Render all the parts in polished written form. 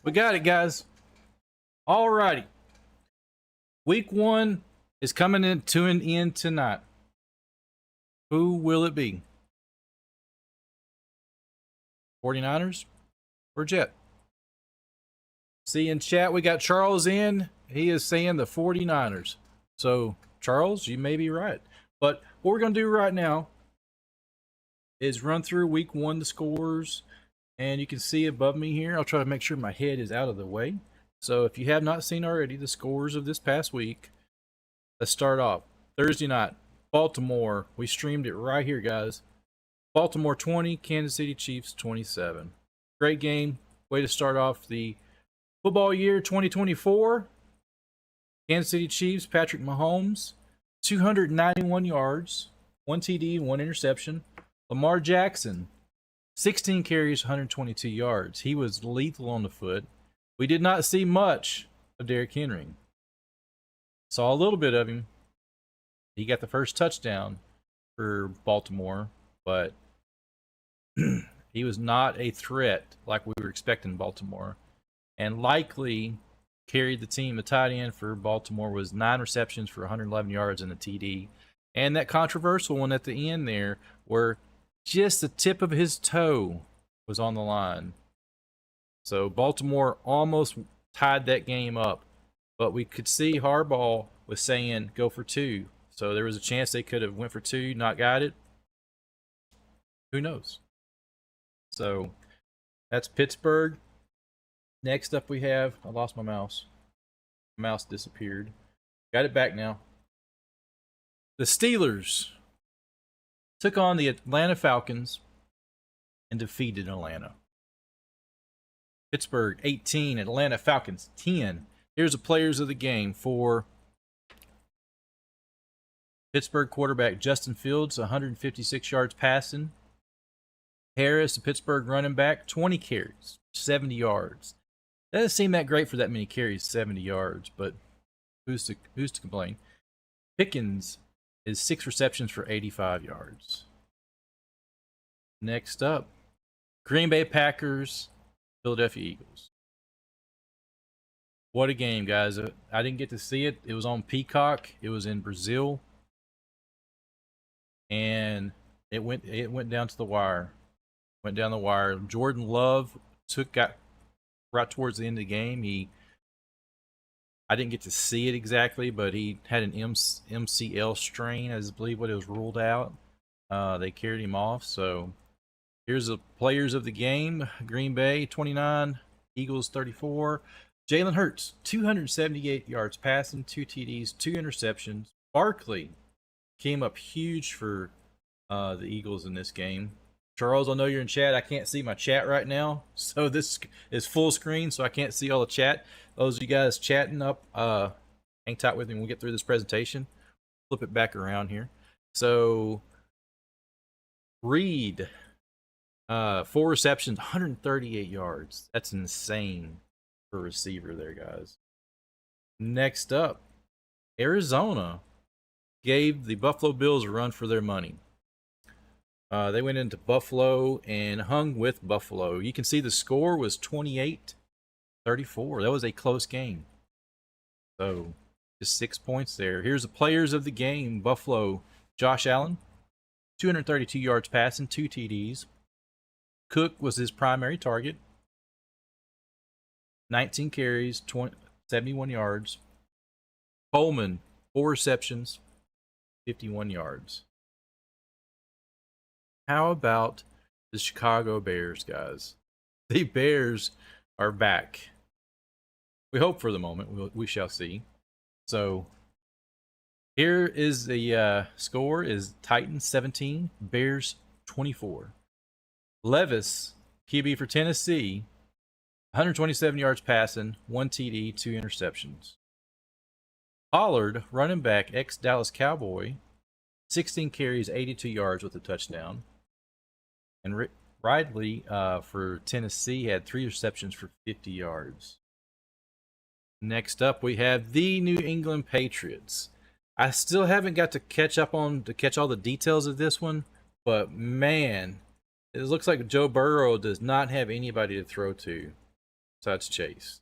We got it, guys. Alrighty. Week 1 is coming to an end tonight. Who will it be? 49ers or Jet? See in chat, we got Charles in. He is saying the 49ers. So, Charles, you may be right. But what we're going to do right now is run through week 1, the scores. And you can see above me here, I'll try to make sure my head is out of the way. So if you have not seen already the scores of this past week, let's start off. Thursday night, Baltimore. We streamed it right here, guys. Baltimore 20, Kansas City Chiefs 27. Great game. Way to start off the football year 2024. Kansas City Chiefs, Patrick Mahomes, 291 yards, 1 TD, 1 interception. Lamar Jackson, 16 carries, 122 yards. He was lethal on the foot. We did not see much of Derrick Henry. Saw a little bit of him. He got the first touchdown for Baltimore, but he was not a threat like we were expecting Baltimore. And likely carried the team. The tight end for Baltimore was 9 receptions for 111 yards and a TD. And that controversial one at the end there where just the tip of his toe was on the line. So Baltimore almost tied that game up. But we could see Harbaugh was saying go for 2. So there was a chance they could have went for 2, not got it. Who knows? So that's Pittsburgh. Next up we have, I lost my mouse. My mouse disappeared. Got it back now. The Steelers took on the Atlanta Falcons and defeated Atlanta. Pittsburgh 18, Atlanta Falcons 10. Here's the players of the game for Pittsburgh quarterback Justin Fields, 156 yards passing. Harris, the Pittsburgh running back, 20 carries, 70 yards. Doesn't seem that great for that many carries, 70 yards, but who's to complain? Pickens is 6 receptions for 85 yards. Next up, Green Bay Packers, Philadelphia Eagles. What a game, guys. I didn't get to see it. It was on Peacock. It was in Brazil. And it went down to the wire. Went down the wire. Jordan Love got right towards the end of the game. I didn't get to see it exactly, but he had an MCL strain, I believe what it was ruled out. They carried him off. So here's the players of the game. Green Bay, 29. Eagles, 34. Jalen Hurts, 278 yards passing, 2 TDs, 2 interceptions. Barkley came up huge for the Eagles in this game. Charles, I know you're in chat. I can't see my chat right now. So this is full screen, so I can't see all the chat. Those of you guys chatting up, hang tight with me when we get through this presentation. Flip it back around here. So, Reed, 4 receptions, 138 yards. That's insane for a receiver there, guys. Next up, Arizona gave the Buffalo Bills a run for their money. They went into Buffalo and hung with Buffalo. You can see the score was 28-34. That was a close game. So, just 6 points there. Here's the players of the game. Buffalo, Josh Allen, 232 yards passing, 2 TDs. Cook was his primary target. 19 carries, 71 yards. Coleman, 4 receptions, 51 yards. How about the Chicago Bears, guys? The Bears are back. We hope for the moment. We shall see. So, here is the score is Titans 17, Bears 24. Levis, QB for Tennessee, 127 yards passing, 1 TD, 2 interceptions. Pollard, running back, ex-Dallas Cowboy, 16 carries, 82 yards with a touchdown. And Ridley for Tennessee had 3 receptions for 50 yards. Next up, we have the New England Patriots. I still haven't got to catch all the details of this one, but man, it looks like Joe Burrow does not have anybody to throw to. besides Chase.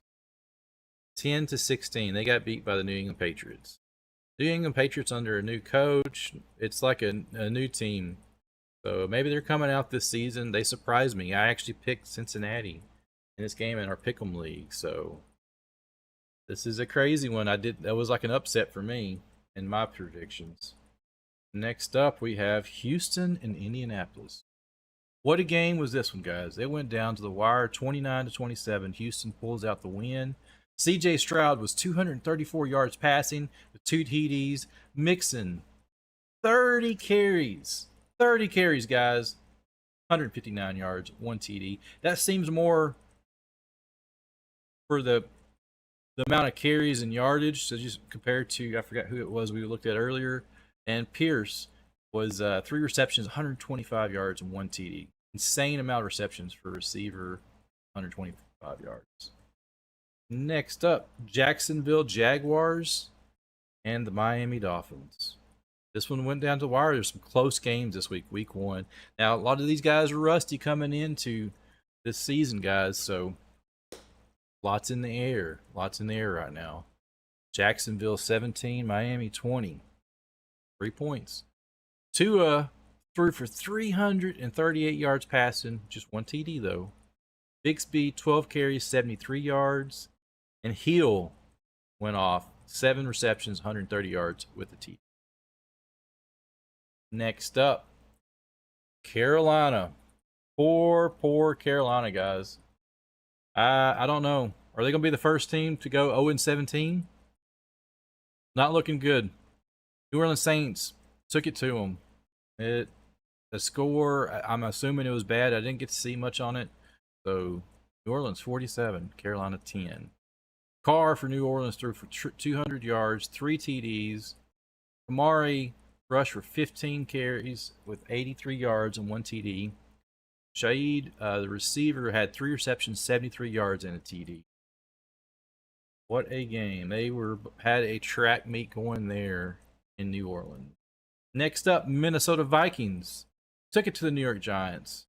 10-16. They got beat by the New England Patriots. New England Patriots under a new coach. It's like a new team. So maybe they're coming out this season. They surprised me. I actually picked Cincinnati in this game in our Pick'em League. So this is a crazy one. That was like an upset for me in my predictions. Next up, we have Houston and Indianapolis. What a game was this one, guys. It went down to the wire, 29-27. Houston pulls out the win. CJ Stroud was 234 yards passing with 2 TDs. Mixon, 30 carries. 30 carries, guys. 159 yards, 1 TD. That seems more for the amount of carries and yardage. So just compared to, I forgot who it was we looked at earlier. And Pierce was 3 receptions, 125 yards, and 1 TD. Insane amount of receptions for a receiver, 125 yards. Next up, Jacksonville Jaguars and the Miami Dolphins. This one went down to the wire. There's some close games this week, week 1. Now, a lot of these guys are rusty coming into this season, guys, so lots in the air. Lots in the air right now. Jacksonville 17, Miami 20. 3 points. Tua threw for 338 yards passing, just 1 TD though. Bixby 12 carries, 73 yards, and Hill went off 7 receptions, 130 yards with a TD. Next up, Carolina. Poor Carolina, guys. I don't know. Are they going to be the first team to go 0-17? Not looking good. New Orleans Saints took it to them. The score, I'm assuming it was bad. I didn't get to see much on it. So, New Orleans 47, Carolina 10. Carr for New Orleans threw for 200 yards, 3 TDs. Kamari rushed for 15 carries with 83 yards and 1 TD. Shaid, the receiver, had 3 receptions, 73 yards, and a TD. What a game. They had a track meet going there in New Orleans. Next up, Minnesota Vikings took it to the New York Giants.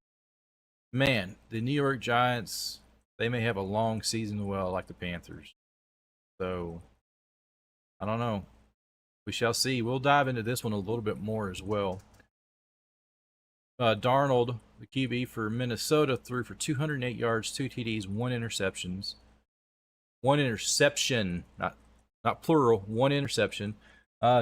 Man, the New York Giants, they may have a long season as well, like the Panthers. So, I don't know. We shall see. We'll dive into this one a little bit more as well. Darnold, the QB for Minnesota, threw for 208 yards, 2 TDs, 1 interceptions. 1 interception, not plural, 1 interception.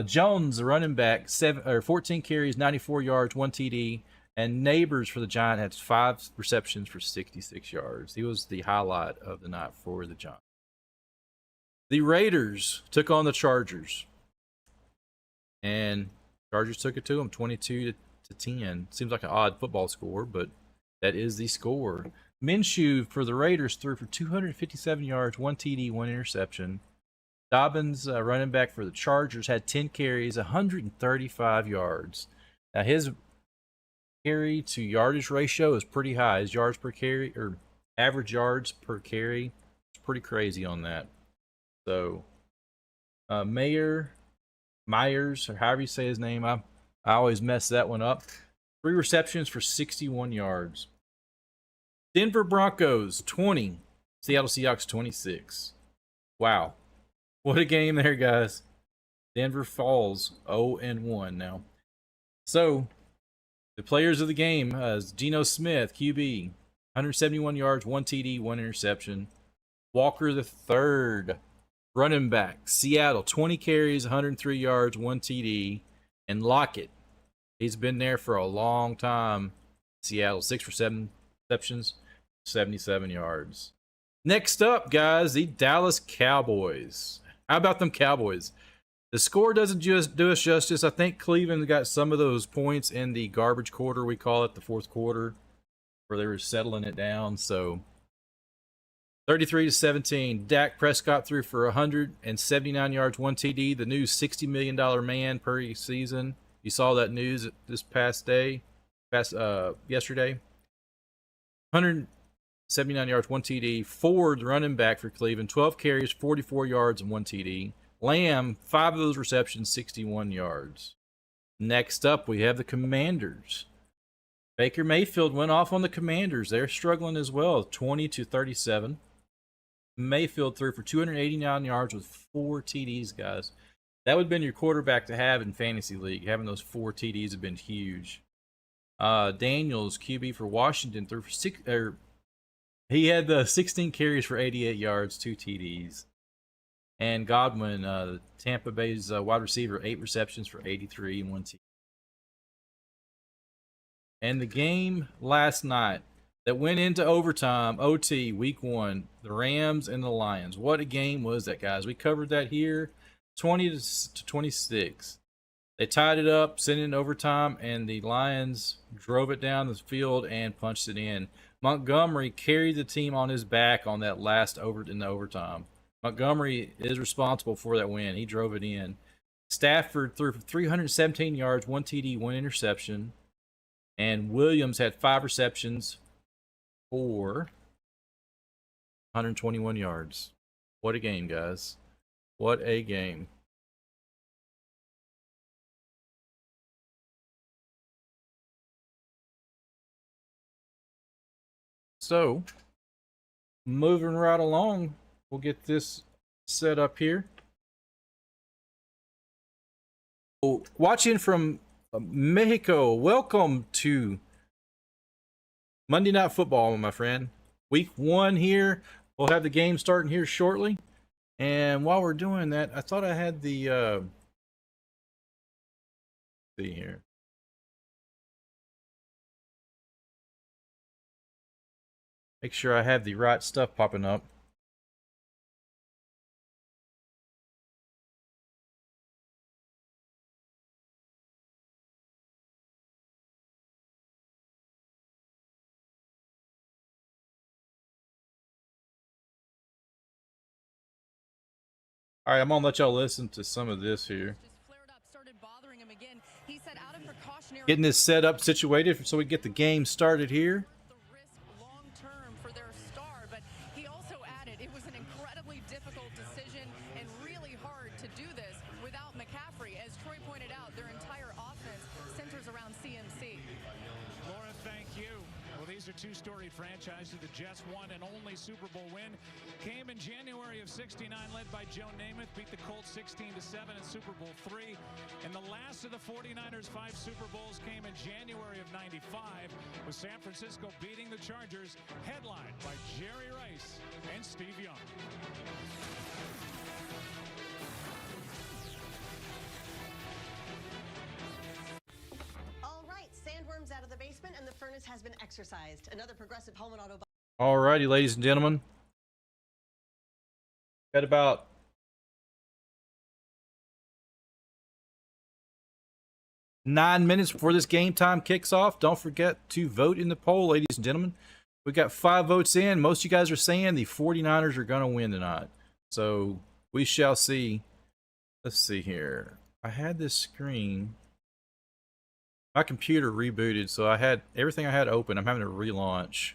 Jones, the running back, 14 carries, 94 yards, 1 TD. And Neighbors for the Giants had 5 receptions for 66 yards. He was the highlight of the night for the Giants. The Raiders took on the Chargers. And Chargers took it to them, 22-10. Seems like an odd football score, but that is the score. Minshew for the Raiders threw for 257 yards, 1 TD, 1 interception. Dobbins, running back for the Chargers, had 10 carries, 135 yards. Now, his carry to yardage ratio is pretty high. His yards per carry, or average yards per carry, is pretty crazy on that. So, Myers, or however you say his name, I always mess that one up. 3 receptions for 61 yards. Denver Broncos 20, Seattle Seahawks 26. Wow. What a game there, guys. Denver falls 0-1 now. So, the players of the game is Geno Smith, QB, 171 yards, 1 TD, 1 interception. Walker III, running back, Seattle, 20 carries, 103 yards, 1 TD. And Lockett, he's been there for a long time. Seattle, 6 for 7 receptions, 77 yards. Next up, guys, the Dallas Cowboys. How about them Cowboys? The score doesn't just do us justice. I think Cleveland got some of those points in the garbage quarter, we call it, the fourth quarter, where they were settling it down. So 33-17. Dak Prescott threw for 179 yards, 1 TD, the new $60 million man per season. You saw that news this yesterday. 179 yards, 1 TD. Ford, running back for Cleveland, 12 carries, 44 yards, and 1 TD. Lamb, 5 of those receptions, 61 yards. Next up, we have the Commanders. Baker Mayfield went off on the Commanders. They're struggling as well, 20-37. Mayfield threw for 289 yards with 4 TDs, guys. That would have been your quarterback to have in Fantasy League. Having those 4 TDs have been huge. Daniels, QB for Washington, threw for he had the 16 carries for 88 yards, 2 TDs. And Godwin, Tampa Bay's wide receiver, 8 receptions for 83 and 1 TD. And the game last night that went into overtime, OT, week 1, the Rams and the Lions. What a game was that, guys? We covered that here, 20 to 26. They tied it up, sent it in overtime, and the Lions drove it down the field and punched it in. Montgomery carried the team on his back on that last in the overtime. Montgomery is responsible for that win. He drove it in. Stafford threw for 317 yards, 1 TD, 1 interception. And Williams had 5 receptions for 121 yards. What a game, guys. What a game. So, moving right along, we'll get this set up here. Watching from Mexico, welcome to Monday Night Football, my friend. Week 1 here. We'll have the game starting here shortly. And while we're doing that, I thought I had the see here. Make sure I have the right stuff popping up. All right, I'm gonna let y'all listen to some of this here. Getting this set up, situated, so we get the game started here. Two-storied franchise. The Jets' one and only Super Bowl win came in January of '69, led by Joe Namath, beat the Colts 16-7 in Super Bowl III. And the last of the 49ers' 5 Super Bowls came in January of '95, with San Francisco beating the Chargers, headlined by Jerry Rice and Steve Young. Sandworms out of the basement and the furnace has been exercised. Another Progressive Home and Auto. Alrighty, ladies and gentlemen. Got about 9 minutes before this game time kicks off. Don't forget to vote in the poll, ladies and gentlemen. We got 5 votes in. Most of you guys are saying the 49ers are going to win tonight. So we shall see. Let's see here. I had this screen. My computer rebooted, so I had everything I had open. I'm having to relaunch.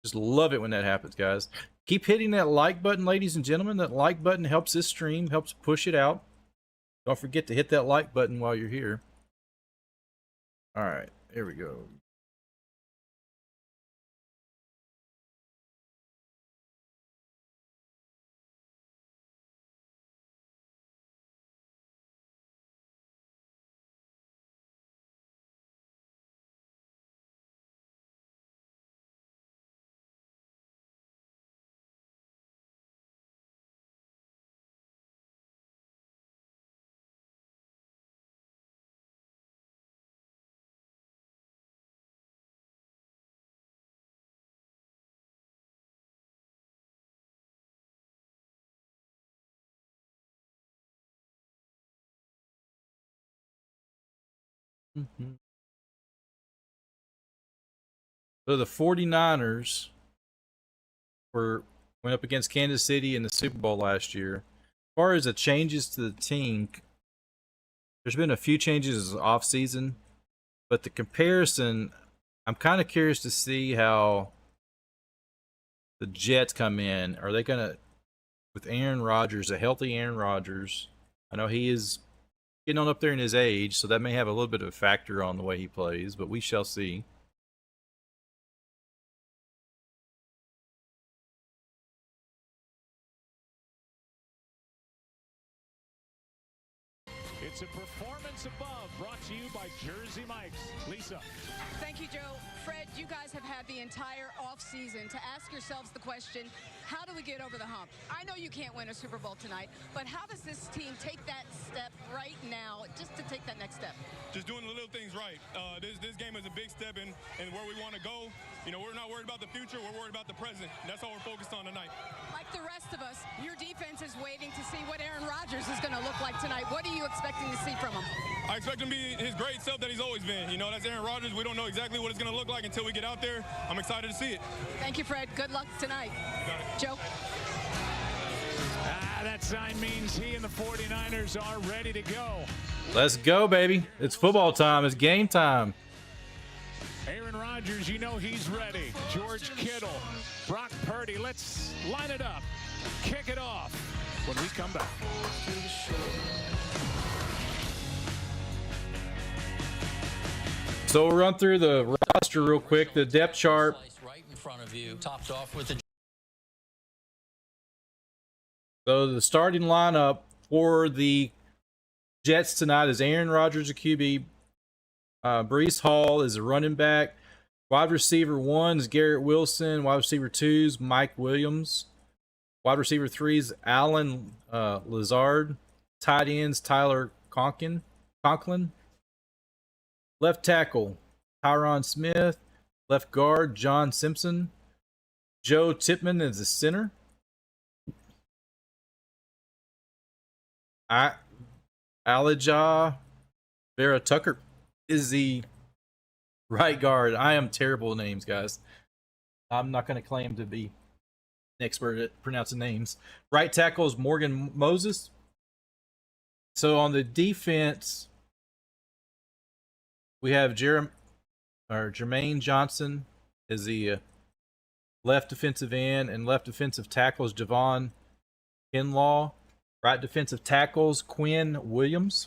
Just love it when that happens, guys. Keep hitting that like button, ladies and gentlemen. That like button helps this stream, helps push it out. Don't forget to hit that like button while you're here. All right, here we go. So the 49ers went up against Kansas City in the Super Bowl last year. As far as the changes to the team, there's been a few changes off season, but the comparison, I'm kind of curious to see how the Jets come in. Are they going to, with Aaron Rodgers, a healthy Aaron Rodgers? I know he is getting on up there in his age, so that may have a little bit of a factor on the way he plays, but we shall see. It's a performance above, brought to you by Jersey Mike's. Lisa. Thank you, Joe. Fred, you guys have had the entire offseason to ask yourselves the question, how do we get over the hump? I know you can't win a Super Bowl tonight, but how does this team take that step right now, just to take that next step? Just doing the little things right. This game is a big step in where we want to go. You know, we're not worried about the future, we're worried about the present. That's all we're focused on tonight. Like the rest of us, your defense is waiting to see what Aaron Rodgers is going to look like tonight. What are you expecting to see from him? I expect him to be his great self that he's always been. You know, that's Aaron Rodgers. We don't know exactly what it's going to look like until we get out there. I'm excited to see it. Thank you, Fred. Good luck tonight. Got it. Joe? That sign means he and the 49ers are ready to go. Let's go, baby. It's football time. It's game time. Aaron Rodgers, you know he's ready. George Kittle, Brock Purdy. Let's line it up. Kick it off when we come back. So we'll run through the roster real quick. The depth chart. Right in front of you, topped off with the. So the starting lineup for the Jets tonight is Aaron Rodgers, a QB. Breece Hall is a running back. Wide receiver 1 is Garrett Wilson. Wide receiver 2 is Mike Williams. Wide receiver 3 is Alan Lazard. Tight ends Tyler Conklin. Left tackle Tyron Smith. Left guard John Simpson. Joe Tipman is the center. Alijah Vera Tucker is the right guard. I am terrible with names, guys. I'm not going to claim to be an expert at pronouncing names. Right tackle is Morgan Moses. So on the defense, we have Jermaine Johnson is the left defensive end, and left defensive tackle is Javon Kinlaw. Right defensive tackles Quinnen Williams.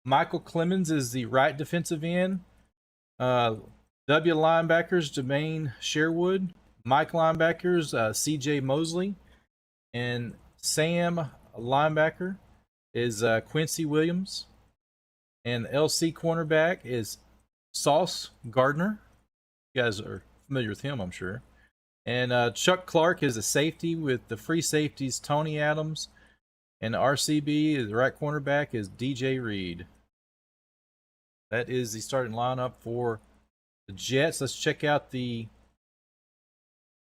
Michael Clemens is the right defensive end. W linebackers Jermaine Sherwood. Mike linebackers CJ Mosley. And Sam linebacker is Quincy Williams. And LC cornerback is Sauce Gardner. You guys are familiar with him, I'm sure. And Chuck Clark is a safety with the free safeties Tony Adams. And RCB, is the right cornerback, is DJ Reed. That is the starting lineup for the Jets. Let's check out the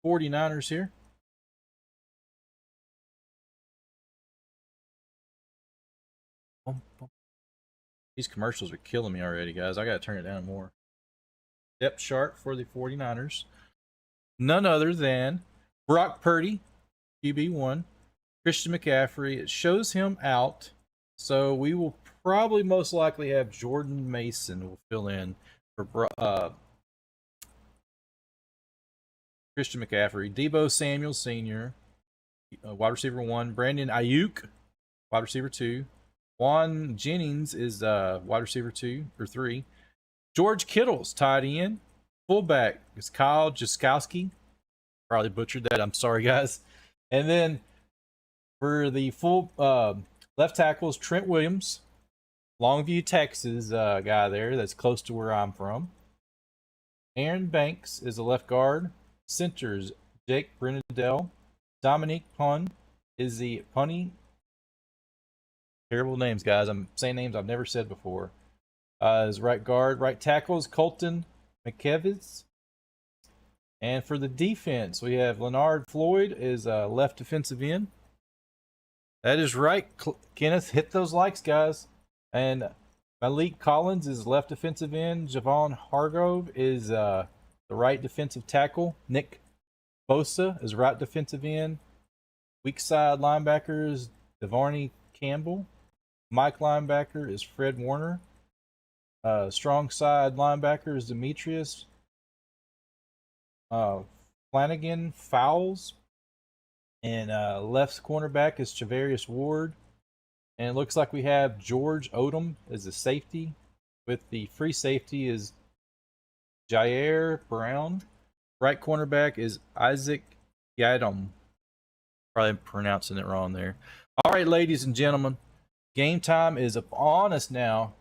49ers here. These commercials are killing me already, guys. I got to turn it down more. Depth chart for the 49ers. None other than Brock Purdy, QB1. Christian McCaffrey. It shows him out. So we will probably most likely have Jordan Mason will fill in for Christian McCaffrey. Deebo Samuel Sr., wide receiver 1. Brandon Ayuk, wide receiver 2. Juan Jennings is wide receiver 2 or 3. George Kittle's tight end. Fullback is Kyle Juszkowski. Probably butchered that. I'm sorry, guys. And then for the full left tackles, Trent Williams, Longview, Texas guy there that's close to where I'm from. Aaron Banks is a left guard. Centers Jake Brennadell. Dominique Pun is the punny. Terrible names, guys. I'm saying names I've never said before. Is right guard. Right tackles Colton McKevitt. And for the defense, we have Leonard Floyd is left defensive end. That is right, Kenneth. Hit those likes, guys. And Malik Collins is left defensive end. Javon Hargrove is the right defensive tackle. Nick Bosa is right defensive end. Weak side linebackers Devarney Campbell. Mike linebacker is Fred Warner. Strong side linebacker is Demetrius Flanagan Fowles. And left cornerback is Chavarius Ward. And it looks like we have George Odom as a safety. With the free safety is Jair Brown. Right cornerback is Isaac Yadom. Probably pronouncing it wrong there. All right, ladies and gentlemen. Game time is upon us now.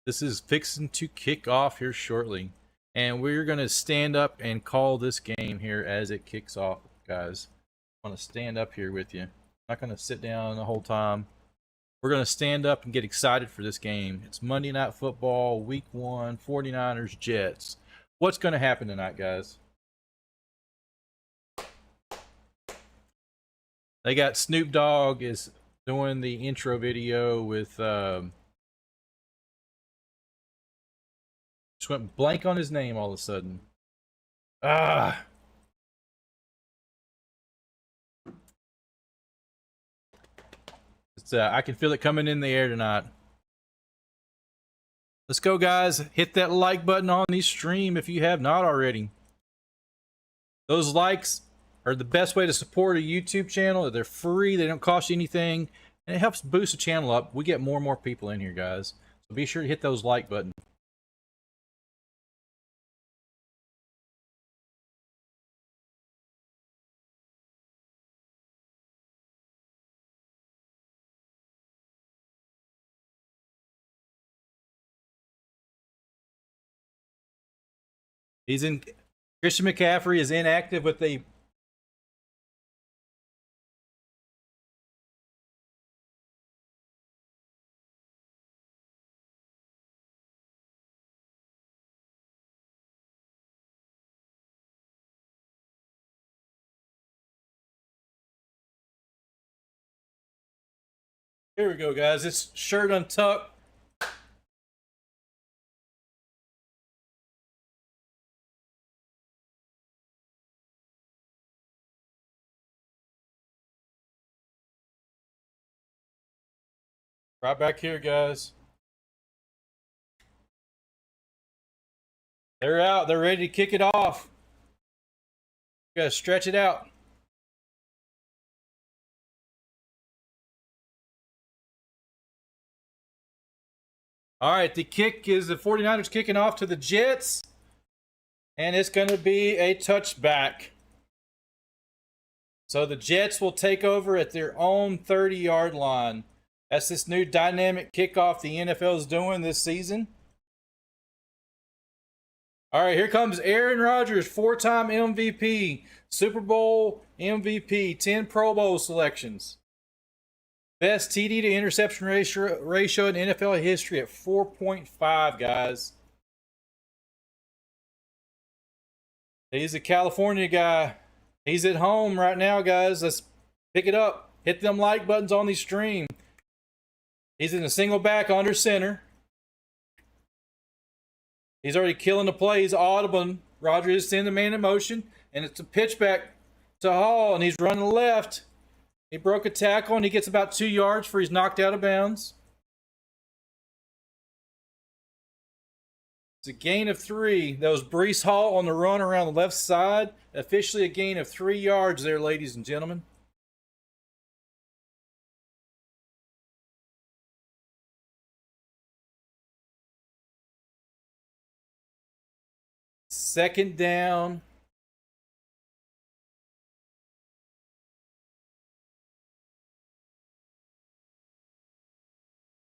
This is fixing to kick off here shortly. And we're going to stand up and call this game here as it kicks off, guys. I'm going to stand up here with you. I'm not going to sit down the whole time. We're going to stand up and get excited for this game. It's Monday Night Football, Week 1, 49ers, Jets. What's going to happen tonight, guys? They got Snoop Dogg is doing the intro video with... just went blank on his name all of a sudden. It's, I can feel it coming in the air tonight. Let's go, guys. Hit that like button on the stream if you have not already. Those likes are the best way to support a YouTube channel. They're free. They don't cost you anything. And it helps boost the channel up. We get more and more people in here, guys. So be sure to hit those like buttons. He's in. Christian McCaffrey is inactive with a. Here we go, guys. It's shirt untucked. Right back here, guys. They're out. They're ready to kick it off. We gotta stretch it out. All right, the kick is the 49ers kicking off to the Jets. And it's going to be a touchback. So the Jets will take over at their own 30-yard line. That's this new dynamic kickoff the NFL is doing this season. All right, here comes Aaron Rodgers, 4-time MVP, Super Bowl MVP, 10 Pro Bowl selections. Best TD to interception ratio in NFL history at 4.5, guys. He's a California guy. He's at home right now, guys. Let's pick it up. Hit them like buttons on the stream. He's in a single back under center. He's already killing the play. He's audible. Rodgers is in the man in motion. And it's a pitch back to Hall. And he's running left. He broke a tackle. And he gets about 2 yards before he's knocked out of bounds. It's a gain of 3. That was Breece Hall on the run around the left side. Officially a gain of 3 yards there, ladies and gentlemen. Second down.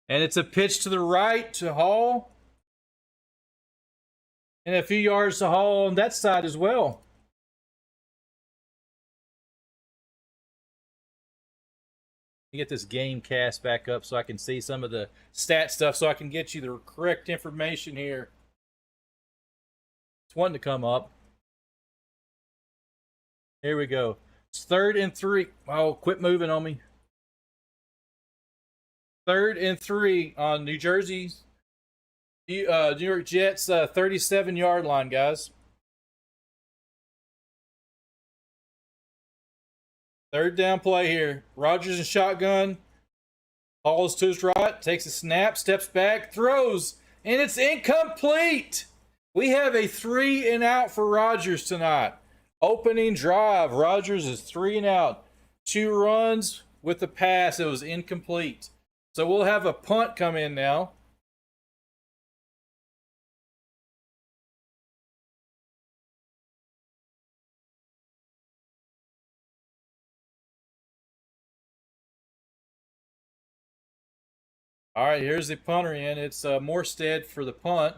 And it's a pitch to the right to Hall. And a few yards to Hall on that side as well. Get this game cast back up so I can see some of the stat stuff so I can get you the correct information here. It's wanting to come up. Here we go. It's 3rd and 3. Oh, quit moving on me. 3rd and 3 on New Jersey's. New York Jets 37-yard line, guys. 3rd down play here. Rodgers in shotgun. Hall is to his right. Takes a snap. Steps back. Throws. And it's incomplete. We have a 3 and out for Rodgers tonight. Opening drive. Rodgers is 3 and out. 2 runs with the pass. It was incomplete. So we'll have a punt come in now. All right, here's the punter in. It's Morstead for the punt.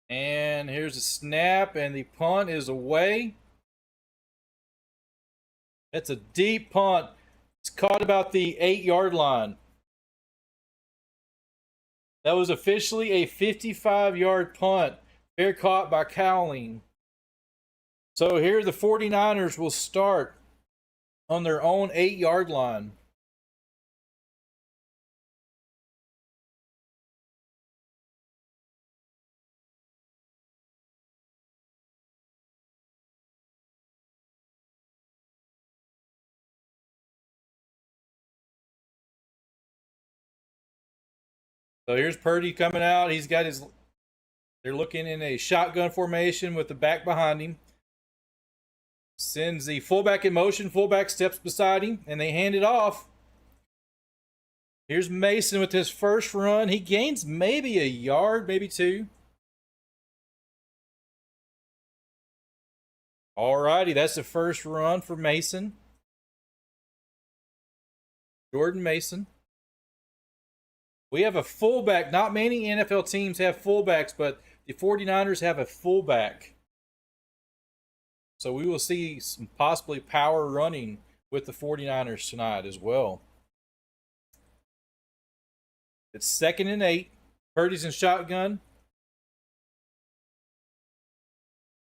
And here's a snap, and the punt is away. It's a deep punt. It's caught about the 8-yard line. That was officially a 55-yard punt. Fair caught by Cowling. So here the 49ers will start on their own 8-yard line. So here's Purdy coming out. He's got his... They're looking in a shotgun formation with the back behind him. Sends the fullback in motion. Fullback steps beside him, and they hand it off. Here's Mason with his first run. He gains maybe a yard, maybe 2. Alrighty, that's the first run for Mason. Jordan Mason. We have a fullback. Not many NFL teams have fullbacks, but the 49ers have a fullback. So we will see some possibly power running with the 49ers tonight as well. It's 2nd and 8. Purdy's in shotgun.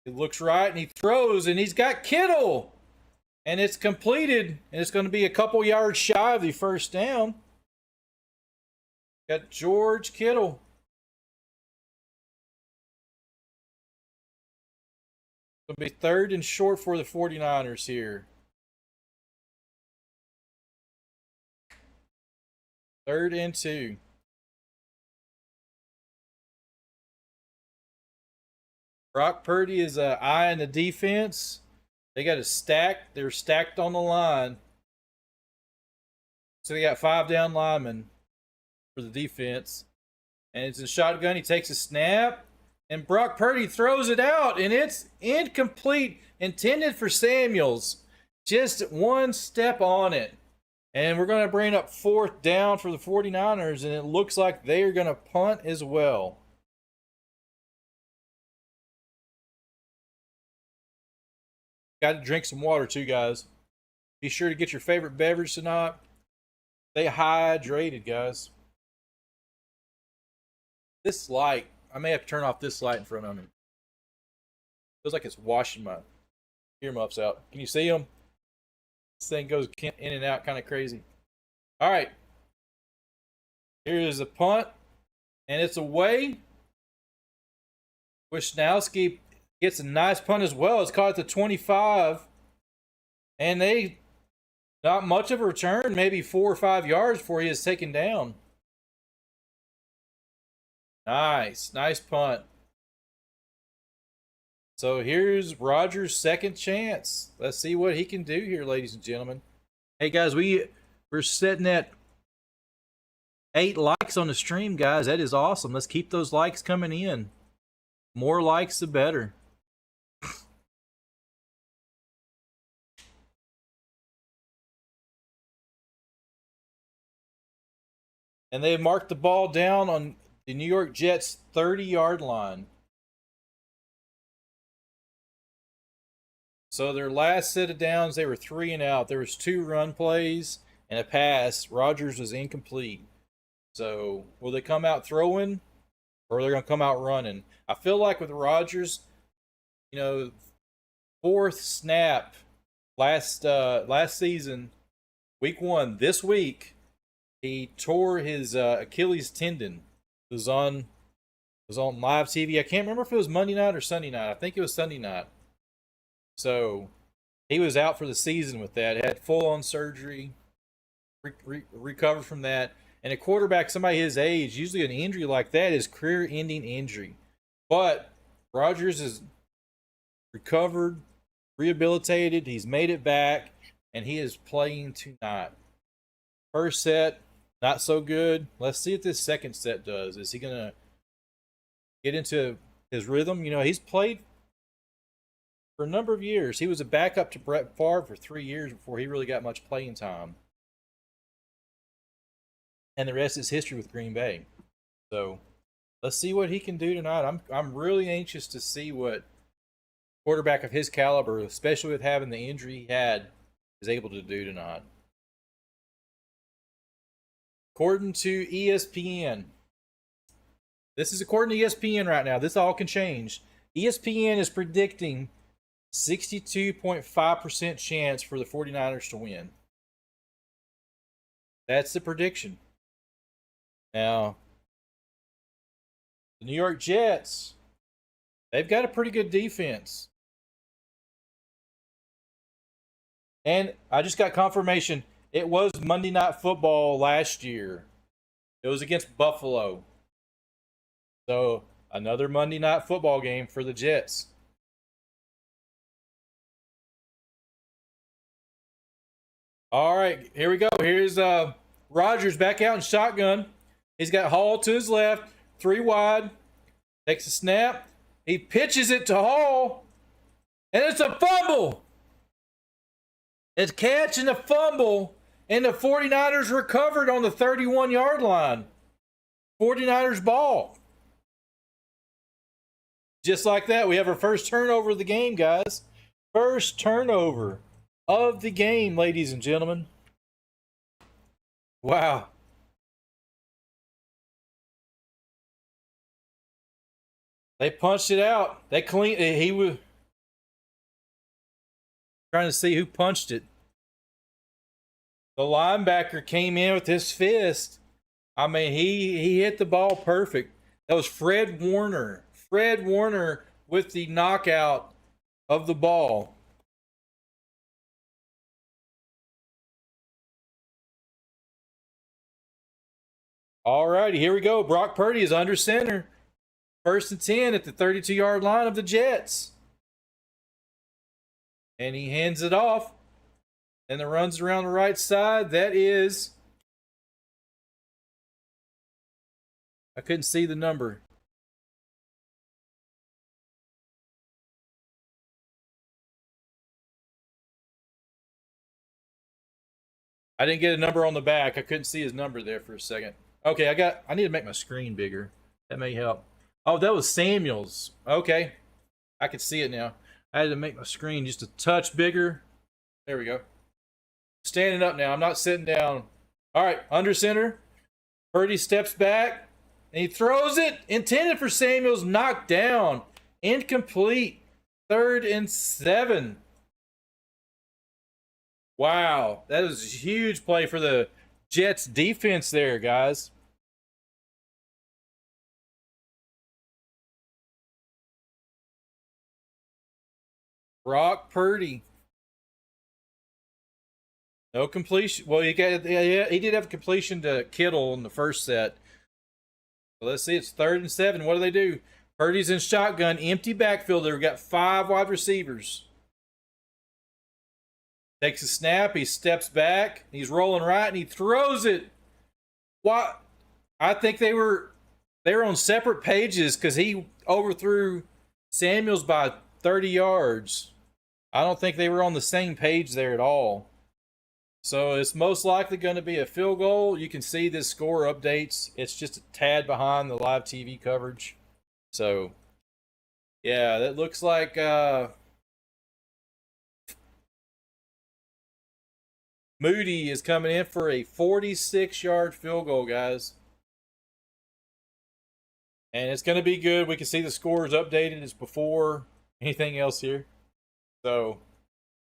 He looks right and he throws, and he's got Kittle. And it's completed, and it's going to be a couple yards shy of the first down. Got George Kittle. It'll be 3rd and short for the 49ers here. 3rd and 2. Brock Purdy is eyeing the defense. They got a stack. They're stacked on the line. So they got 5 down linemen for the defense. And it's a shotgun. He takes a snap. And Brock Purdy throws it out. And it's incomplete. Intended for Samuels. Just one step on it. And we're going to bring up 4th down for the 49ers. And it looks like they are going to punt as well. Got to drink some water too, guys. Be sure to get your favorite beverage tonight. Stay hydrated, guys. This light, I may have to turn off this light in front of me. Feels like it's washing my earmuffs out. Can you see them? This thing goes in and out kind of crazy. All right. Here is a punt, and it's away. Wisnowski gets a nice punt as well. It's caught at the 25. And they, not much of a return, maybe 4 or 5 yards before he is taken down. Nice. Nice punt. So here's Rodgers' second chance. Let's see what he can do here, ladies and gentlemen. Hey, guys, we're sitting at 8 likes on the stream, guys. That is awesome. Let's keep those likes coming in. More likes, the better. And they marked the ball down on the New York Jets' 30-yard line. So their last set of downs, they were 3 and out. There was 2 run plays and a pass. Rodgers was incomplete. So will they come out throwing, or are they going to come out running? I feel like with Rodgers, you know, 4th snap last season, week 1, this week, he tore his Achilles tendon. It was on live TV. I can't remember if it was Monday night or Sunday night. I think it was Sunday night. So he was out for the season with that. Had full-on surgery, recovered from that. And a quarterback, somebody his age, usually an injury like that is career-ending injury. But Rodgers is recovered, rehabilitated. He's made it back, and he is playing tonight. First set, not so good. Let's see what this second set does. Is he going to get into his rhythm? You know, he's played for a number of years. He was a backup to Brett Favre for 3 years before he really got much playing time. and the rest is history with Green Bay. So let's see what he can do tonight. I'm really anxious to see what quarterback of his caliber, especially with having the injury he had, is able to do tonight. According to ESPN, this is according to ESPN right now. This all can change. ESPN is predicting 62.5% chance for the 49ers to win. That's the prediction. Now, the New York Jets, they've got a pretty good defense. And I just got confirmation. It was Monday Night Football last year. It was against Buffalo. So, another Monday Night Football game for the Jets. All right, here we go. Here's Rodgers back out in shotgun. He's got Hall to his left, 3 wide. Takes a snap. He pitches it to Hall. And it's a fumble. It's catch and a fumble. And the 49ers recovered on the 31-yard line. 49ers ball. Just like that, we have our first turnover of the game, guys. First turnover of the game, ladies and gentlemen. Wow. They punched it out. They clean. He was trying to see who punched it. The linebacker came in with his fist. I mean, he hit the ball perfect. That was Fred Warner. Fred Warner with the knockout of the ball. All righty, here we go. Brock Purdy is under center. 1st and 10 at the 32-yard line of the Jets. And he hands it off. And the runs around the right side. That is... I couldn't see the number. I didn't get a number on the back. I couldn't see his number there for a second. Okay, I need to make my screen bigger. That may help. Oh, that was Samuels. Okay. I can see it now. I had to make my screen just a touch bigger. There we go. Standing up now. I'm not sitting down. All right, under center. Purdy steps back, and he throws it. Intended for Samuels, knocked down. Incomplete. 3rd and 7. Wow, that was a huge play for the Jets defense there, guys. Brock Purdy. No completion. Well, he did have a completion to Kittle in the first set. So let's see, it's 3rd and 7. What do? Purdy's in shotgun, empty backfield. They've got 5 wide receivers. Takes a snap, he steps back, he's rolling right, and he throws it. What? I think they were on separate pages because he overthrew Samuels by 30 yards. I don't think they were on the same page there at all. So it's most likely going to be a field goal. You can see this score updates. It's just a tad behind the live TV coverage. So, yeah, that looks like... Moody is coming in for a 46-yard field goal, guys. And it's going to be good. We can see the scores updated as before anything else here. So,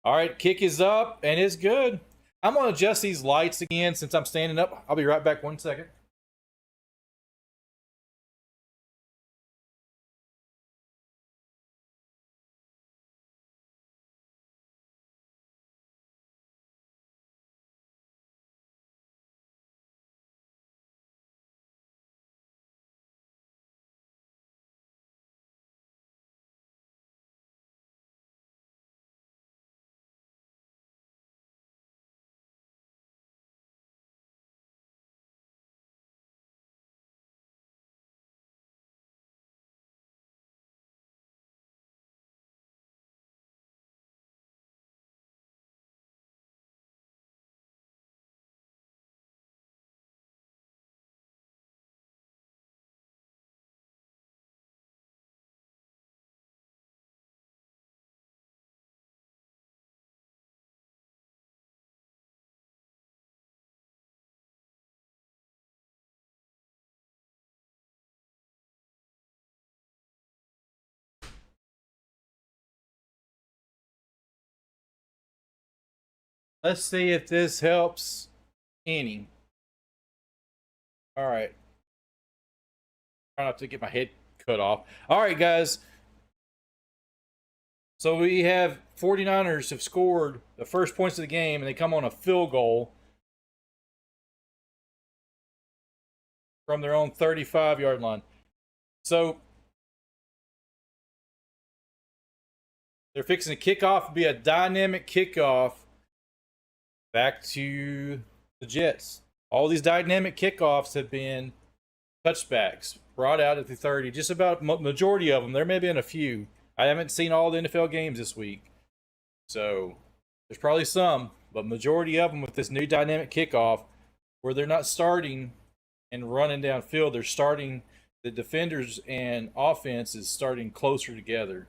all right, kick is up, and it's good. I'm going to adjust these lights again since I'm standing up. I'll be right back 1 second. Let's see if this helps any. All right. Try not to get my head cut off. All right, guys. So we have 49ers have scored the first points of the game, and they come on a field goal from their own 35-yard line. So they're fixing to kick off, be a dynamic kickoff back to the Jets. All these dynamic kickoffs have been touchbacks brought out at the 30. Just about majority of them. There may have been a few. I haven't seen all the NFL games this week, so there's probably some, but majority of them with this new dynamic kickoff, where they're not starting and running downfield, they're starting, the defenders and offense is starting closer together.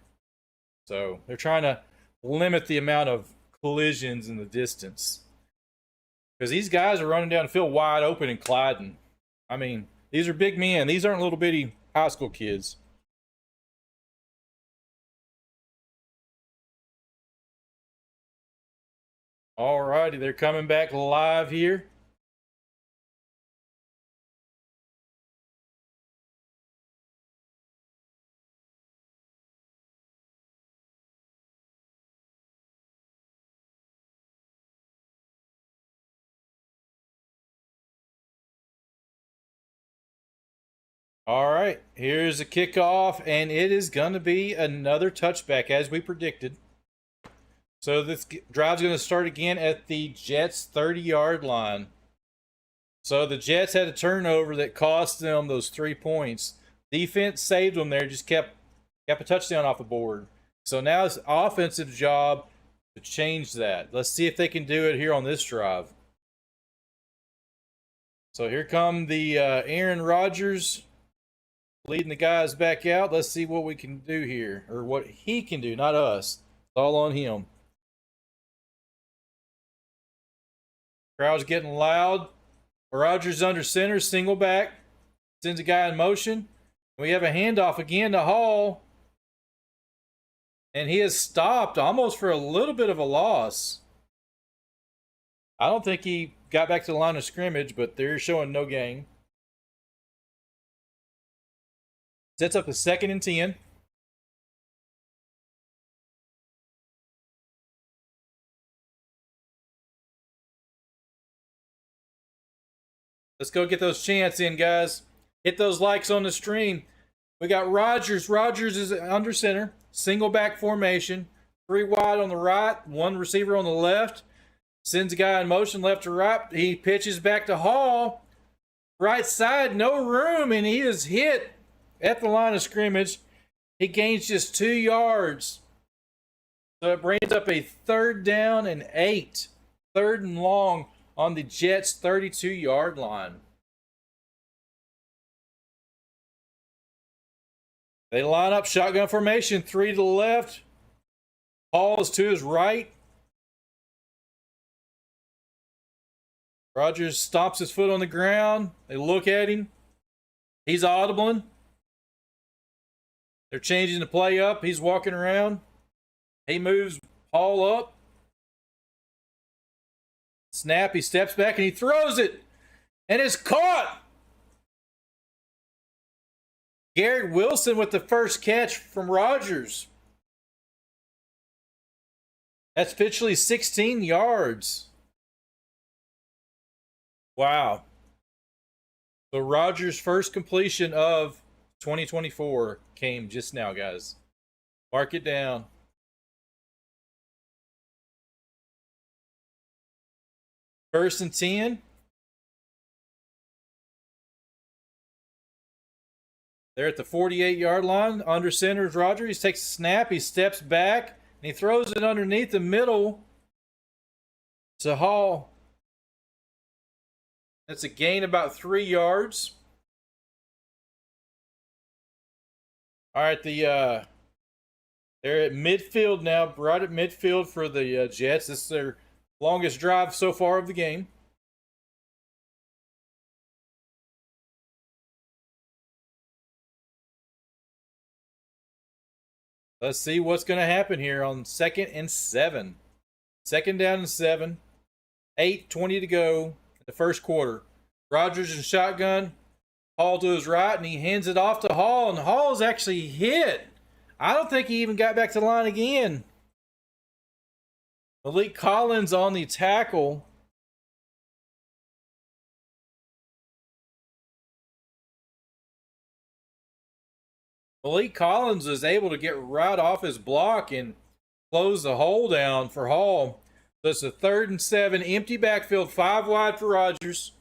So they're trying to limit the amount of collisions in the distance, because these guys are running down the field wide open and colliding. I mean, these are big men. These aren't little bitty high school kids. All righty, they're coming back live here. All right, here's the kickoff, and it is going to be another touchback as we predicted. So this drive's going to start again at the Jets' 30-yard line. So the Jets had a turnover that cost them those 3 points. Defense saved them there, just kept a touchdown off the board. So now it's offensive job to change that. Let's see if they can do it here on this drive. So here come the Aaron Rodgers leading the guys back out. Let's see what we can do here, or what he can do, not us. It's all on him. Crowd's getting loud. Rodgers under center, single back. Sends a guy in motion. We have a handoff again to Hall. And he is stopped almost for a little bit of a loss. I don't think he got back to the line of scrimmage, but they're showing no gain. Sets up a 2nd and 10. Let's go get those chants in, guys. Hit those likes on the stream. We got Rodgers. Rodgers is under center. Single back formation. 3 wide on the right. 1 receiver on the left. Sends a guy in motion left to right. He pitches back to Hall. Right side, no room, and he is hit at the line of scrimmage. He gains just 2 yards. So it brings up a 3rd down and 8. 3rd and long on the Jets' 32-yard line. They line up shotgun formation, 3 to the left. Hall is to his right. Rodgers stomps his foot on the ground. They look at him. He's audibling. They're changing the play up. He's walking around. He moves Hall up. Snap, he steps back and he throws it. And it's caught. Garrett Wilson with the first catch from Rodgers. That's officially 16 yards. Wow. So Rodgers' first completion of 2024 came just now, guys. Mark it down. First and 10. They're at the 48-yard line. Under center is Rodgers. He takes a snap. He steps back. And he throws it underneath the middle to Hall. That's a gain about 3 yards. All right, they're at midfield now, right at midfield for the Jets. This is their longest drive so far of the game. Let's see what's going to happen here on 2nd and 7. 2nd down and 7. 8:20 to go in the first quarter. Rogers in shotgun. Hall to his right, and he hands it off to Hall, and Hall's actually hit. I don't think he even got back to the line again. Malik Collins on the tackle. Malik Collins is able to get right off his block and close the hole down for Hall. So it's a 3rd and 7, empty backfield, 5 wide for Rogers.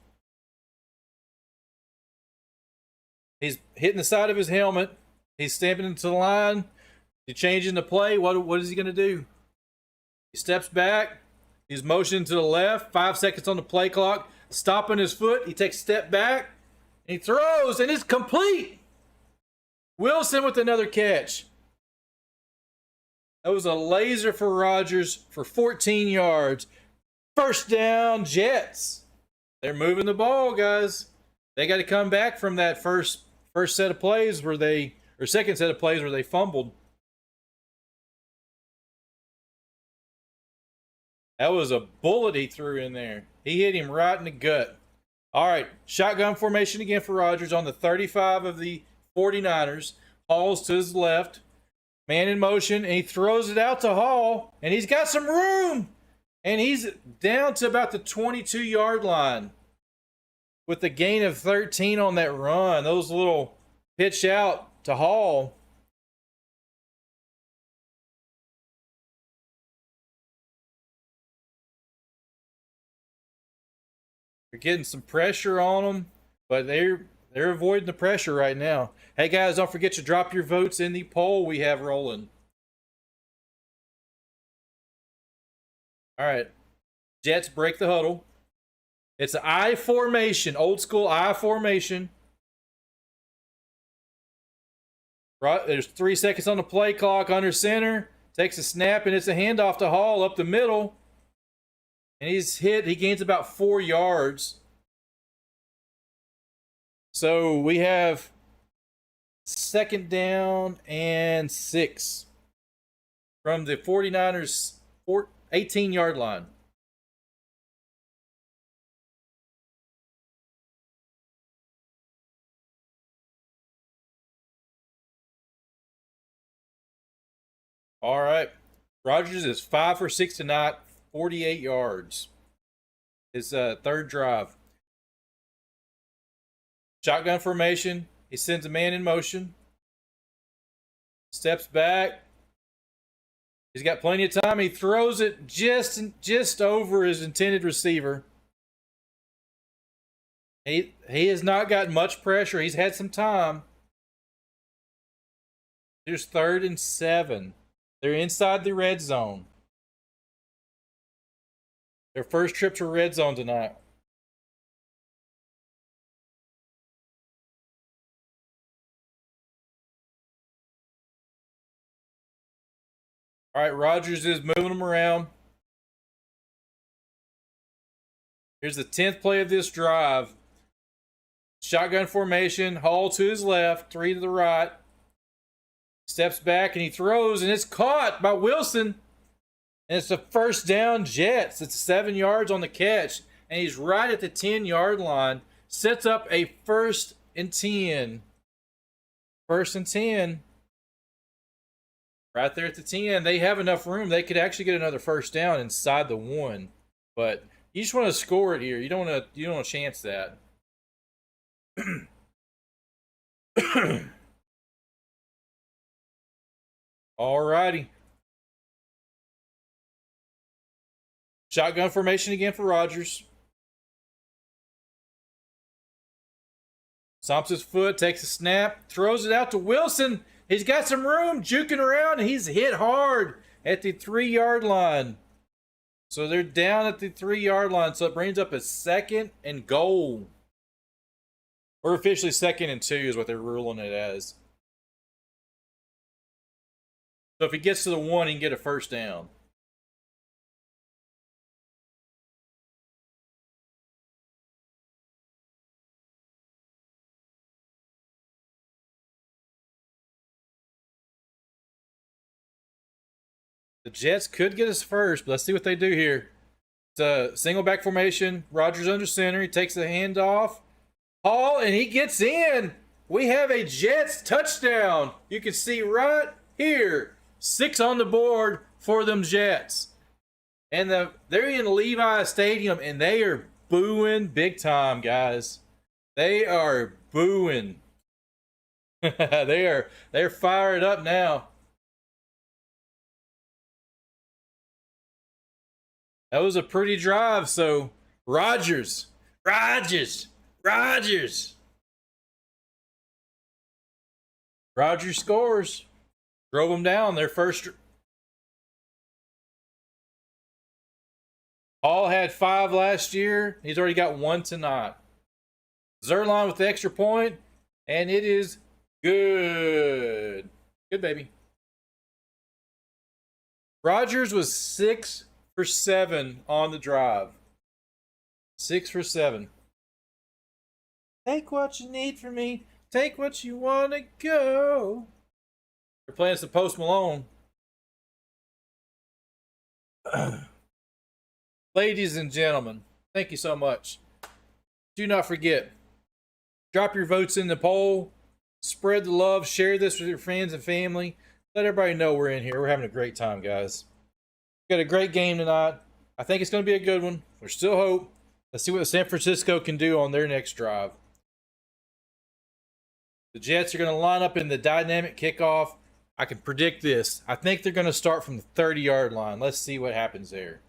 He's hitting the side of his helmet. He's stepping into the line. He's changing the play. What is he going to do? He steps back. He's motioning to the left. 5 seconds on the play clock. Stopping his foot. He takes a step back. And he throws, and it's complete. Wilson with another catch. That was a laser for Rogers for 14 yards. First down, Jets. They're moving the ball, guys. They got to come back from that first set of plays second set of plays where they fumbled. That was a bullet he threw in there. He hit him right in the gut. All right, shotgun formation again for Rogers on the 35 of the 49ers. Hall's to his left. Man in motion, and he throws it out to Hall, and he's got some room. And he's down to about the 22-yard line with the gain of 13 on that run. Those little pitch out to Hall. They're getting some pressure on them, but they're avoiding the pressure right now. Hey, guys, don't forget to drop your votes in the poll we have rolling. All right. Jets break the huddle. It's an I formation, old school I formation. Right, there's 3 seconds on the play clock under center. Takes a snap, and it's a handoff to Hall up the middle. And he's hit. He gains about 4 yards. So we have 2nd down and 6 from the 49ers 18-yard line. All right. Rogers is 5 for 6 tonight, 48 yards. His 3rd drive. Shotgun formation. He sends a man in motion. Steps back. He's got plenty of time. He throws it just over his intended receiver. He has not got much pressure. He's had some time. Here's 3rd and 7. They're inside the red zone. Their first trip to red zone tonight. All right, Rogers is moving them around. Here's the 10th play of this drive. Shotgun formation, Hall to his left, 3 to the right. Steps back and he throws, and it's caught by Wilson. And it's a 1st down, Jets. It's 7 yards on the catch. And he's right at the 10-yard line. Sets up a 1st and 10. 1st and 10. Right there at the 10. They have enough room. They could actually get another 1st down inside the 1. But you just want to score it here. You don't want to chance that. All righty. Shotgun formation again for Rogers. Stomps his foot, takes a snap, throws it out to Wilson. He's got some room, juking around, and he's hit hard at the 3-yard line. So they're down at the 3-yard line, so it brings up a 2nd and goal. Or officially 2nd and 2 is what they're ruling it as. So if he gets to the 1, he can get a 1st down. The Jets could get us first, but let's see what they do here. It's a single back formation. Rogers under center. He takes the handoff. Hall, and he gets in. We have a Jets touchdown. You can see right here. 6 on the board for them Jets. And they're in Levi Stadium, and they are booing big time, guys. They are booing. They're fired up now. That was a pretty drive. So Rogers scores. Drove them down. Their first. Hall had 5 last year. He's already got 1 tonight. Zerline with the extra point, and it is good. Good, baby. Rogers was 6 for 7 on the drive. 6 for 7. Take what you need from me. Take what you want to go. They're playing some Post Malone. Ladies and gentlemen, thank you so much. Do not forget, drop your votes in the poll. Spread the love. Share this with your friends and family. Let everybody know we're in here. We're having a great time, guys. Got a great game tonight. I think it's going to be a good one. There's still hope. Let's see what San Francisco can do on their next drive. The Jets are going to line up in the dynamic kickoff. I can predict this. I think they're going to start from the 30-yard line. Let's see what happens there.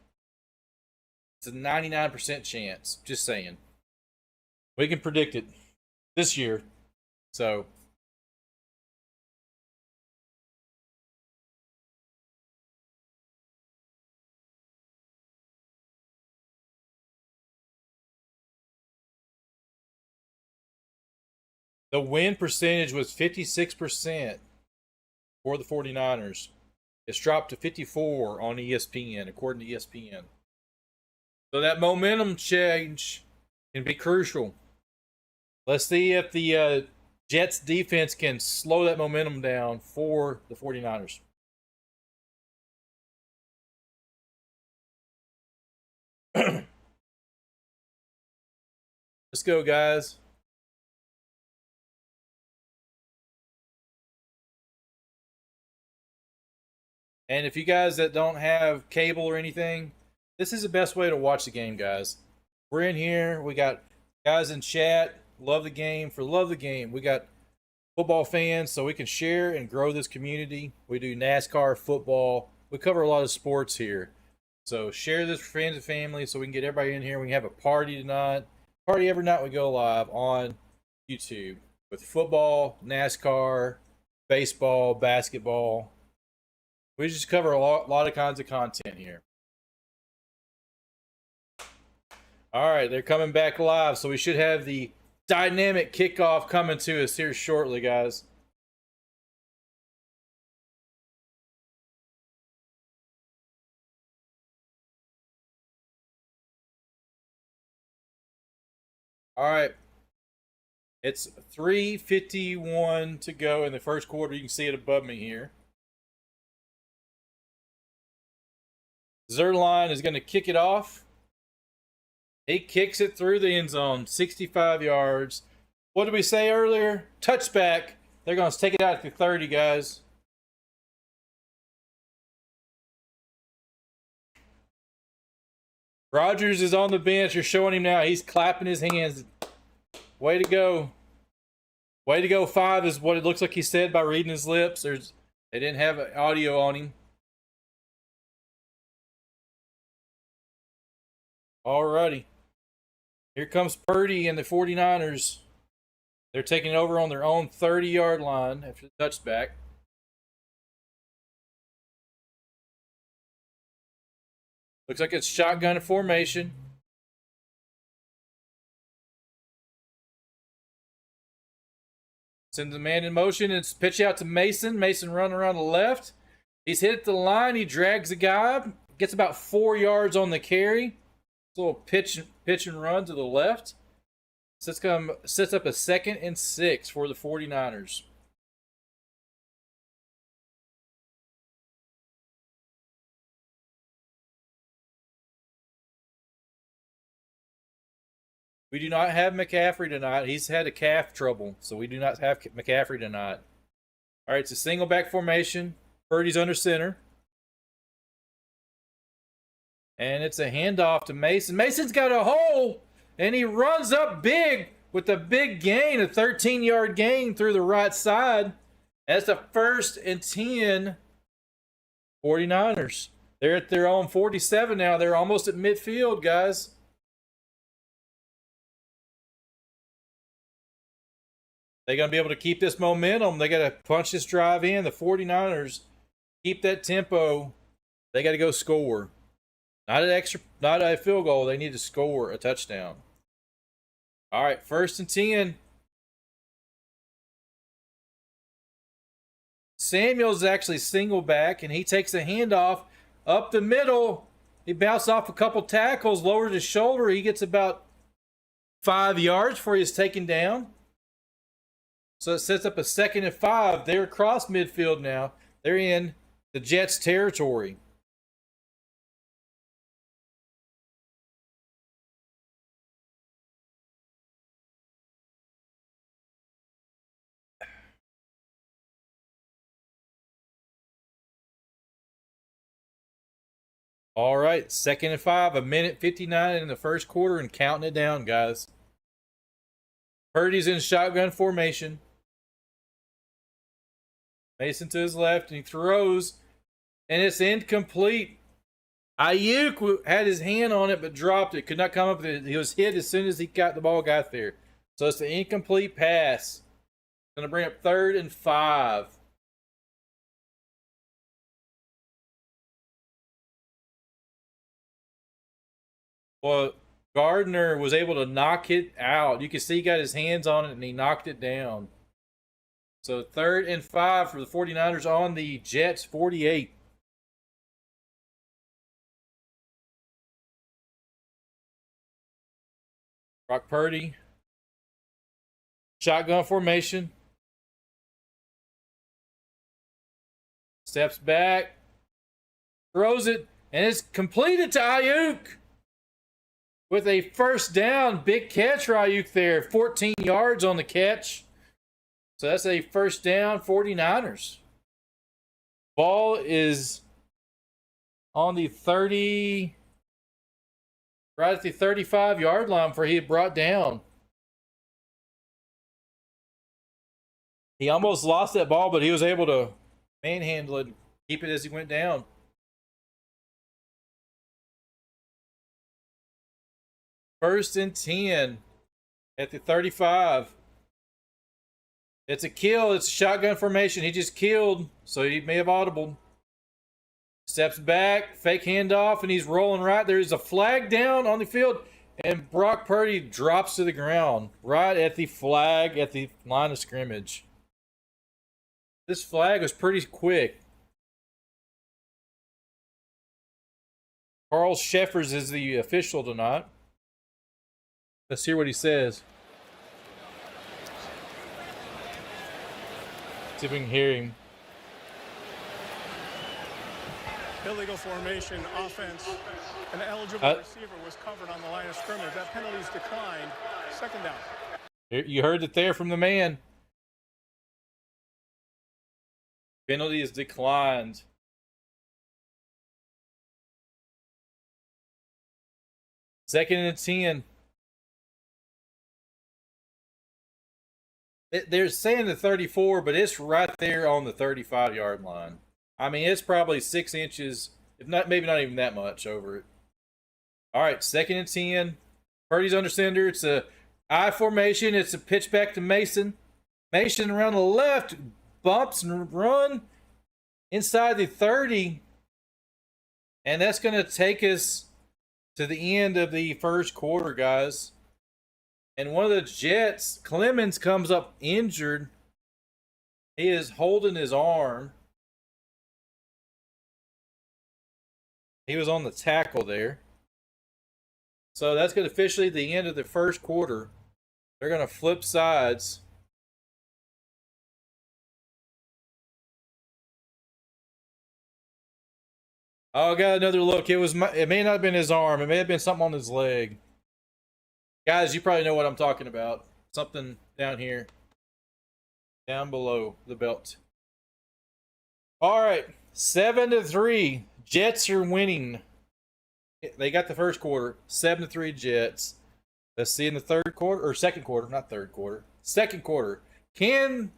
It's a 99% chance. Just saying. We can predict it this year. So. The win percentage was 56% for the 49ers. It's dropped to 54 on ESPN, according to ESPN. So that momentum change can be crucial. Let's see if the Jets defense can slow that momentum down for the 49ers. Let's go, guys. And if you guys that don't have cable or anything, this is the best way to watch the game, guys. We're in here. We got guys in chat. Love the game. For love the game, we got football fans, so we can share and grow this community. We do NASCAR, football. We cover a lot of sports here. So share this for friends and family so we can get everybody in here. We can have a party tonight. Party every night we go live on YouTube with football, NASCAR, baseball, basketball. We just cover a lot of kinds of content here. All right, they're coming back live, so we should have the dynamic kickoff coming to us here shortly, guys. All right. It's 3:51 to go in the first quarter. You can see it above me here. Zerline is going to kick it off. He kicks it through the end zone, 65 yards. What did we say earlier? Touchback. They're going to take it out to 30, guys. Rogers is on the bench. You're showing him now. He's clapping his hands. Way to go. Way to go, 5 is what it looks like he said by reading his lips. They didn't have audio on him. Alrighty. Here comes Purdy and the 49ers. They're taking over on their own 30-yard line after the touchback. Looks like it's shotgun formation. Sends the man in motion. It's pitch out to Mason. Mason running around the left. He's hit the line. He drags the guy. Gets about 4 yards on the carry. Little pitch and run to the left. Sets up a 2nd and 6 for the 49ers. We do not have McCaffrey tonight. He's had a calf trouble, so we do not have McCaffrey tonight. All right, it's a single back formation. Purdy's under center. And it's a handoff to Mason. Mason's got a hole, and he runs up big with a big gain, a 13-yard gain through the right side. That's the 1st and 10 49ers. They're at their own 47 now. They're almost at midfield, guys. They're going to be able to keep this momentum. They got to punch this drive in. The 49ers keep that tempo. They got to go score. Not a field goal. They need to score a touchdown. All right, 1st and 10. Samuel's actually single back, and he takes a handoff up the middle. He bounced off a couple tackles, lowered his shoulder. He gets about 5 yards before he's taken down. So it sets up a 2nd and 5. They're across midfield now. They're in the Jets' territory. All right, 2nd and 5, 1:59 in the first quarter and counting it down, guys. Purdy's in shotgun formation. Mason to his left, and he throws, and it's incomplete. Ayuk had his hand on it, but dropped it. Could not come up with it. He was hit as soon as the ball got there. So it's an incomplete pass. Going to bring up 3rd and 5. Well, Gardner was able to knock it out. You can see he got his hands on it, and he knocked it down. So 3rd and 5 for the 49ers on the Jets 48. Brock Purdy. Shotgun formation. Steps back. Throws it, and it's completed to Ayuk. With a 1st down, big catch for Ayuk there. 14 yards on the catch. So that's a 1st down, 49ers. Ball is on the 30, right at the 35-yard line for he brought down. He almost lost that ball, but he was able to manhandle it, keep it as he went down. First and 10 at the 35. It's a kill. It's a shotgun formation. He just killed, so he may have audibled. Steps back, fake handoff, and he's rolling right. There's a flag down on the field, and Brock Purdy drops to the ground right at the flag at the line of scrimmage. This flag was pretty quick. Carl Sheffers is the official tonight. Let's hear what he says. See if we can hear him. Illegal formation, offense. An eligible receiver was covered on the line of scrimmage. That penalty's declined. 2nd down. You heard it there from the man. Penalty is declined. Second and 10. They're saying the 34, but it's right there on the 35-yard line. I mean, it's probably 6 inches, if not, maybe not even that much over it. All right, 2nd and 10. Purdy's under center. It's a I formation. It's a pitch back to Mason. Mason around the left, bumps and run inside the 30. And that's going to take us to the end of the first quarter, guys. And one of the Jets, Clemens, comes up injured. He is holding his arm. He was on the tackle there. So that's going to officially the end of the first quarter. They're going to flip sides. Oh, I got another look. It may not have been his arm. It may have been something on his leg. Guys, you probably know what I'm talking about. Something down here. Down below the belt. All right. 7-3. Jets are winning. They got the first quarter. 7-3 Jets. Let's see in the third quarter, or second quarter, not third quarter. Second quarter. Can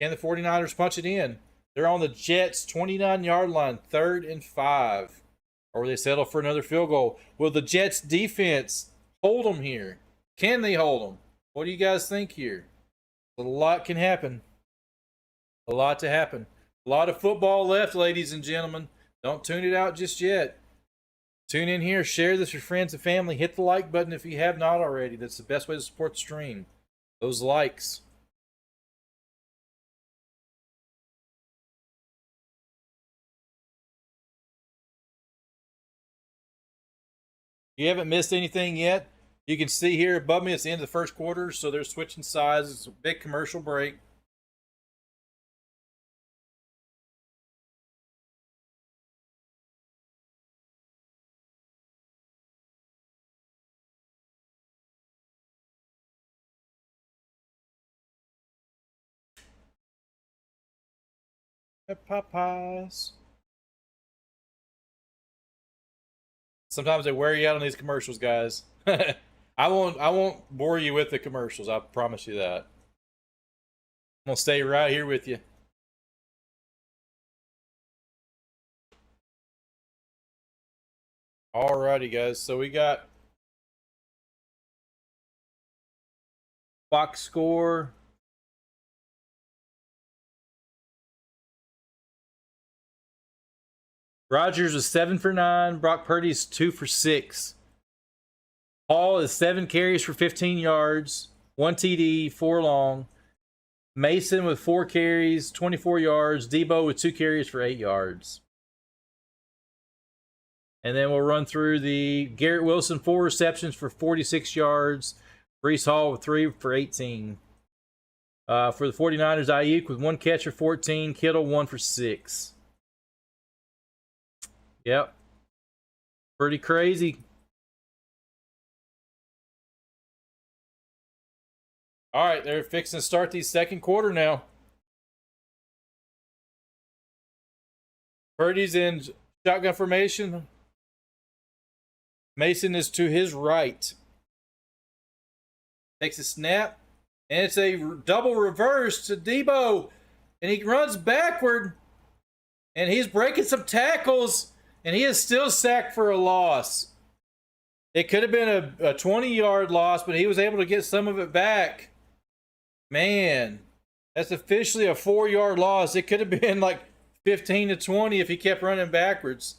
the 49ers punch it in? They're on the Jets' 29-yard line, 3rd and 5. Or will they settle for another field goal? Will the Jets' defense hold them here? Can they hold them? What do you guys think here? A lot can happen. A lot to happen. A lot of football left, ladies and gentlemen. Don't tune it out just yet. Tune in here. Share this with friends and family. Hit the like button if you have not already. That's the best way to support the stream. Those likes. If you haven't missed anything yet, you can see here above me it's the end of the first quarter, so they're switching sides. It's a big commercial break. Popeyes. Sometimes they wear you out on these commercials, guys. I won't bore you with the commercials. I promise you that. I'm gonna stay right here with you. Alrighty, guys. So we got Boxscore. Rodgers is 7 for 9. Brock Purdy's 2 for 6. Hall is 7 carries for 15 yards, 1 TD, 4 long. Mason with 4 carries, 24 yards. Debo with 2 carries for 8 yards. And then we'll run through the Garrett Wilson, 4 receptions for 46 yards. Breece Hall with 3 for 18. For the 49ers, Ayuk with 1 catch for 14. Kittle 1 for 6. Yep. Pretty crazy. All right, they're fixing to start the second quarter now. Purdy's in shotgun formation. Mason is to his right. Takes a snap, and it's a double reverse to Debo, and he runs backward, and he's breaking some tackles, and he is still sacked for a loss. It could have been a 20-yard loss, but he was able to get some of it back. Man, that's officially a 4-yard loss. It could have been like 15 to 20 if he kept running backwards.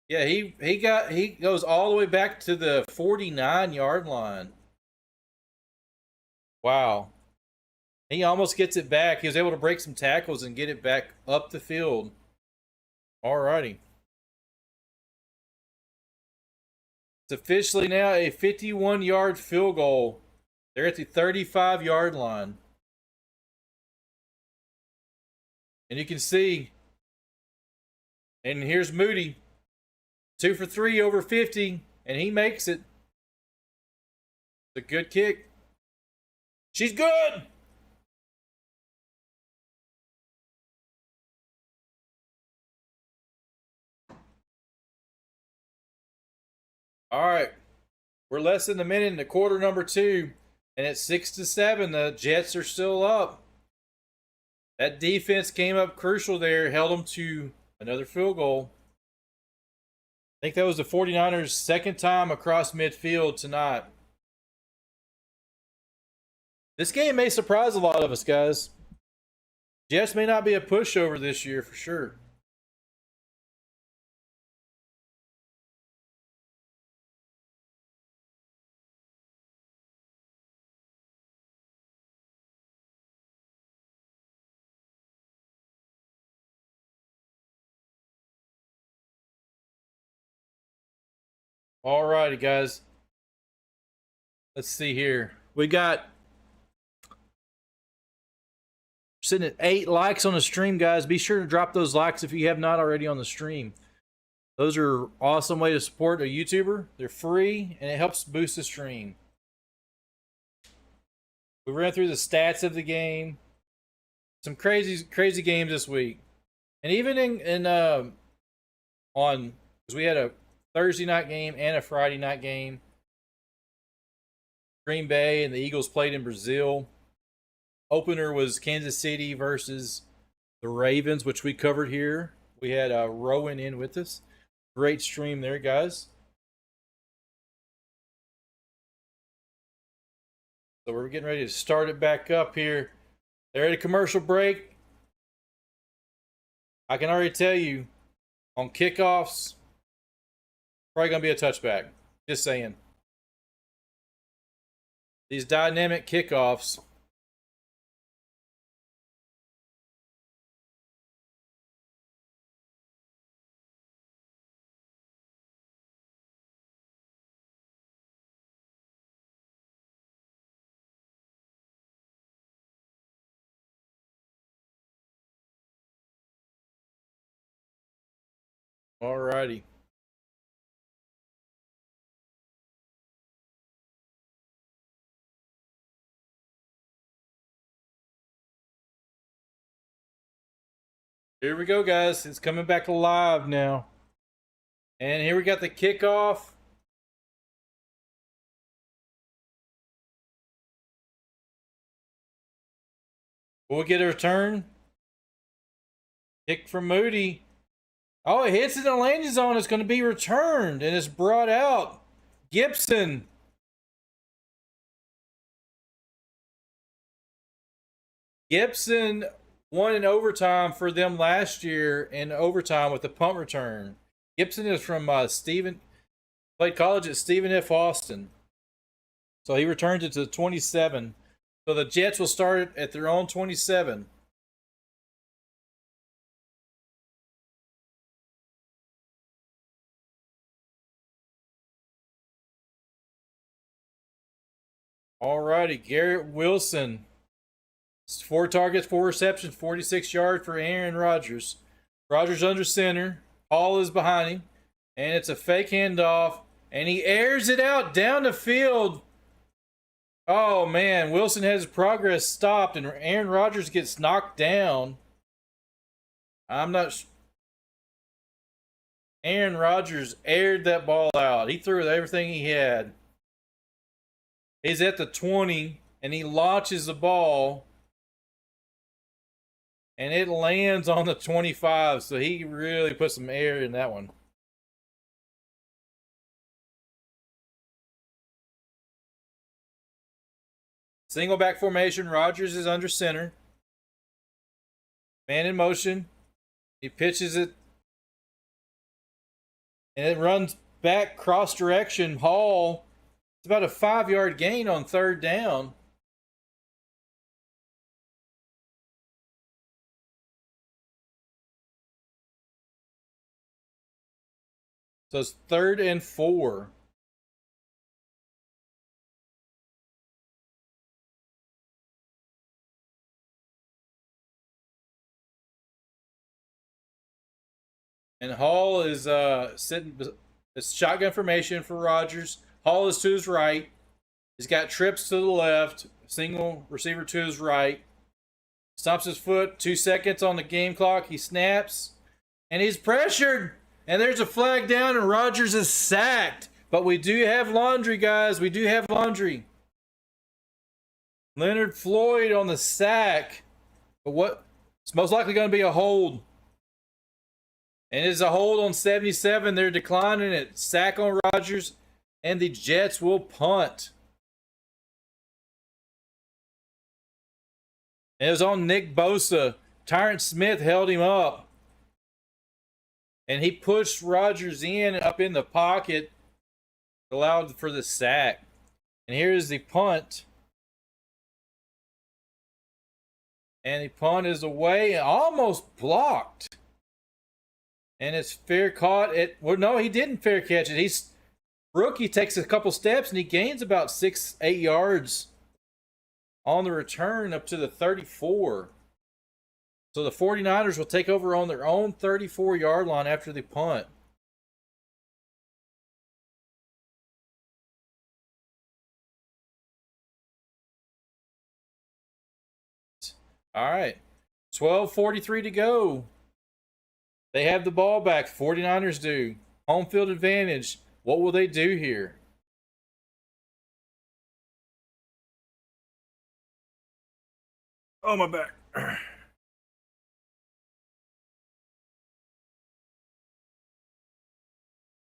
Yeah, he goes all the way back to the 49-yard line. Wow. He almost gets it back. He was able to break some tackles and get it back up the field. Alrighty. It's officially now a 51-yard field goal. They're at the 35-yard line. And you can see, and here's Moody. 2 for 3 over 50, and he makes it. It's a good kick. She's good! All right. We're less than a minute into quarter number 2, and it's 6-7. The Jets are still up. That defense came up crucial there, held them to another field goal. I think that was the 49ers' second time across midfield tonight. This game may surprise a lot of us, guys. Jets may not be a pushover this year for sure. Alrighty, guys. Let's see here. We got sitting at 8 likes on the stream, guys. Be sure to drop those likes if you have not already on the stream. Those are awesome way to support a YouTuber. They're free and it helps boost the stream. We ran through the stats of the game. Some crazy games this week. And even because we had a Thursday night game and a Friday night game. Green Bay and the Eagles played in Brazil. Opener was Kansas City versus the Ravens, which we covered here. We had Rowan in with us. Great stream there, guys. So we're getting ready to start it back up here. They're at a commercial break. I can already tell you, on kickoffs, probably going to be a touchback. Just saying. These dynamic kickoffs. Alrighty. Here we go, guys. It's coming back alive now. And here we got the kickoff. Will we get a return? Kick from Moody. Oh, it hits in the landing zone. It's going to be returned. And it's brought out. Gibson. Gibson won in overtime for them last year in overtime with the punt return. Gibson is from played college at Stephen F. Austin. So he returns it to 27. So the Jets will start at their own 27. Alrighty, Garrett Wilson. 4 targets, 4 receptions, 46 yards for Aaron Rodgers. Rodgers under center. Hall is behind him. And it's a fake handoff. And he airs it out down the field. Oh, man. Wilson has his progress stopped. And Aaron Rodgers gets knocked down. I'm not... Aaron Rodgers aired that ball out. He threw everything he had. He's at the 20. And he launches the ball. And it lands on the 25, so he really put some air in that one. Single back formation. Rodgers is under center. Man in motion. He pitches it. And it runs back cross direction. Hall. It's about a 5-yard gain on 3rd down. So it's 3rd and 4. And Hall is sitting. It's shotgun formation for Rodgers. Hall is to his right. He's got trips to the left. Single receiver to his right. Stomps his foot. 2 seconds on the game clock. He snaps. And he's pressured. And there's a flag down, and Rodgers is sacked. But we do have laundry, guys. We do have laundry. Leonard Floyd on the sack. But what? It's most likely going to be a hold. And it's a hold on 77. They're declining it. Sack on Rodgers. And the Jets will punt. And it was on Nick Bosa. Tyrant Smith held him up. And he pushed Rodgers in up in the pocket, allowed for the sack. And here's the punt. And the punt is away, almost blocked. And it's fair caught. Well, no, he didn't fair catch it. Rookie takes a couple steps and he gains about 6-8 yards on the return up to the 34. So the 49ers will take over on their own 34-yard line after the punt. All right. 12:43 to go. They have the ball back. 49ers do. Home field advantage. What will they do here? Oh, my back.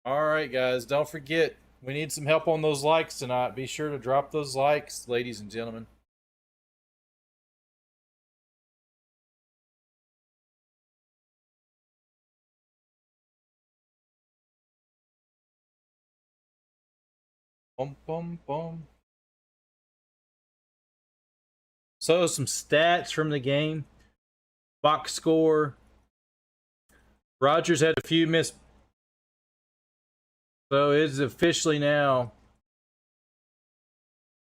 All right, guys. Don't forget, we need some help on those likes tonight. Be sure to drop those likes, ladies and gentlemen. Bum, bum, bum. So, some stats from the game. Box score. Rodgers had a few missed. So, it's officially now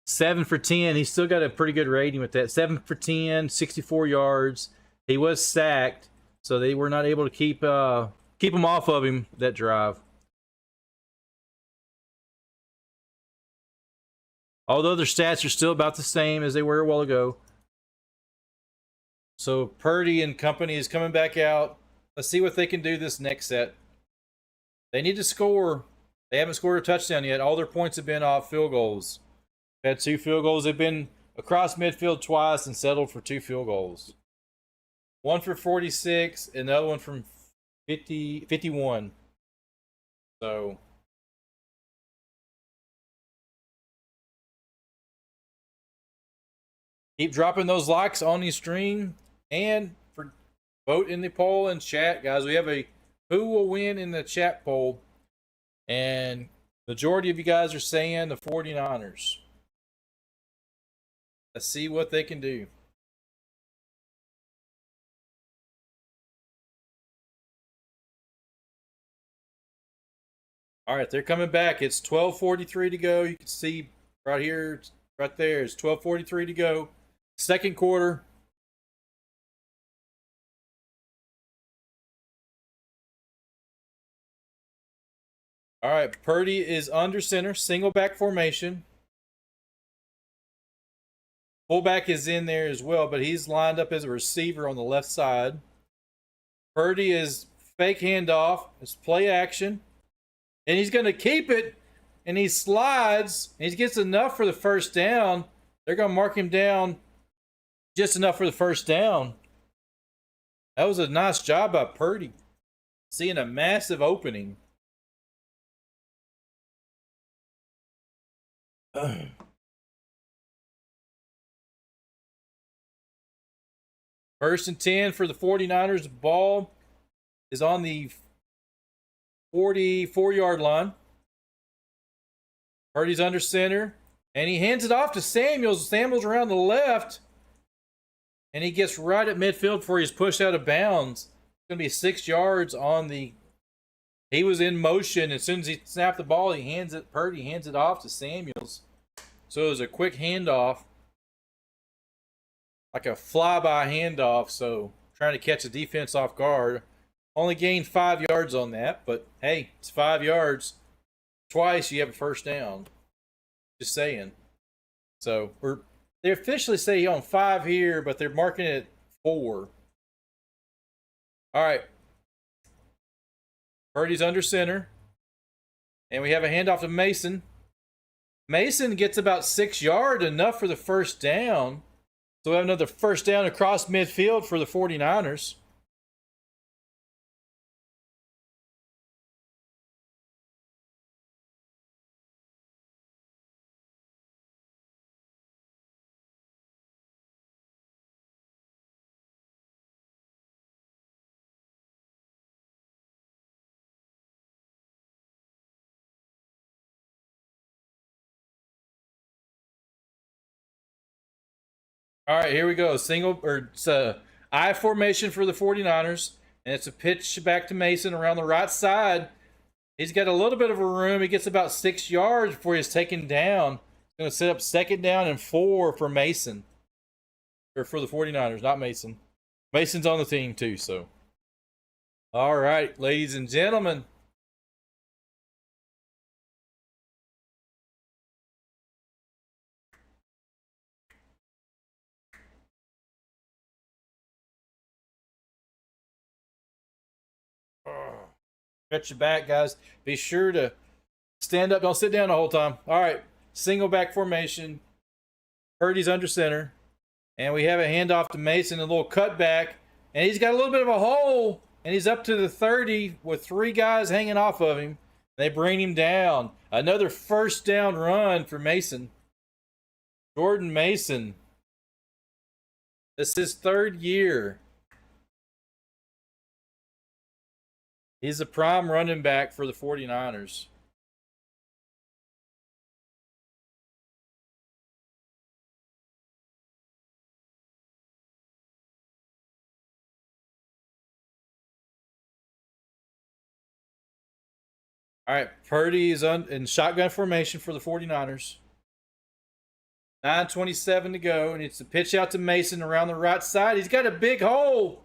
7 for 10. He's still got a pretty good rating with that. 7 for 10, 64 yards. He was sacked, so they were not able to keep him off of him that drive. Although their stats are still about the same as they were a while ago. So Purdy and company is coming back out. Let's see what they can do this next set. They need to score. They haven't scored a touchdown yet. All their points have been off field goals. They've had 2 field goals. They've been across midfield twice and settled for 2 field goals. One for 46, another one from 51. So keep dropping those likes on the stream and vote in the poll and chat, guys. We have a who will win in the chat poll, and majority of you guys are saying the 49ers. Let's see what they can do. All right, they're coming back. It's 12:43 to go. You can see right here, right there. It's 12:43 to go. Second quarter. All right, Purdy is under center, single back formation. Fullback is in there as well, but he's lined up as a receiver on the left side. Purdy is fake handoff. It's play action. And he's going to keep it. And he slides. And he gets enough for the first down. They're going to mark him down just enough for the first down. That was a nice job by Purdy. Seeing a massive opening. First and 10 for the 49ers. The ball is on the 44-yard line. Purdy's under center. And he hands it off to Samuels. Samuels around the left. And he gets right at midfield before he's pushed out of bounds. It's going to be 6 yards on the... He was in motion. As soon as he snapped the ball, Purdy hands it off to Samuels. So it was a quick handoff. Like a flyby handoff. So trying to catch the defense off guard. Only gained 5 yards on that. But hey, it's 5 yards. Twice you have a first down. Just saying. So they officially say he on 5 here, but they're marking it 4. All right. Purdy's under center. And we have a handoff to Mason. Mason gets about 6 yards, enough for the first down. So we have another first down across midfield for the 49ers. All right, here we go. It's a I formation for the 49ers. And it's a pitch back to Mason around the right side. He's got a little bit of a room. He gets about 6 yards before he's taken down. He's going to set up second down and 4 for Mason. Or for the 49ers, not Mason. Mason's on the team too, so. All right, ladies and gentlemen. Stretch your back, guys. Be sure to stand up. Don't sit down the whole time. All right. Single back formation. Purdy's under center. And we have a handoff to Mason, a little cutback. And he's got a little bit of a hole. And he's up to the 30 with 3 guys hanging off of him. They bring him down. Another first down run for Mason. Jordan Mason. This is his 3rd year. He's a prime running back for the 49ers. All right, Purdy is in shotgun formation for the 49ers. 9:27 to go, and it's a pitch out to Mason around the right side. He's got a big hole.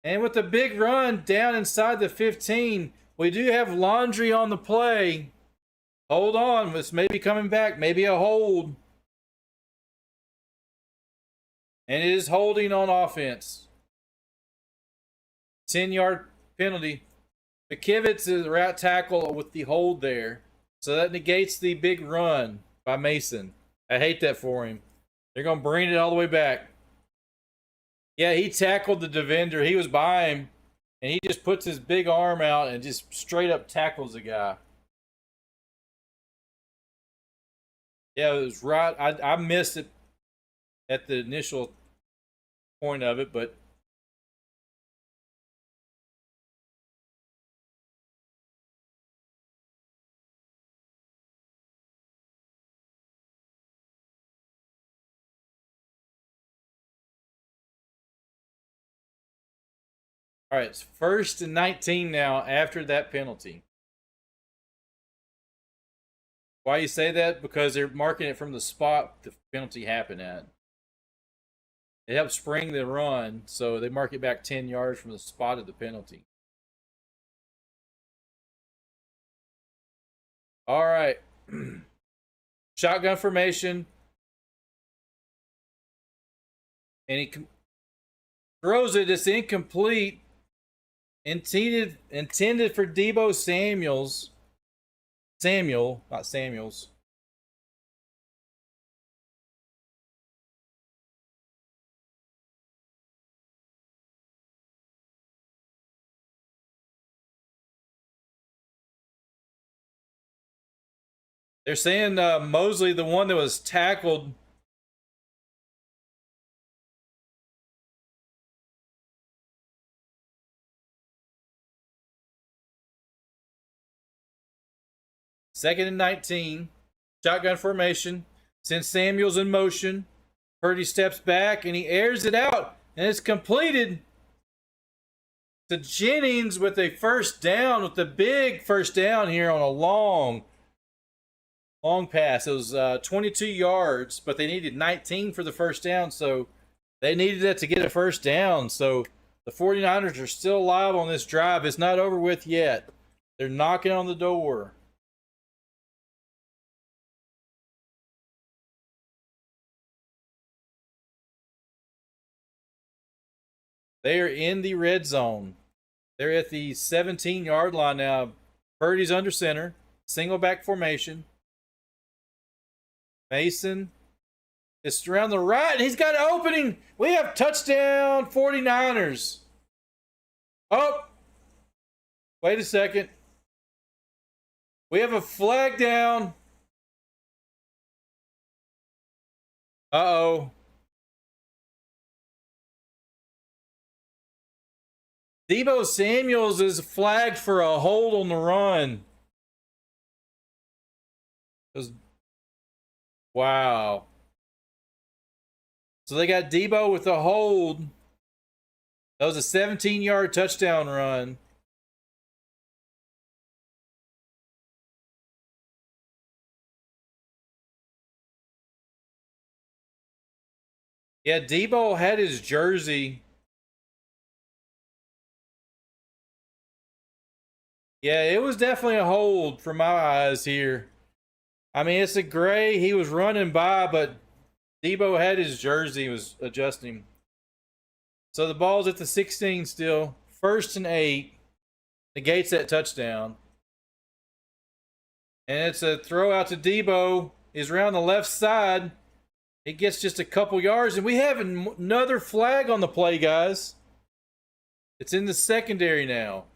And with a big run down inside the 15, we do have Laundry on the play. Hold on, this may be coming back, maybe a hold. And it is holding on offense. 10-yard penalty. McKivitz is the right tackle with the hold there. So that negates the big run by Mason. I hate that for him. They're going to bring it all the way back. Yeah, he tackled the defender. He was by him, and he just puts his big arm out and just straight up tackles the guy. Yeah, it was right. I missed it at the initial point of it, but all right, it's 1st and 19 now after that penalty. Why you say that? Because they're marking it from the spot the penalty happened at. It helps spring the run, so they mark it back 10 yards from the spot of the penalty. All right. Shotgun formation. And he throws it. It's incomplete. Intended for Deebo Samuels. Samuel, not Samuels. They're saying Mosley, the one that was tackled. Second and 19. Shotgun formation. Sends Samuels in motion. Purdy steps back and he airs it out. And it's completed to Jennings with a first down, with the big first down here on a long pass. It was 22 yards, but they needed 19 for the first down, so they needed that to get a first down. So the 49ers are still alive on this drive. It's not over with yet. They're knocking on the door. They are in the red zone. They're at the 17-yard line now. Purdy's under center. Single back formation. Mason is around the right, and he's got an opening. We have touchdown 49ers. Oh, wait a second. We have a flag down. Uh-oh. Deebo Samuels is flagged for a hold on the run. Wow. So they got Deebo with a hold. That was a 17-yard touchdown run. Yeah, Deebo had his jersey. Yeah, it was definitely a hold from my eyes here. I mean, it's a gray. He was running by, but Deebo had his jersey, was adjusting. So the ball's at the 16 still. 1st and 8. negates that touchdown. And it's a throw out to Debo. He's around the left side. He gets just a couple yards, and we have another flag on the play, guys. It's in the secondary now.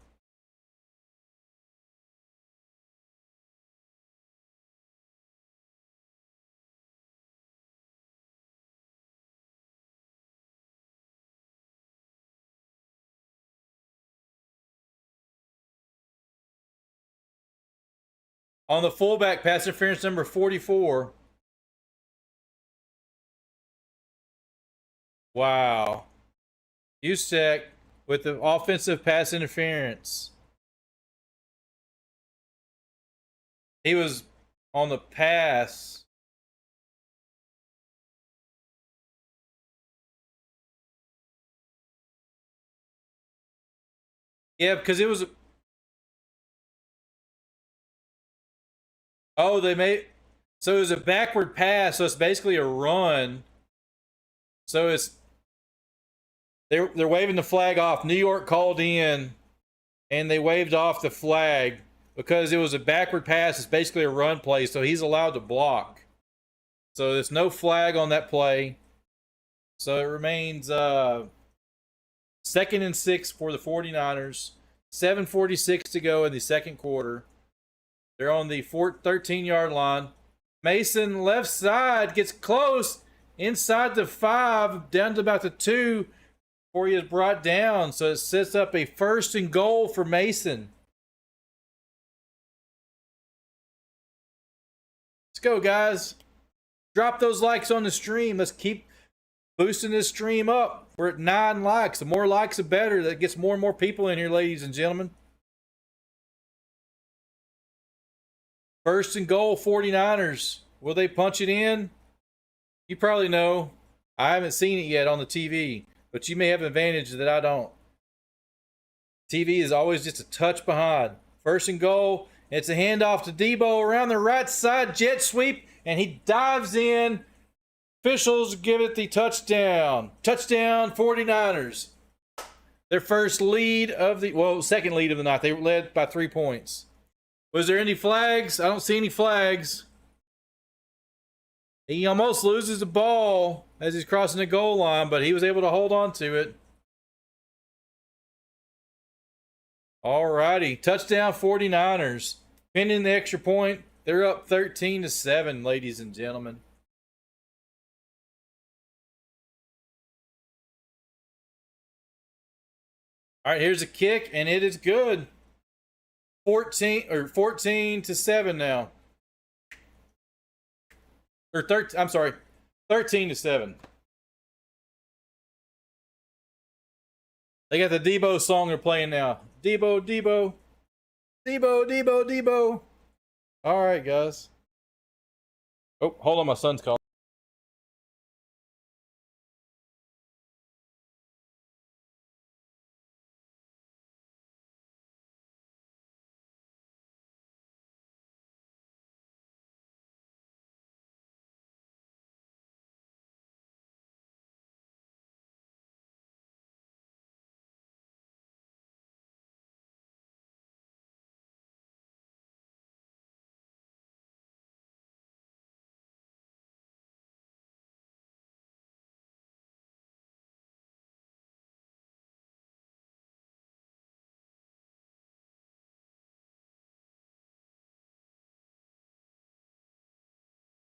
On the fullback, pass interference number 44. Wow. Usek with the offensive pass interference. He was on the pass. Yeah, because it was... Oh, they made... So it was a backward pass, so it's basically a run. So it's... They're waving the flag off. New York called in, and they waved off the flag because it was a backward pass. It's basically a run play, so he's allowed to block. So there's no flag on that play. So it remains 2nd and 6 for the 49ers. 7:46 to go in the second quarter. They're on the 13-yard line. Mason, left side, gets close. Inside the 5, down to about the 2, before he is brought down. So it sets up a 1st and goal for Mason. Let's go, guys. Drop those likes on the stream. Let's keep boosting this stream up. We're at 9 likes. The more likes, the better. That gets more and more people in here, ladies and gentlemen. 1st and goal, 49ers. Will they punch it in? You probably know. I haven't seen it yet on the TV, but you may have an advantage that I don't. TV is always just a touch behind. 1st and goal. It's a handoff to Debo around the right side. Jet sweep, and he dives in. Officials give it the touchdown. Touchdown, 49ers. Their first lead of the, well, second lead of the night. They led by 3 points. Was there any flags? I don't see any flags. He almost loses the ball as he's crossing the goal line, but he was able to hold on to it. All righty. Touchdown 49ers. Pending the extra point, they're up 13-7, ladies and gentlemen. All right, here's a kick, and it is good. 14-7 now. Or 13, I'm sorry, 13-7. They got the Debo song they're playing now. Debo, Debo. Debo, Debo, Debo. All right, guys. Oh, hold on, my son's calling.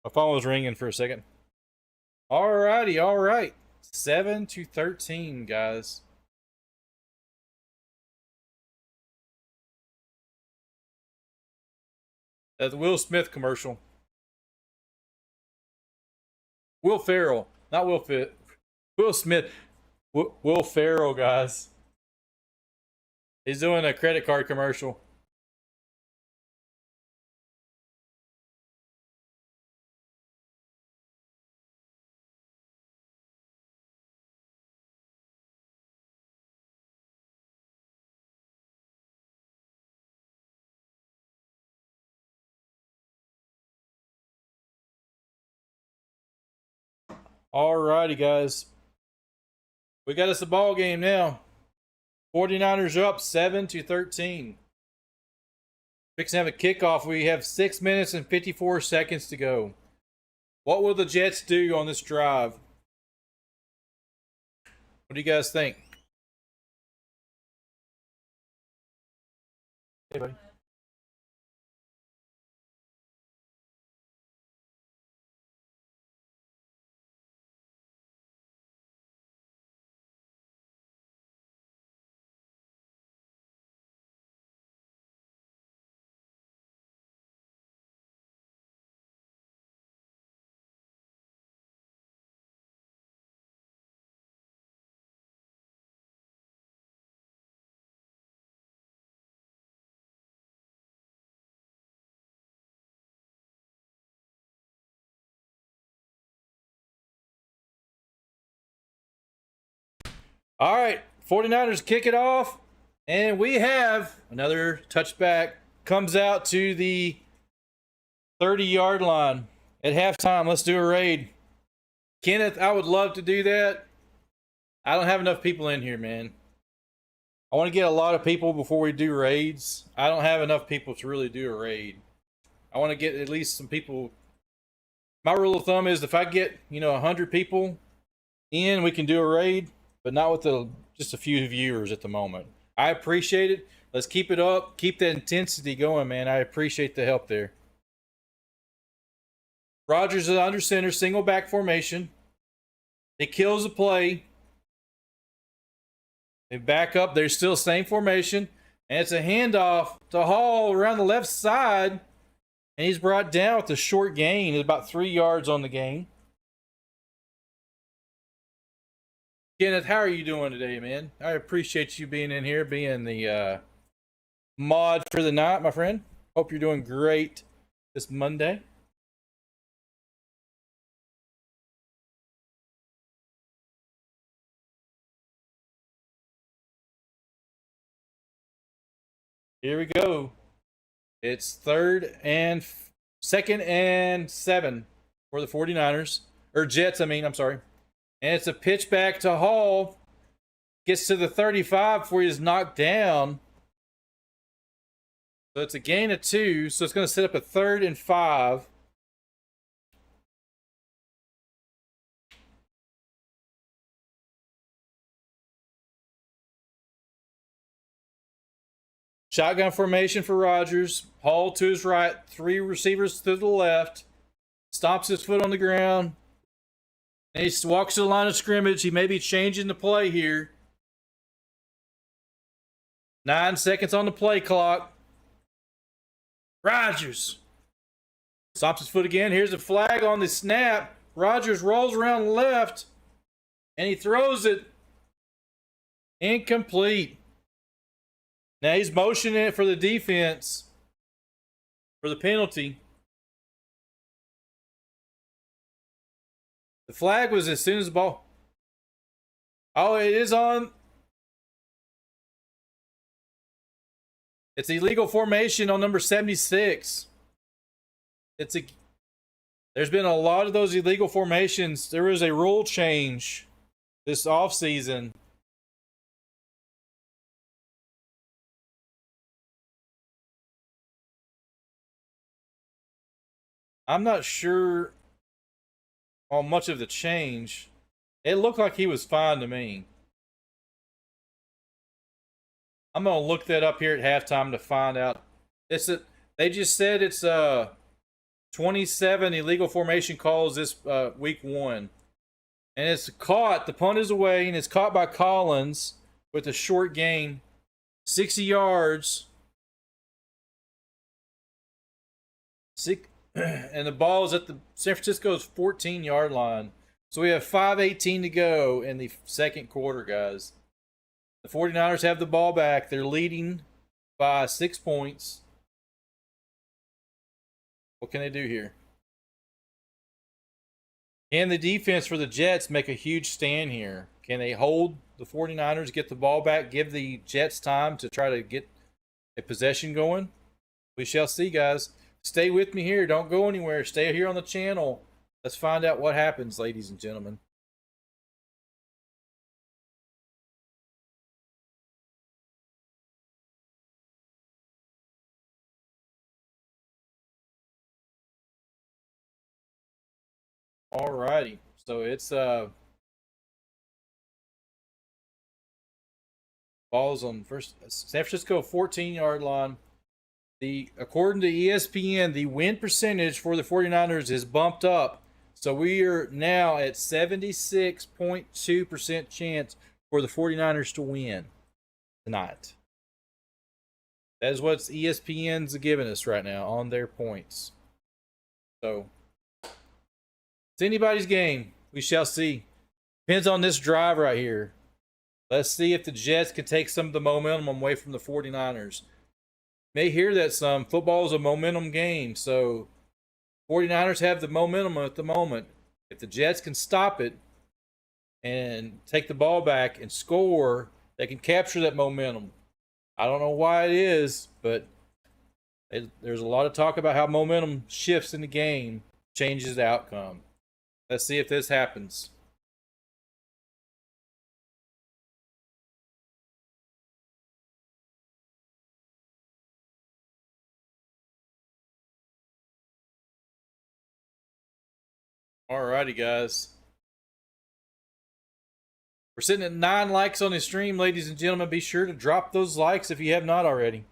My phone was ringing for a second. All righty, all right. 7-13, guys. That's the Will Smith commercial. Will Ferrell, not Will Fit. Will Smith. Will Ferrell, guys. He's doing a credit card commercial. All righty, guys. We got us a ball game now. 49ers are up 7-13. Fixing to have a kickoff. We have 6 minutes and 54 seconds to go. What will the Jets do on this drive? What do you guys think? Hey, buddy. All right, 49ers kick it off, and we have another touchback. Comes out to the 30-yard line at halftime. Let's do a raid. Kenneth, I would love to do that. I don't have enough people in here, man. I want to get a lot of people before we do raids. I don't have enough people to really do a raid. I want to get at least some people. My rule of thumb is if I get, 100 people in, we can do a raid. But not with just a few viewers at the moment. I appreciate it. Let's keep it up. Keep that intensity going, man. I appreciate the help there. Rodgers is under center, single back formation. It kills the play. They back up. They're still same formation. And it's a handoff to Hall around the left side. And he's brought down with a short gain. It's about 3 yards on the gain. Kenneth, how are you doing today, man? I appreciate you being in here, being the mod for the night, my friend. Hope you're doing great this Monday. Here we go. It's second and 7 for the 49ers. Or Jets, I'm sorry. And it's a pitch back to Hall. Gets to the 35 before he's knocked down. So it's a gain of 2. So it's going to set up a 3rd and 5. Shotgun formation for Rodgers. Hall to his right. 3 receivers to the left. Stomps his foot on the ground. And he walks to the line of scrimmage. He may be changing the play here. 9 seconds on the play clock. Rodgers stops his foot again. Here's a flag on the snap. Rodgers rolls around left. And he throws it. Incomplete. Now he's motioning it for the defense. For the penalty. The flag was as soon as the ball. Oh, it is on. It's illegal formation on number 76. There's been a lot of those illegal formations. There was a rule change this offseason. I'm not sure on much of the change. It looked like he was fine to me. I'm going to look that up here at halftime to find out. They just said it's 27 illegal formation calls this week 1. And it's caught. The punt is away, and it's caught by Collins with a short gain. 60 yards. And the ball is at the San Francisco's 14-yard line. So we have 5:18 to go in the second quarter, guys. The 49ers have the ball back. They're leading by 6 points. What can they do here? Can the defense for the Jets make a huge stand here? Can they hold the 49ers, get the ball back, give the Jets time to try to get a possession going? We shall see, guys. Stay with me here. Don't go anywhere. Stay here on the channel. Let's find out what happens, ladies and gentlemen. All righty. So it's balls on first San Francisco 14-yard line. According to ESPN, the win percentage for the 49ers is bumped up. So we are now at 76.2% chance for the 49ers to win tonight. That is what ESPN's giving us right now on their points. So it's anybody's game. We shall see. Depends on this drive right here. Let's see if the Jets can take some of the momentum away from the 49ers. May hear that some. Football is a momentum game, so 49ers have the momentum at the moment. If the Jets can stop it and take the ball back and score, they can capture that momentum. I don't know why it is, but there's a lot of talk about how momentum shifts in the game, changes the outcome. Let's see if this happens. Alrighty, guys. We're sitting at 9 likes on the stream, ladies and gentlemen. Be sure to drop those likes if you have not already.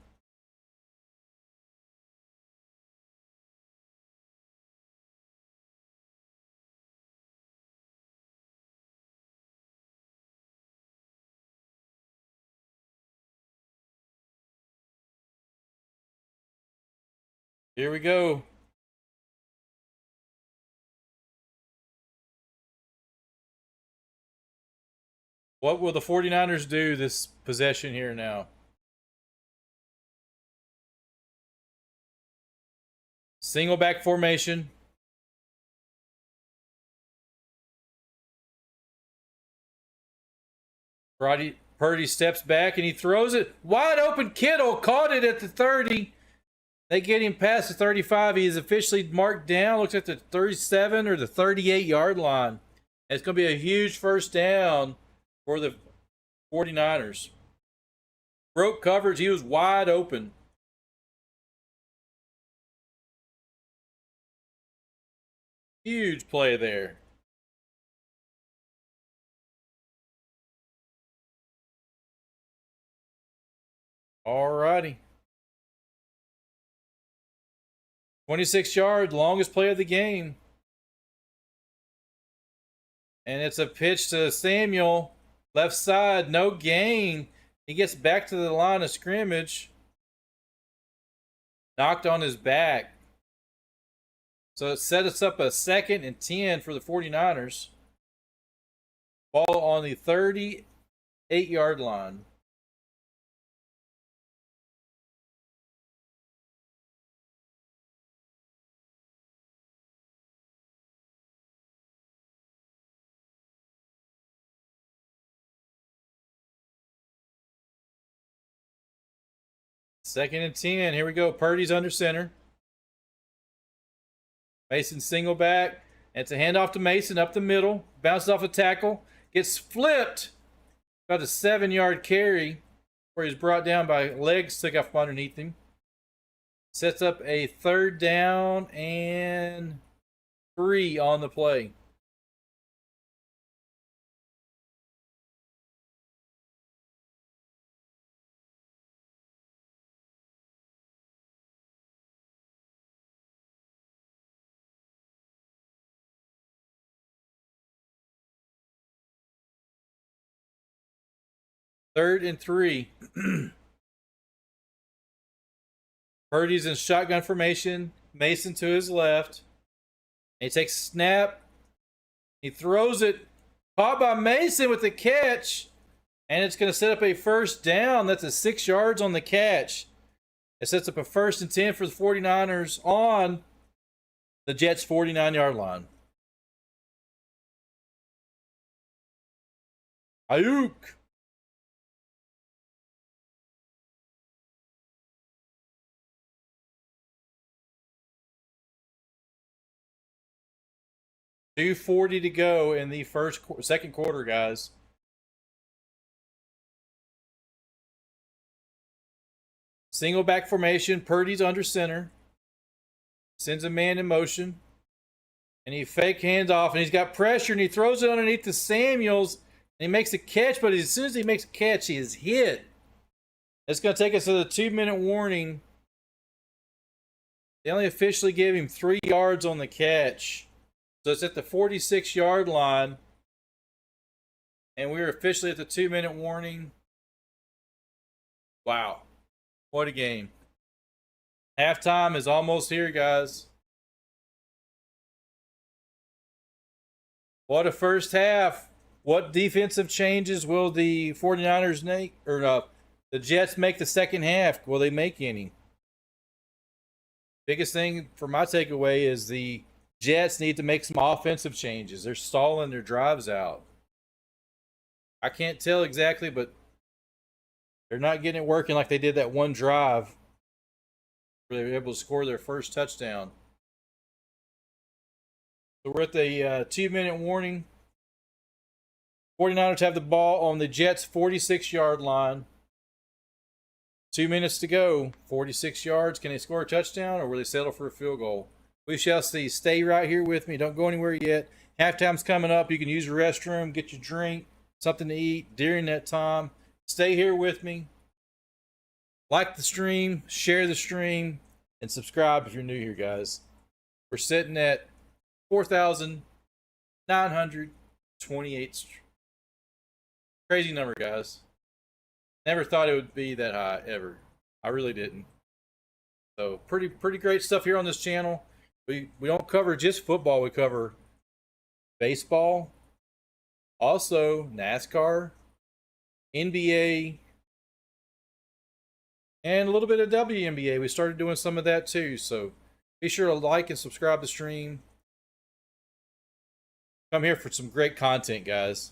Here we go. What will the 49ers do this possession here now? Single back formation. Purdy steps back and he throws it. Wide open. Kittle caught it at the 30. They get him past the 35. He is officially marked down. Looks at the 37 or the 38-yard line. It's going to be a huge first down for the 49ers. Broke coverage. He was wide open. Huge play there. All righty. 26 yards, longest play of the game. And it's a pitch to Samuel. Left side, no gain. He gets back to the line of scrimmage. Knocked on his back. So it set us up a 2nd and 10 for the 49ers. Ball on the 38-yard line. Second and 10. Here we go. Purdy's under center. Mason single back. It's a handoff to Mason up the middle. Bounces off a tackle. Gets flipped. About a 7-yard carry where he's brought down by legs stuck up underneath him. Sets up a 3rd down and 3 on the play. Third and 3. Purdy's in shotgun formation. Mason to his left. He takes a snap. He throws it. Caught by Mason with the catch. And it's going to set up a first down. That's a 6 yards on the catch. It sets up a 1st and 10 for the 49ers on the Jets' 49-yard line. Ayuk. .240 to go in the second quarter, guys. Single back formation. Purdy's under center. Sends a man in motion. And he fake hands off, and he's got pressure, and he throws it underneath the Samuels, and he makes a catch, but as soon as he makes a catch, he is hit. It's going to take us to the 2-minute warning. They only officially gave him 3 yards on the catch. So it's at the 46-yard line. And we're officially at the 2-minute warning. Wow. What a game. Halftime is almost here, guys. What a first half. What defensive changes will the 49ers make? Or the Jets make the second half? Will they make any? Biggest thing for my takeaway is the Jets need to make some offensive changes. They're stalling their drives out. I can't tell exactly, but they're not getting it working like they did that one drive where they were able to score their first touchdown. So we're at the 2-minute warning. 49ers have the ball on the Jets' 46-yard line. 2 minutes to go. 46 yards. Can they score a touchdown, or will they settle for a field goal? We shall see. Stay right here with me. Don't go anywhere yet. Halftime's coming up. You can use the restroom, get your drink, something to eat during that time. Stay here with me. Like the stream, share the stream, and subscribe if you're new here, guys. We're sitting at 4,928. Crazy number, guys. Never thought it would be that high, ever. I really didn't. So pretty great stuff here on this channel. We don't cover just football. We cover baseball, also NASCAR, NBA, and a little bit of WNBA. We started doing some of that too. So be sure to like and subscribe to the stream. Come here for some great content, guys.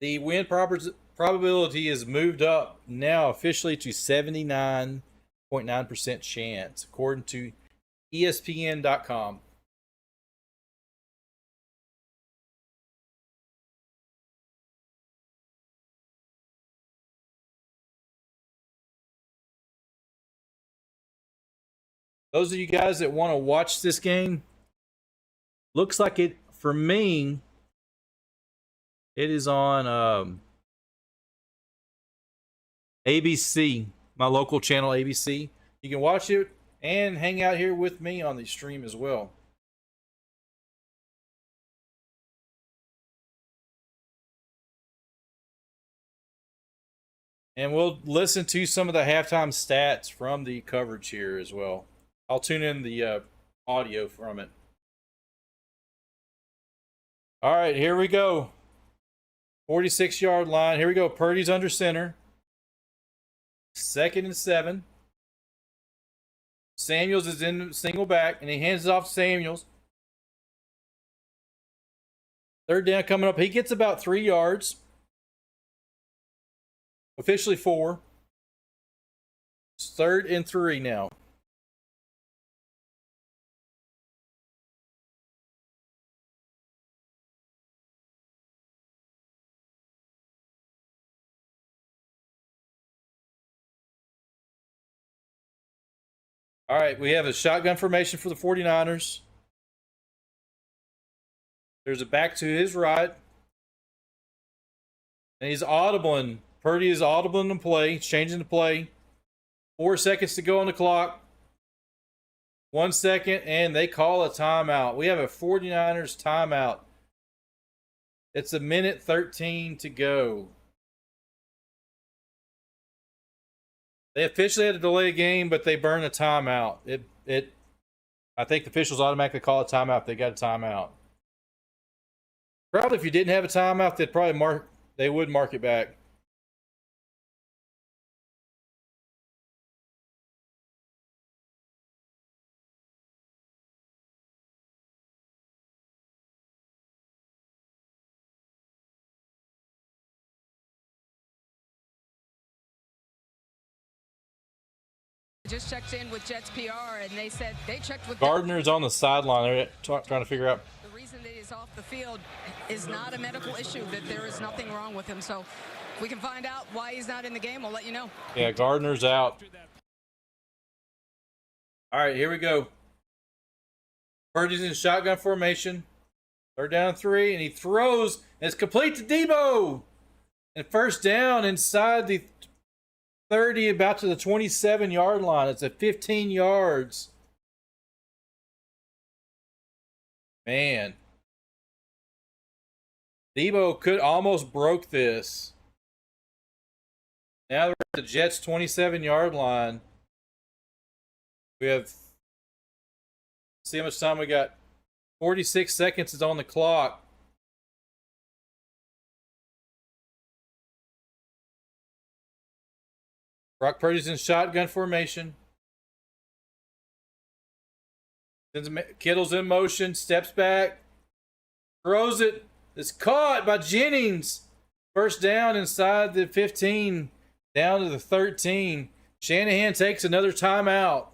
The win probability is moved up now officially to 79.9% chance, according to ESPN.com. Those of you guys that want to watch this game, looks like it, for me, it is on ABC, my local channel, ABC. You can watch it and hang out here with me on the stream as well. And we'll listen to some of the halftime stats from the coverage here as well. I'll tune in the audio from it. All right, here we go. 46-yard line. Here we go. Purdy's under center. 2nd and 7. Samuels is in single back, and he hands it off to Samuels. 3rd down coming up. He gets about 3 yards. Officially 4. It's 3rd and 3 now. All right, we have a shotgun formation for the 49ers. There's a back to his right. And he's audibling. Purdy is audibling the play. He's changing the play. 4 seconds to go on the clock. 1 second, and they call a timeout. We have a 49ers timeout. It's 1:13 to go. They officially had to delay a game, but they burned a timeout. I think the officials automatically call a timeout if they got a timeout. Probably if you didn't have a timeout, they would mark it back. Just checked in with Jets PR, and they said they checked with Gardner's on the sideline. They're trying to figure out. The reason that he's off the field is not a medical issue, that there is nothing wrong with him. So if we can find out why he's not in the game, we'll let you know. Yeah, Gardner's out. All right, here we go. Purdy's in shotgun formation. Third down 3, and he throws, and it's complete to Debo. And first down inside the 30, about to the 27-yard line. It's at 15 yards. Man. Debo could almost broke this. Now we're at the Jets' 27-yard line. We have, see how much time we got. 46 seconds is on the clock. Brock Purdy's in shotgun formation. Kittle's in motion, steps back, throws it. It's caught by Jennings. First down inside the 15, down to the 13. Shanahan takes another timeout.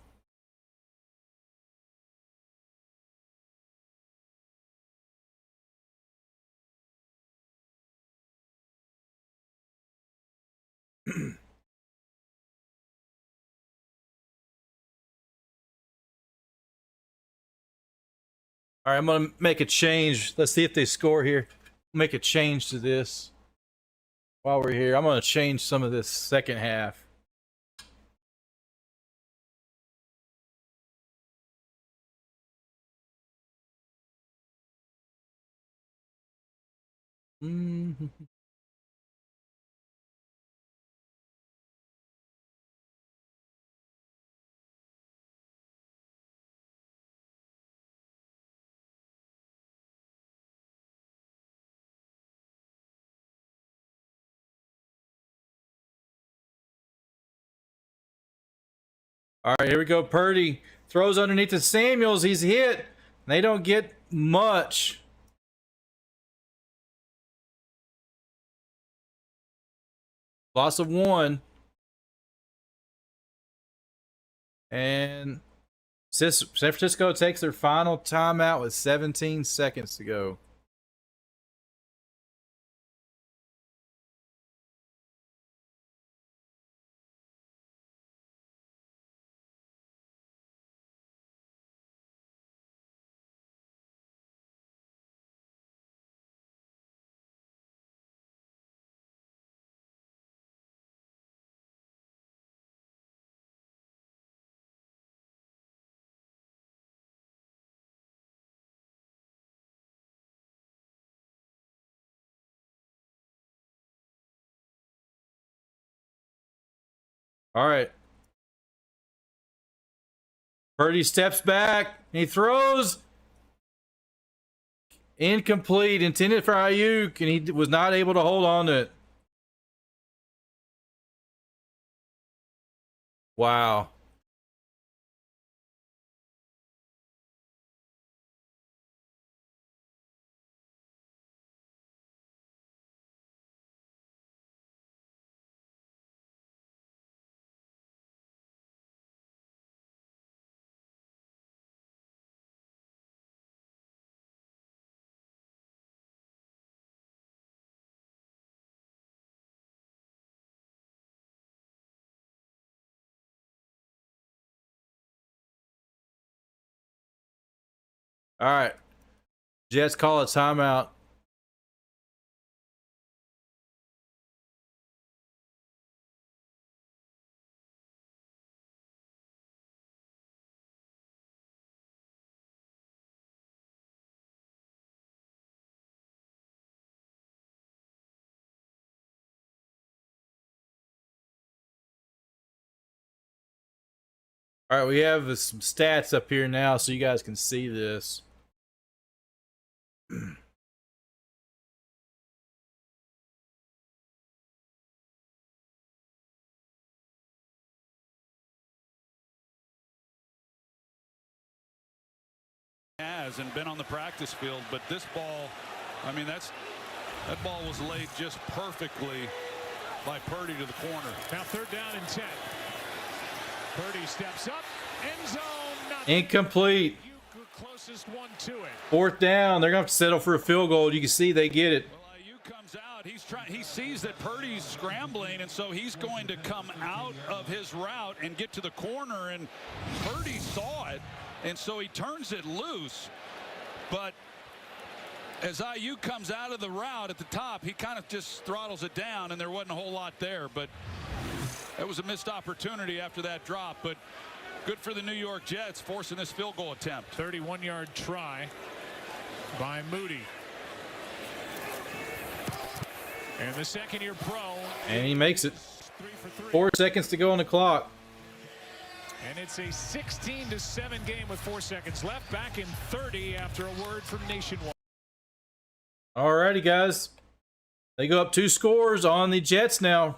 All right, I'm going to make a change. Let's see if they score here. Make a change to this while we're here. I'm going to change some of this second half. All right, here we go. Purdy throws underneath the Samuels. He's hit. They don't get much. Loss of 1. And San Francisco takes their final timeout with 17 seconds to go. All right. Purdy steps back. He throws. Incomplete. Intended for Ayuk, and he was not able to hold on to it. Wow. All right. Jets call a timeout. All right, we have some stats up here now so you guys can see this. Has and been on the practice field, but this ball, I mean, that ball was laid just perfectly by Purdy to the corner. Now 3rd down and 10. Purdy steps up, end zone. Incomplete. Closest one to it. 4th down. They're going to have to settle for a field goal. You can see they get it. Well, Ayuk comes out. He sees that Purdy's scrambling, and so he's going to come out of his route and get to the corner, and Purdy saw it, and so he turns it loose. But as IU comes out of the route at the top, he kind of just throttles it down, and there wasn't a whole lot there. But it was a missed opportunity after that drop. But good for the New York Jets forcing this field goal attempt. 31-yard try by Moody. And the second-year pro. And he makes it. 4 seconds to go on the clock. And it's a 16-7 game with 4 seconds left. Back in 30 after a word from Nationwide. Alrighty, guys. They go up 2 scores on the Jets now.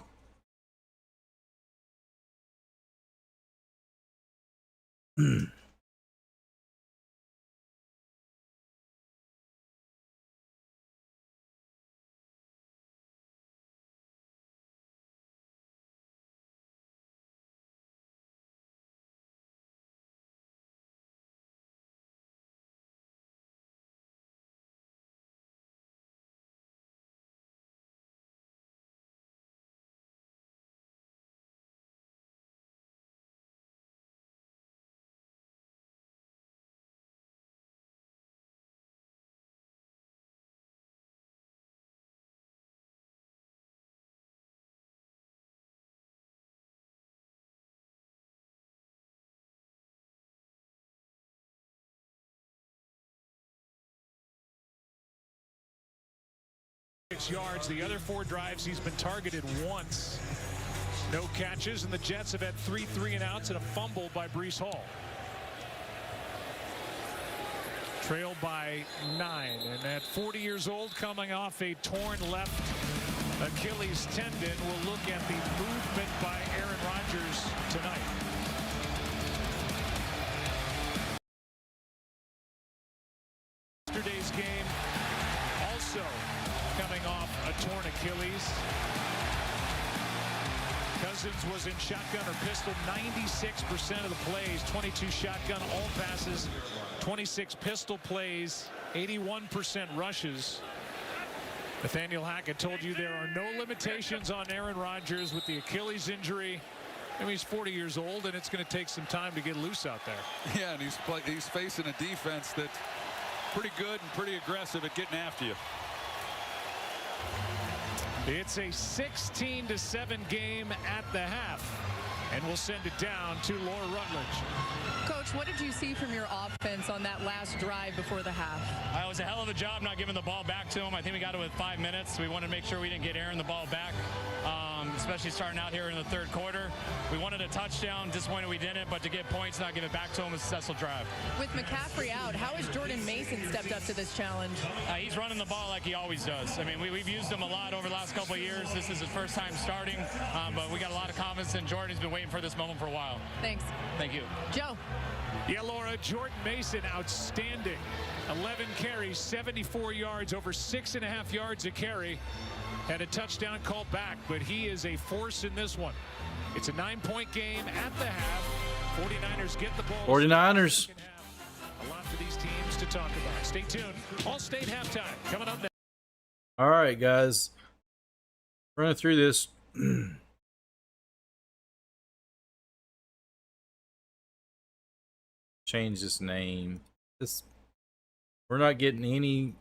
Yards. The other 4 drives, he's been targeted once. No catches, and the Jets have had 3 3-and-outs and a fumble by Breece Hall. Trailed by 9, and at 40 years old, coming off a torn left Achilles tendon, we'll look at the movement by Aaron Rodgers tonight. Yesterday's game also coming off a torn Achilles. Cousins was in shotgun or pistol 96% of the plays, 22 shotgun, all passes, 26 pistol plays, 81% rushes. Nathaniel Hackett told you there are no limitations on Aaron Rodgers with the Achilles injury. I mean, he's 40 years old, and it's going to take some time to get loose out there. Yeah, and he's facing a defense that's pretty good and pretty aggressive at getting after you. It's a 16-7 game at the half, and we'll send it down to Laura Rutledge. Coach, what did you see from your offense on that last drive before the half? It was a hell of a job not giving the ball back to him. I think we got it with 5 minutes. We wanted to make sure we didn't get Aaron the ball back, especially starting out here in the third quarter. We wanted a touchdown. Disappointed we didn't, but to get points, not give it back to him, was a successful drive. With McCaffrey out, how has Jordan Mason stepped up to this challenge? He's running the ball like he always does. I mean, we've used him a lot over the last couple of years. This is his first time starting, but we got a lot of confidence in Jordan. He's been waiting for this moment for a while. Thanks. Thank you. Joe. Yeah, Laura, Jordan Mason, outstanding. 11 carries, 74 yards, over 6.5 yards a carry. Had a touchdown called back, but he is a force in this one. It's a 9-point game at the half. 49ers get the ball. 49ers. A lot for these teams to talk about. Stay tuned. All-State halftime coming up next. All right, guys. Running through this. Change this name. We're not getting any.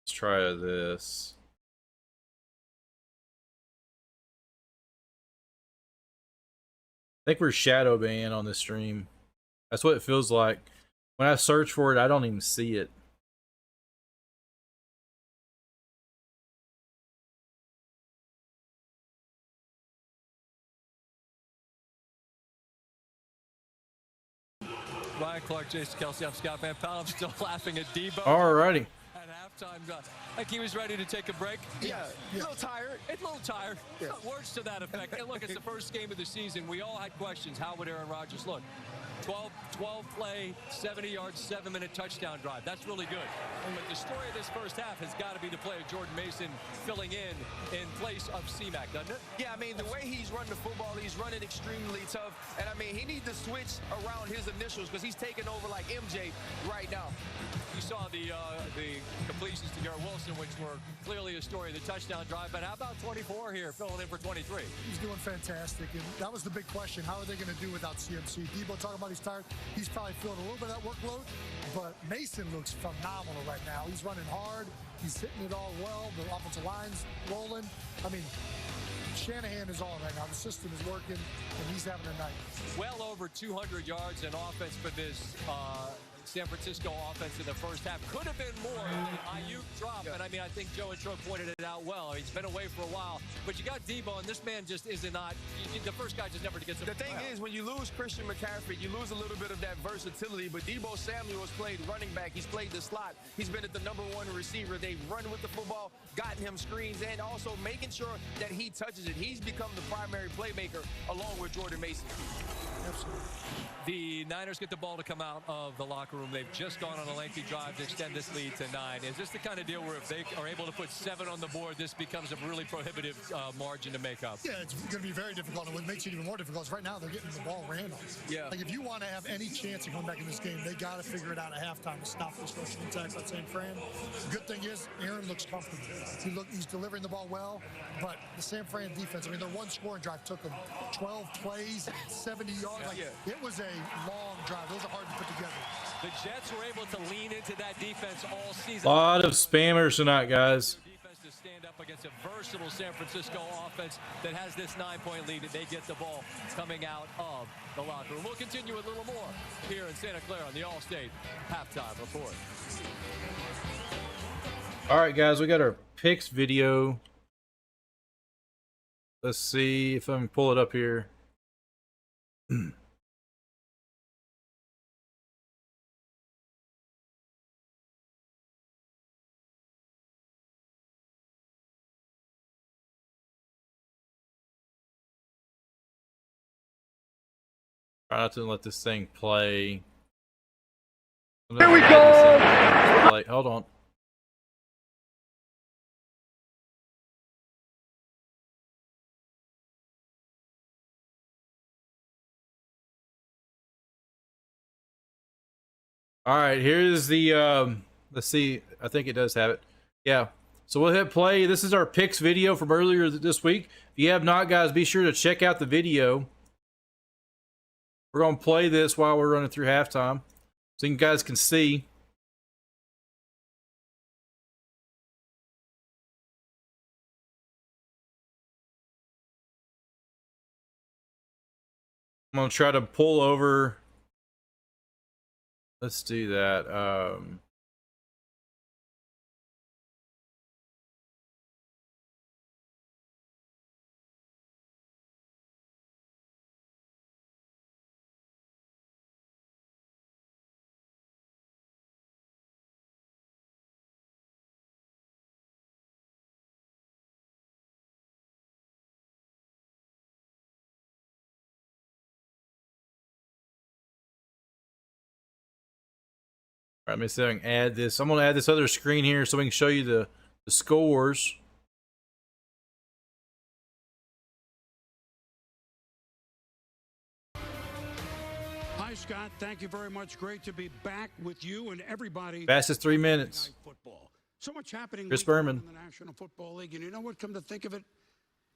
Let's try this. I think we're shadow banned on this stream. That's what it feels like. When I search for it, I don't even see it. Ryan Clark, Jason Kelsey, I'm Scott Van Pelt. I'm still laughing at Debo. Alrighty. At halftime, like he was ready to take a break. Yeah. A little tired. It's a little tired. Yeah. Words to that effect. And look, it's the first game of the season. We all had questions. How would Aaron Rodgers look? 12 play, 70-yard, 7-minute touchdown drive. That's really good. But the story of this first half has got to be the play of Jordan Mason filling in place of C-Mac, doesn't it? Yeah, I mean, the way he's running the football, he's running extremely tough. And, I mean, he needs to switch around his initials because he's taking over like MJ right now. You saw the completions to Garrett Wilson, which were clearly a story of the touchdown drive. But how about 24 here, filling in for 23? He's doing fantastic. And that was the big question. How are they going to do without CMC? Debo talking about he's tired. He's probably feeling a little bit of that workload. But Mason looks phenomenal right now. He's running hard. He's hitting it all well. The offensive line's rolling. I mean, Shanahan is on right now. The system is working, and he's having a night. Well over 200 yards in offense for this San Francisco offense in the first half. Could have been more. Ayuk drop, and I mean, I think Joe and Troy pointed it out well. He's been away for a while, but you got Debo, and this man just the first guy just never gets him. The thing is, when you lose Christian McCaffrey, you lose a little bit of that versatility, but Debo Samuel has played running back. He's played the slot. He's been at the #1 receiver. They run with the football, gotten him screens, and also making sure that he touches it. He's become the primary playmaker along with Jordan Mason. Absolutely. The Niners get the ball to come out of the locker room. They've just gone on a lengthy drive to extend this lead to 9. Is this the kind of deal where if they are able to put 7 on the board, this becomes a really prohibitive margin to make up? Yeah, it's going to be very difficult. And what makes it even more difficult is right now they're getting the ball ran on. Yeah. Like, if you want to have any chance of coming back in this game, they got to figure it out at halftime to stop this rushing attack by San Fran. The good thing is Aaron looks comfortable. He's delivering the ball well, but the San Fran defense, I mean, their one scoring drive took them 12 plays, 70 yards. It was a long drive. Those are hard to put together. The Jets were able to lean into that defense all season. A lot of spammers tonight, guys. Defense to stand up against a versatile San Francisco offense that has this 9-point lead, and they get the ball coming out of the locker room. We'll continue a little more here in Santa Clara on the All-State Halftime Report. All right, guys, we got our picks video. Let's see if I can pull it up here. Try not to let this thing play. Here we go! Hold on. All right, here's the, let's see, I think it does have it. Yeah, so we'll hit play. This is our picks video from earlier this week. If you have not, guys, be sure to check out the video. We're going to play this while we're running through halftime so you guys can see. I'm going to try to pull over. Let's do that. All right, let me see if I can add this. I'm going to add this other screen here so we can show you the scores. Hi, Scott. Thank you very much. Great to be back with you and everybody. Fastest 3 minutes. Football. So much happening Chris Berman. in the National Football League. And you know what? Come to think of it,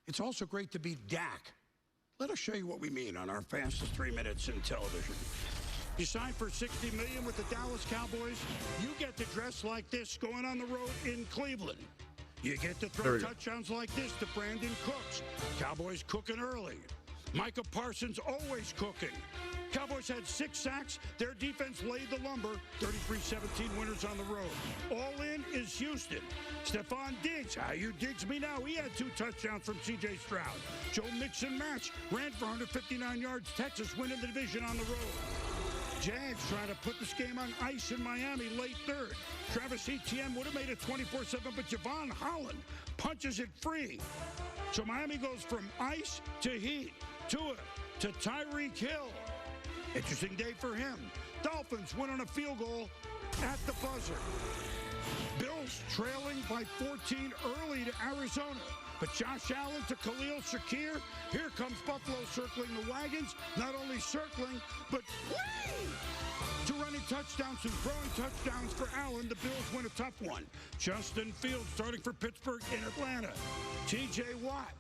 it's also great to be Dak. Let us show you what we mean on our fastest 3 minutes in television. You signed for $60 million with the Dallas Cowboys. You get to dress like this going on the road in Cleveland. You get to throw touchdowns like this to Brandon Cooks. Cowboys cooking early. Micah Parsons always cooking. Cowboys had 6 sacks. Their defense laid the lumber. 33-17 winners on the road. All in is Houston. Stephon Diggs. How you Diggs me now? He had 2 touchdowns from C.J. Stroud. Joe Mix and Match ran for 159 yards. Texas winning the division on the road. Jags trying to put this game on ice in Miami late third. Travis Etienne would have made it 24-7, but Javon Holland punches it free. So Miami goes from ice to heat, to Tyreek Hill. Interesting day for him. Dolphins win on a field goal at the buzzer. Bills trailing by 14 early to Arizona. But Josh Allen to Khalil Shakir. Here comes Buffalo circling the wagons. Not only circling, but to running touchdowns and throwing touchdowns for Allen. The Bills win a tough one. Justin Fields starting for Pittsburgh in Atlanta. T.J. Watt.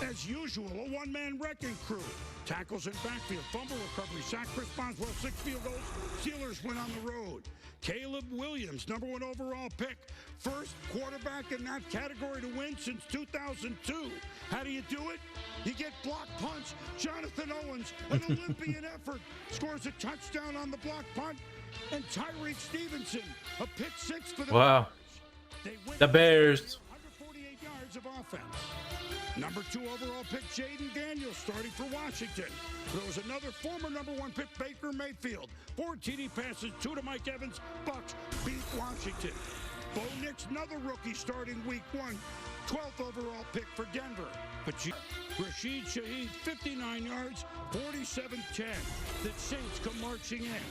As usual, a one-man wrecking crew. Tackles in backfield, fumble recovery, sack Chris Boswell, 6 field goals. Steelers win on the road. Caleb Williams, #1 overall pick. First quarterback in that category to win since 2002. How do you do it? You get block punch. Jonathan Owens, an Olympian effort, scores a touchdown on the block punt. And Tyreek Stevenson, a pick 6 for the Wow. The Bears. 148 yards of offense. #2 overall pick Jaden Daniels starting for Washington. There was another former #1 pick Baker Mayfield. 4 TD passes, 2 to Mike Evans. Bucks beat Washington. Bo Nix, another rookie starting week 1. 12th overall pick for Denver. But Rashid Shaheed, 59 yards, 47-10. The Saints come marching in.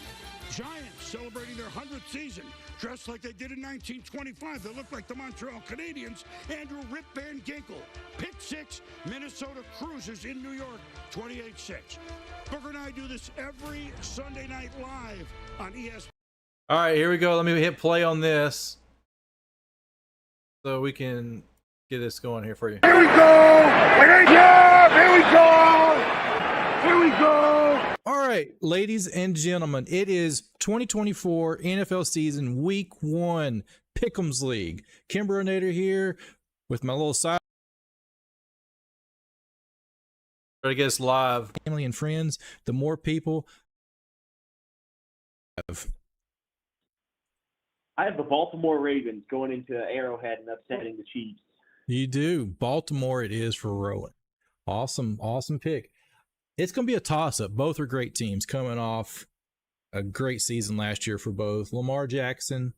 Giants celebrating their 100th season, dressed like they did in 1925. They look like the Montreal Canadiens. Andrew Rip Van Ginkel, pick 6. Minnesota cruises in New York, 28-6. Booker and I do this every Sunday night live on ESPN. All right, here we go. Let me hit play on this so we can get this going here for you. Here we go! Yeah, here we go! Here we go! All right, ladies and gentlemen, it is 2024 NFL season, week 1, Pick'ems League. KimbroNator here with my little side. I guess live. Family and friends, the more people. I have the Baltimore Ravens going into Arrowhead and upsetting the Chiefs. You do. Baltimore it is for Rowan. Awesome pick. It's going to be a toss-up. Both are great teams coming off a great season last year for both. Lamar Jackson,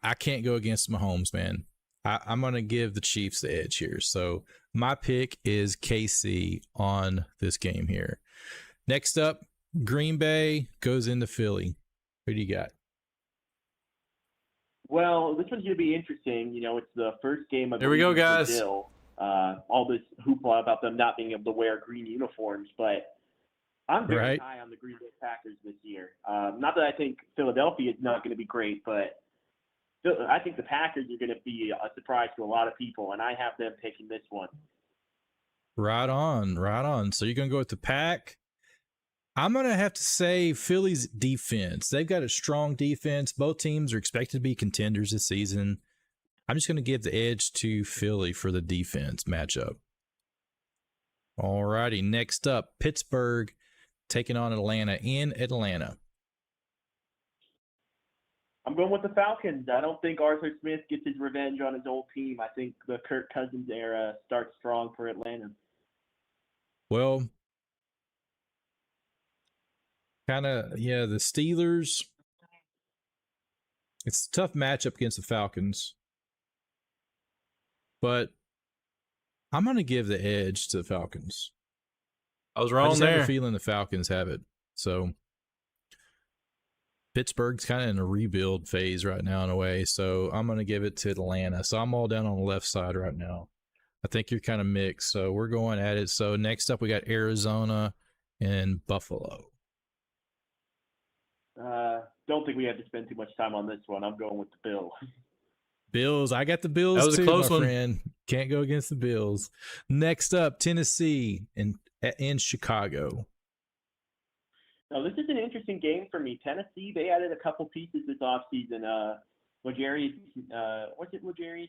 I can't go against Mahomes, man. I'm going to give the Chiefs the edge here. So my pick is KC on this game here. Next up, Green Bay goes into Philly. Who do you got? Well, this one's going to be interesting. You know, it's the first game of Here we go, guys. Brazil. All this hoopla about them not being able to wear green uniforms, but I'm very high on the Green Bay Packers this year. Not that I think Philadelphia is not going to be great, but I think the Packers are going to be a surprise to a lot of people, and I have them picking this one. Right on. So you're going to go with the Pack. I'm going to have to say Philly's defense. They've got a strong defense. Both teams are expected to be contenders this season. I'm just going to give the edge to Philly for the defense matchup. All righty. Next up, Pittsburgh taking on Atlanta in Atlanta. I'm going with the Falcons. I don't think Arthur Smith gets his revenge on his old team. I think the Kirk Cousins era starts strong for Atlanta. Well, the Steelers. It's a tough matchup against the Falcons. But I'm going to give the edge to the Falcons. I was wrong there. I have a feeling the Falcons have it. So Pittsburgh's kind of in a rebuild phase right now in a way. So I'm going to give it to Atlanta. So I'm all down on the left side right now. I think you're kind of mixed. So we're going at it. So next up, we got Arizona and Buffalo. Don't think we have to spend too much time on this one. I'm going with the Bills. Bills. I got the Bills That was too, a close my one. friend. Can't go against the Bills. Next up, Tennessee in Chicago. Now, this is an interesting game for me. Tennessee, they added a couple pieces this offseason. L'Jarius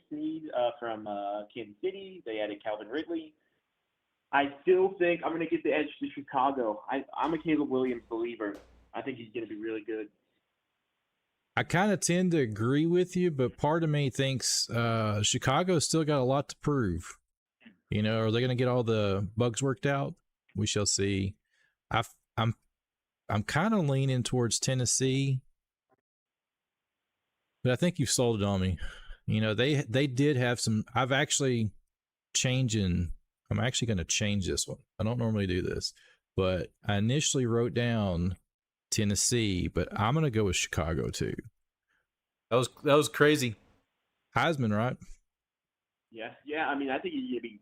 Sneed from Kansas City. They added Calvin Ridley. I still think I'm going to get the edge to Chicago. I'm a Caleb Williams believer. I think he's going to be really good. I kind of tend to agree with you, but part of me thinks Chicago's still got a lot to prove. You know, are they going to get all the bugs worked out? We shall see. I'm kind of leaning towards Tennessee, but I think you've sold it on me. You know, they did have some. I'm actually going to change this one. I don't normally do this. but I initially wrote down Tennessee, but I'm going to go with Chicago too. That was crazy. Heisman, right? Yeah. I mean, I think he'd be.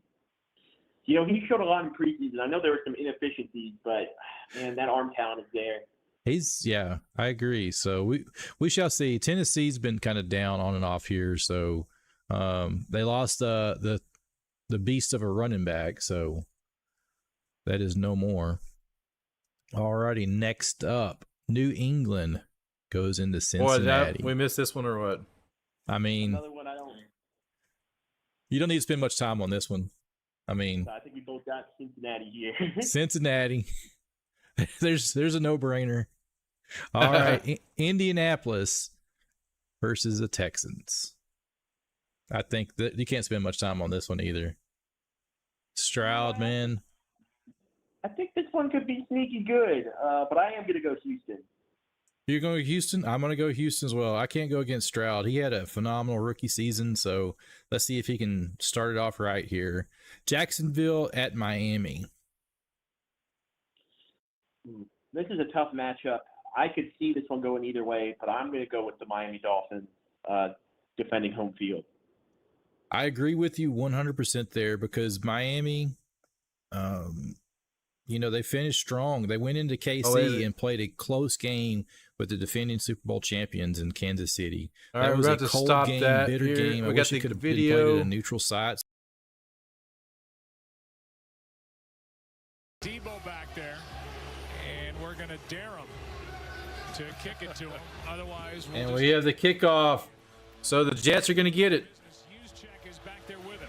You know, he showed a lot in preseason. I know there were some inefficiencies, but man, that arm talent is there. I agree. So we shall see. Tennessee's been kind of down on and off here, so they lost the beast of a running back, so that is no more. Alrighty, next up, New England goes into Cincinnati. We missed this one or what? I mean, another one I don't. You don't need to spend much time on this one. I mean, I think we both got Cincinnati here. Cincinnati. There's a no-brainer. All right, Indianapolis versus the Texans. I think that you can't spend much time on this one either. Stroud, man. I think this one could be sneaky good, but I am going to go Houston. You're going to Houston? I'm going to go Houston as well. I can't go against Stroud. He had a phenomenal rookie season, so let's see if he can start it off right here. Jacksonville at Miami. This is a tough matchup. I could see this one going either way, but I'm going to go with the Miami Dolphins defending home field. I agree with you 100% there because Miami, they finished strong. They went into KC and played a close game with the defending Super Bowl champions in Kansas City. All right, that was we're a about to cold stop game, that bitter here. game. I wish it could have been played at a neutral site. Debo back there, and we're going to dare him to kick it to him. Otherwise, and we have the kickoff. So the Jets are going to get it. Juszczyk is back there with him.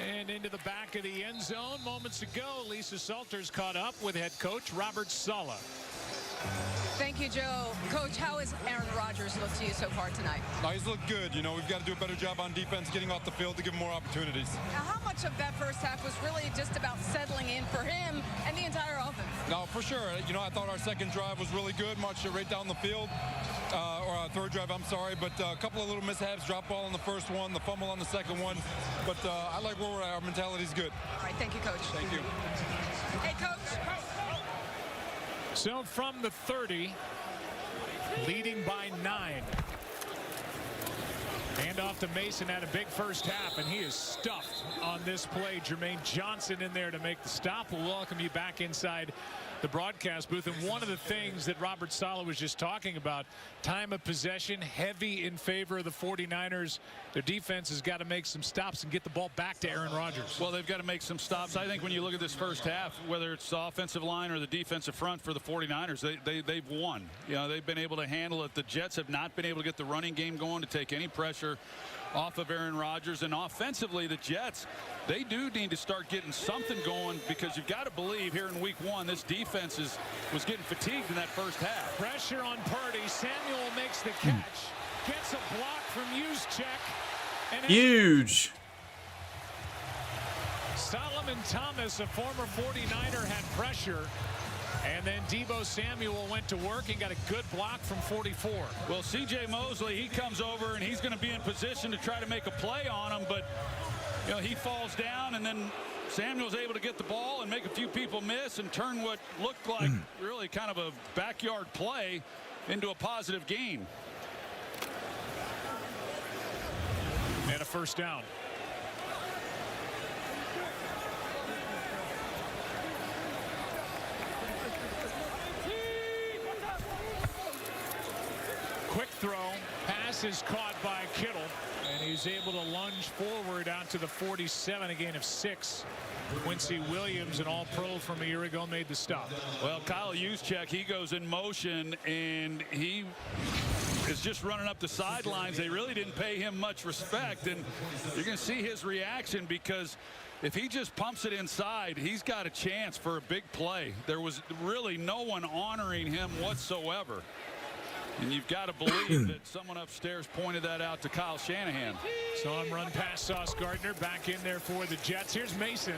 And into the back of the end zone. Moments ago, Lisa Salters caught up with head coach Robert Saleh. Thank you, Joe. Coach, how has Aaron Rodgers looked to you so far tonight? He's looked good. We've got to do a better job on defense, getting off the field to give him more opportunities. Now, how much of that first half was really just about settling in for him and the entire offense? No, for sure. I thought our second drive was really good, marched it right down the field. Or our third drive, I'm sorry. But a couple of little mishaps, drop ball on the first one, the fumble on the second one. But I like where we're at. Our mentality's good. All right, thank you, Coach. Thank you. Hey, Coach. So from the 30, leading by 9. Hand off to Mason, had a big first half, and he is stuffed on this play. Jermaine Johnson in there to make the stop. We'll welcome you back inside the broadcast booth. And one of the things that Robert Saleh was just talking about, time of possession, heavy in favor of the 49ers. Their defense has got to make some stops and get the ball back to Aaron Rodgers. Well, they've got to make some stops. I think when you look at this first half, whether it's the offensive line or the defensive front for the 49ers, they've won. They've been able to handle it. The Jets have not been able to get the running game going to take any pressure off of Aaron Rodgers. And offensively, the Jets, they do need to start getting something going, because you've got to believe here in week 1 this defense was getting fatigued in that first half. Pressure on Purdy. Samuel makes the catch, gets a block from Juszczyk. Huge. Solomon Thomas, a former 49er, had pressure. And then Deebo Samuel went to work and got a good block from 44. Well, C.J. Mosley, he comes over and he's going to be in position to try to make a play on him, but he falls down, and then Samuel's able to get the ball and make a few people miss and turn what looked like really kind of a backyard play into a positive gain. And a first down. Quick throw, pass is caught by Kittle, and he's able to lunge forward out to the 47, a gain of 6. Quincy Williams, an all-pro from a year ago, made the stop. Well, Kyle Juszczyk, he goes in motion, and he is just running up the sidelines. They really didn't pay him much respect, and you're going to see his reaction, because if he just pumps it inside, he's got a chance for a big play. There was really no one honoring him whatsoever. And you've got to believe that someone upstairs pointed that out to Kyle Shanahan. So on run past Sauce Gardner, back in there for the Jets. Here's Mason.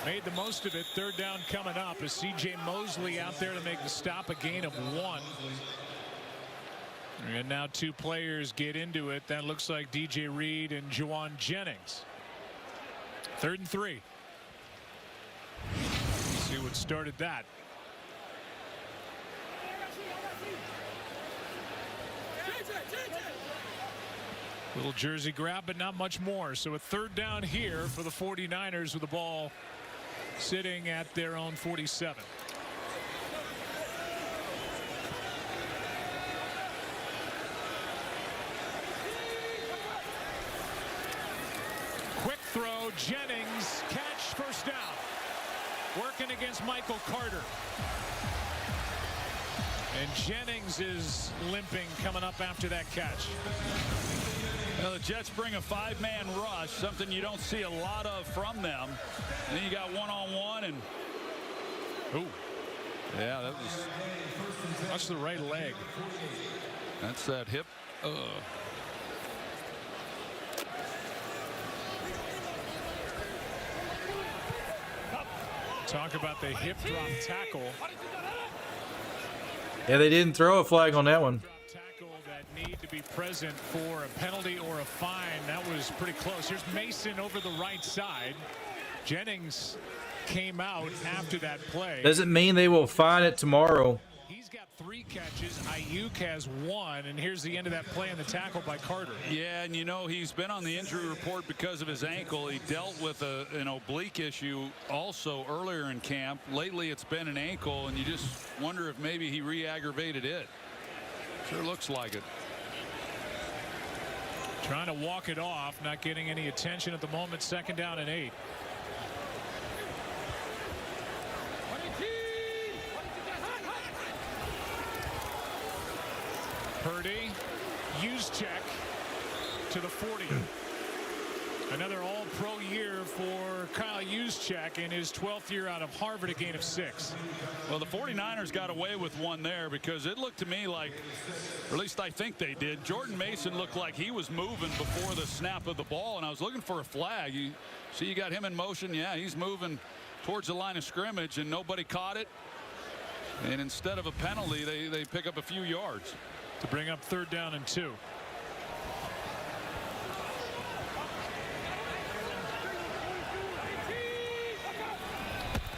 Made the most of it. Third down coming up as C.J. Mosley out there to make the stop, a gain of 1. And now 2 players get into it. That looks like DJ Reed and Juwan Jennings. 3rd and 3. See what started that. Little jersey grab, but not much more. So a 3rd down here for the 49ers with the ball sitting at their own 47. Quick throw, Jennings, catch, 1st down. Working against Michael Carter. And Jennings is limping coming up after that catch. Well, the Jets bring a 5-man rush, something you don't see a lot of from them. And then you got one-on-one and ooh. Yeah, that was. That's the right leg. That's that hip. Talk about the hip drop tackle. Yeah, they didn't throw a flag on that one. Tackle that need to be present for a penalty or a fine. That was pretty close. Here's Mason over the right side. Jennings came out after that play. Doesn't mean they will fine it tomorrow. He's got 3 catches. Ayuk has 1, and here's the end of that play on the tackle by Carter. Yeah, and you know, he's been on the injury report because of his ankle. He dealt with an oblique issue also earlier in camp. Lately it's been an ankle, and you just wonder if maybe he re-aggravated it. Sure looks like it. Trying to walk it off, not getting any attention at the moment. 2nd down and 8. Purdy, Juszczyk to the 40. Another all-pro year for Kyle Juszczyk in his 12th year out of Harvard, a gain of 6. Well, the 49ers got away with one there because it looked to me like, or at least I think they did, Jordan Mason looked like he was moving before the snap of the ball, and I was looking for a flag. You see, you got him in motion. Yeah, he's moving towards the line of scrimmage, and nobody caught it. And instead of a penalty, they pick up a few yards. To bring up 3rd down and 2.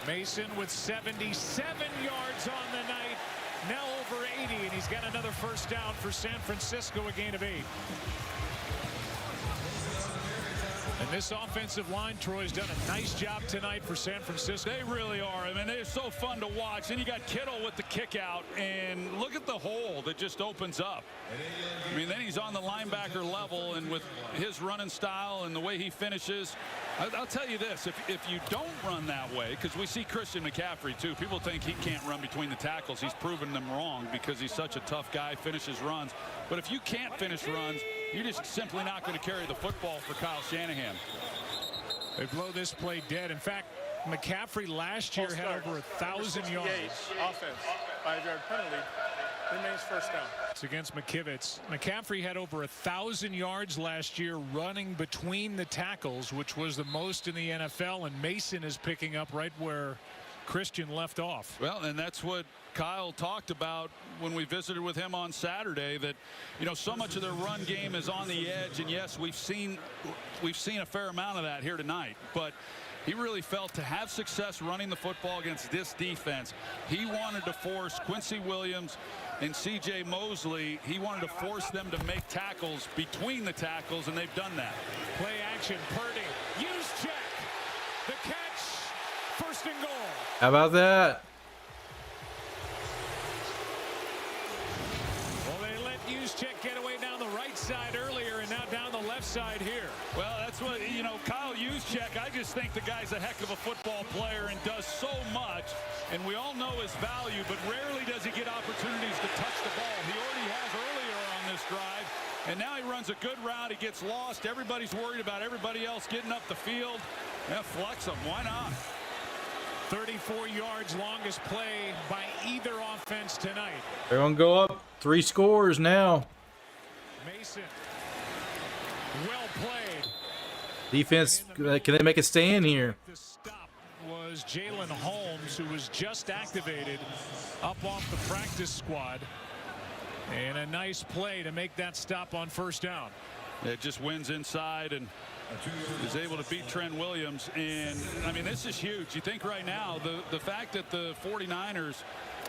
Mason with 77 yards on the night. Now over 80, and he's got another 1st down for San Francisco, a gain of 8. And this offensive line, Troy's done a nice job tonight for San Francisco. They really are. I mean, they're so fun to watch. Then you got Kittle with the kick out, and look at the hole that just opens up. I mean, then he's on the linebacker level, and with his running style and the way he finishes, I'll tell you this, if you don't run that way, because we see Christian McCaffrey too, people think he can't run between the tackles. He's proven them wrong because he's such a tough guy, finishes runs. But if you can't finish runs, you're just simply not going to carry the football for Kyle Shanahan. They blow this play dead. In fact, McCaffrey last year had over 1,000 yards. Offense, 5-yard penalty, remains 1st down. It's against McKivitz. McCaffrey had over 1,000 yards last year running between the tackles, which was the most in the NFL, and Mason is picking up right where Christian left off. Well, and that's what Kyle talked about when we visited with him on Saturday, that, you know, so much of their run game is on the edge, and yes, we've seen a fair amount of that here tonight, but he really felt to have success running the football against this defense, he wanted to force Quincy Williams and C.J. Mosley. He wanted to force them to make tackles between the tackles, and they've done that. Play action, Purdy, Juszczyk, the catch, 1st and goal. How about that? Well, they let Juszczyk get away down the right side earlier, and now down the left side here. Well, that's what, you know, Kyle Juszczyk, I just think the guy's a heck of a football player and does so much, and we all know his value, but rarely does he get opportunities to touch the ball. He already has earlier on this drive, and now he runs a good route. He gets lost. Everybody's worried about everybody else getting up the field. Yeah, flex him. Why not? 34 yards, longest play by either offense tonight. They're going to go up 3 scores now. Mason, well played. Defense, can they make a stand here? The stop was Jalen Holmes, who was just activated up off the practice squad. And a nice play to make that stop on first down. It just wins inside and is able to beat Trent Williams. And, I mean, this is huge. You think right now, the fact that the 49ers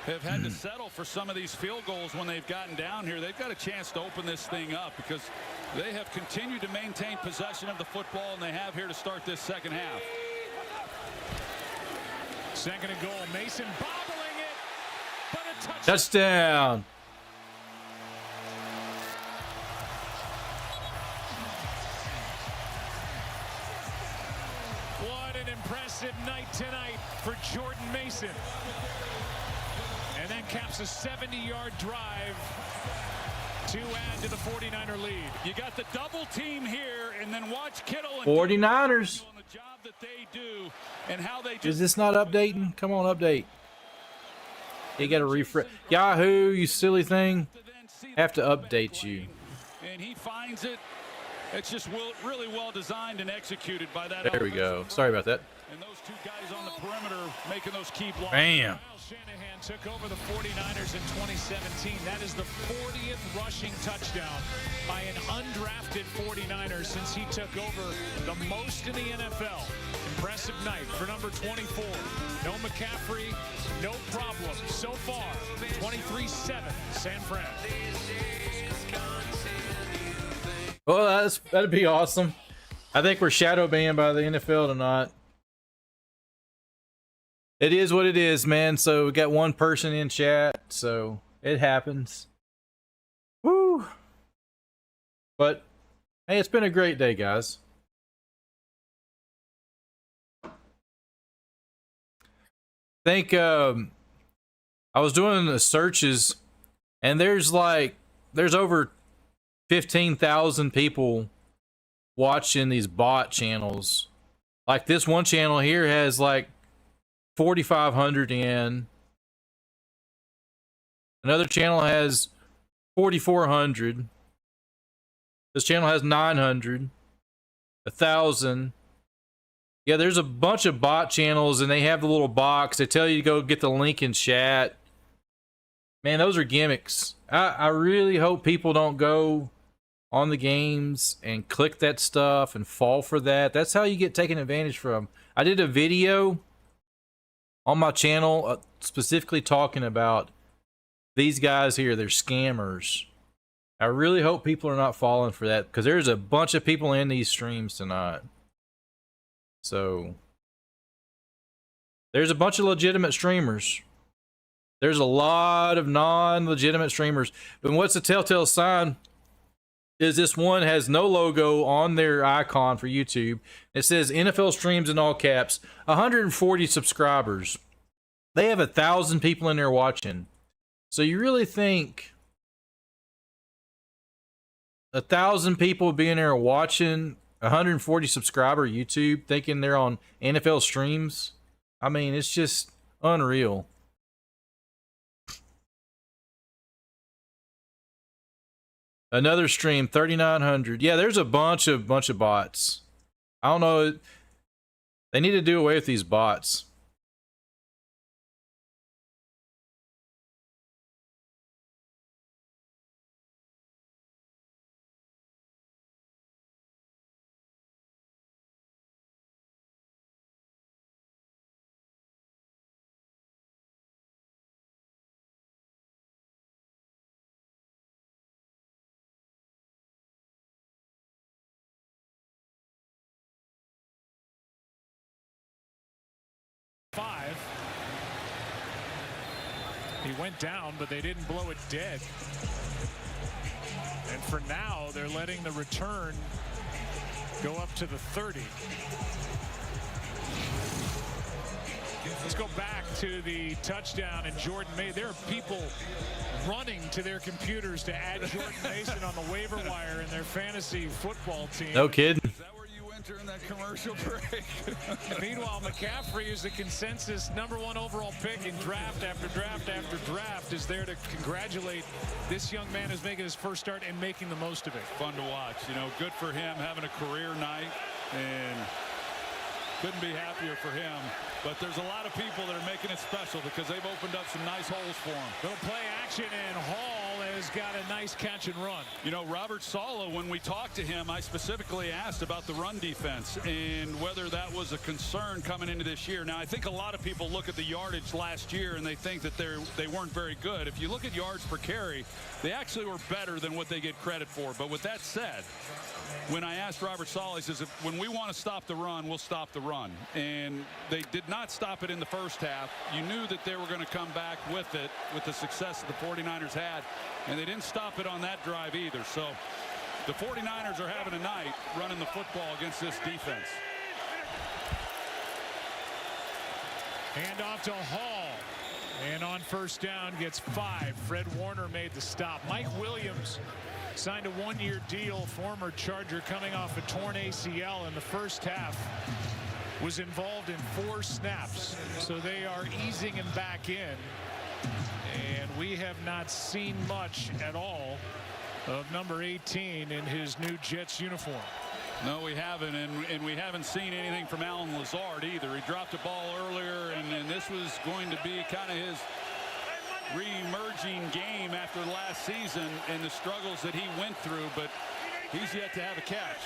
have had to settle for some of these field goals when they've gotten down here, they've got a chance to open this thing up because they have continued to maintain possession of the football, and they have here to start this second half. Second and goal. Mason bobbling it, but a touchdown. Touchdown. What an impressive night tonight for Jordan Mason. And then caps a 70-yard drive to add to the 49er lead. You got the double team here, and then watch Kittle and 49ers. doing the job that they do and how they just. Is this not updating? Come on, update. You got to refresh. Yahoo, you silly thing. Have to update you. And he finds it. It's just really well designed and executed by that. There we go. Sorry about that. And those two guys on the perimeter making those key blocks. Bam. Shanahan took over the 49ers in 2017. That is the 40th rushing touchdown by an undrafted 49er since he took over, the most in the NFL. Impressive night for number 24. No McCaffrey, no problem so far. 23-7 San Fran. Well, that'd be awesome. I think we're shadow banned by the NFL tonight. It is what it is, man. So we got one person in chat, so it happens. Woo! But hey, it's been a great day, guys. I think I was doing the searches, and there's over 15,000 people watching these bot channels. Like this one channel here has like 4,500 in. Another channel has 4,400. This channel has 900. 1,000. Yeah, there's a bunch of bot channels, and they have the little box. They tell you to go get the link in chat. Man, those are gimmicks. I really hope people don't go on the games and click that stuff and fall for that. That's how you get taken advantage from. I did a video on my channel specifically talking about these guys here. They're scammers. I really hope people are not falling for that, because there's a bunch of people in these streams tonight. So there's a bunch of legitimate streamers. There's a lot of non-legitimate streamers. But what's the telltale sign is this one has no logo on their icon for YouTube. It says NFL streams in all caps, 140 subscribers. They have 1,000 people in there watching. So you really think 1,000 people being there watching 140 subscriber YouTube thinking they're on NFL streams? I mean, it's just unreal. Another stream, 3,900. Yeah, there's a bunch of bots. I don't know. They need to do away with these bots. He went down, but they didn't blow it dead. And for now, they're letting the return go up to the 30. Let's go back to the touchdown and Jordan Mason. There are people running to their computers to add Jordan Mason on the waiver wire in their fantasy football team. No kidding. During that commercial break. Meanwhile, McCaffrey is the consensus #1 overall pick in draft after draft after draft, is there to congratulate this young man who's making his first start and making the most of it. Fun to watch. You know, good for him having a career night, and couldn't be happier for him. But there's a lot of people that are making it special because they've opened up some nice holes for him. Little play action, and Hall has got a nice catch and run. You know, Robert Saleh, when we talked to him, I specifically asked about the run defense and whether that was a concern coming into this year. Now, I think a lot of people look at the yardage last year and they think that they weren't very good. If you look at yards per carry, they actually were better than what they get credit for. But with that said, when I asked Robert Saleh, he says, when we want to stop the run, we'll stop the run. And they did not stop it in the first half. You knew that they were going to come back with it, with the success that the 49ers had. And they didn't stop it on that drive either. So the 49ers are having a night running the football against this defense. Hand off to Hall. And on first down gets 5. Fred Warner made the stop. Mike Williams signed a 1-year deal. Former Charger coming off a torn ACL in the first half. Was involved in 4 snaps. So they are easing him back in. And we have not seen much at all of number 18 in his new Jets uniform. No, we haven't, and we haven't seen anything from Alan Lazard either. He dropped a ball earlier, and this was going to be kind of his re-emerging game after last season and the struggles that he went through, but he's yet to have a catch.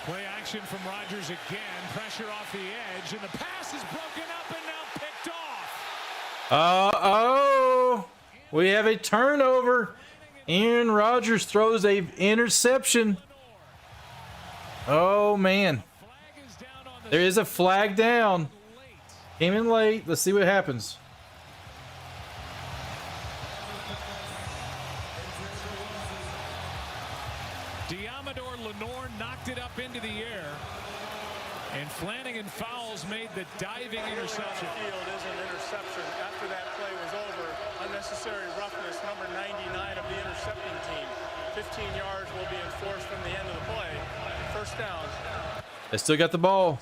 Play action from Rodgers again. Pressure off the edge, and the pass is broken up and now picked off. Uh-oh. We have a turnover. Aaron Rodgers throws a interception. Oh, man. There is a flag down. Came in late. Let's see what happens. Diamador Lenore knocked it up into the air. And Flanagan Fowles made the diving interception. Field is an interception. After that play was over, unnecessary roughness, number 99 of the intercepting team. 15 yards will be enforced from the end of the play. First down. They still got the ball.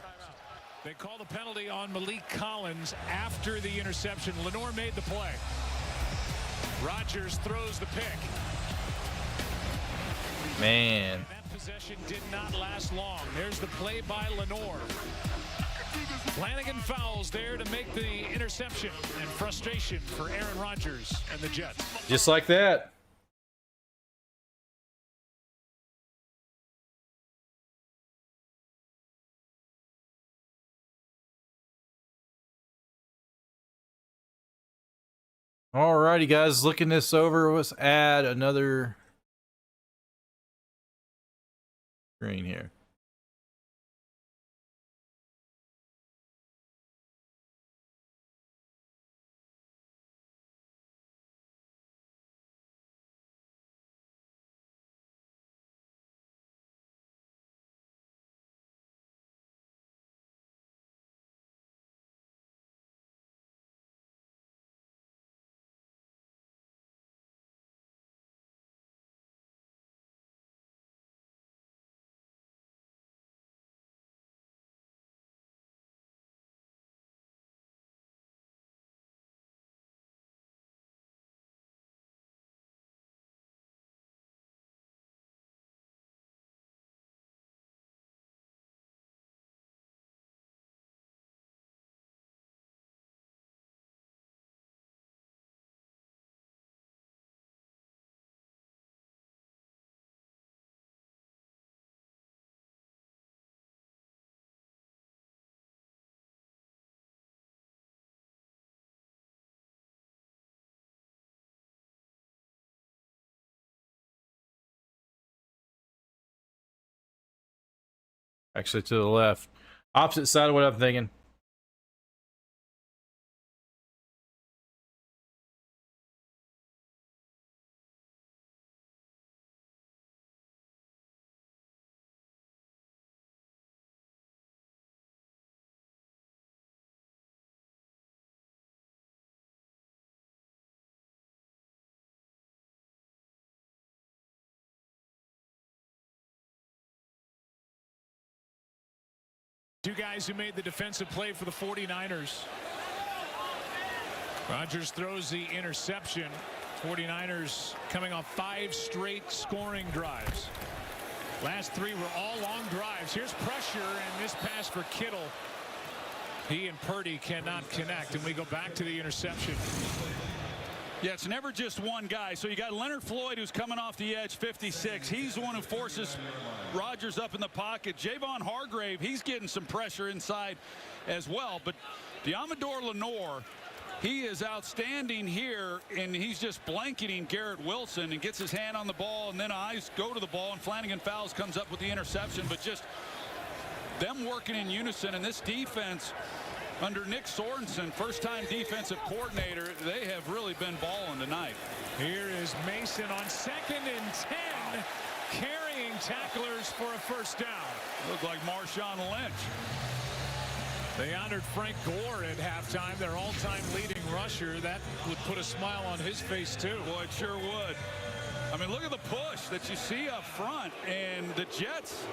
They call the penalty on Malik Collins after the interception. Lenore made the play. Rodgers throws the pick. Man. That possession did not last long. There's the play by Lenore. Flanagan Fowles there to make the interception, and frustration for Aaron Rodgers and the Jets. Just like that. Alrighty, guys, looking this over, let's add another screen here. Actually, to the left. Opposite side of what I'm thinking. Two guys who made the defensive play for the 49ers. Rodgers throws the interception. 49ers coming off 5 straight scoring drives. Last 3 were all long drives. Here's pressure, and this pass for Kittle. He and Purdy cannot connect, and we go back to the interception. Yeah, it's never just one guy. So you got Leonard Floyd, who's coming off the edge, 56. He's the one who forces Rodgers up in the pocket. Javon Hargrave, he's getting some pressure inside as well. But Diamador Lenore, he is outstanding here, and he's just blanketing Garrett Wilson and gets his hand on the ball, and then eyes go to the ball, and Flanagan Fowles comes up with the interception. But just them working in unison, and this defense under Nick Sorensen, first-time defensive coordinator, they have really been balling tonight. Here is Mason on 2nd and 10, carrying tacklers for a first down. Looked like Marshawn Lynch. They honored Frank Gore at halftime, their all-time leading rusher. That would put a smile on his face, too. Boy, it sure would. I mean, look at the push that you see up front, and the Jets,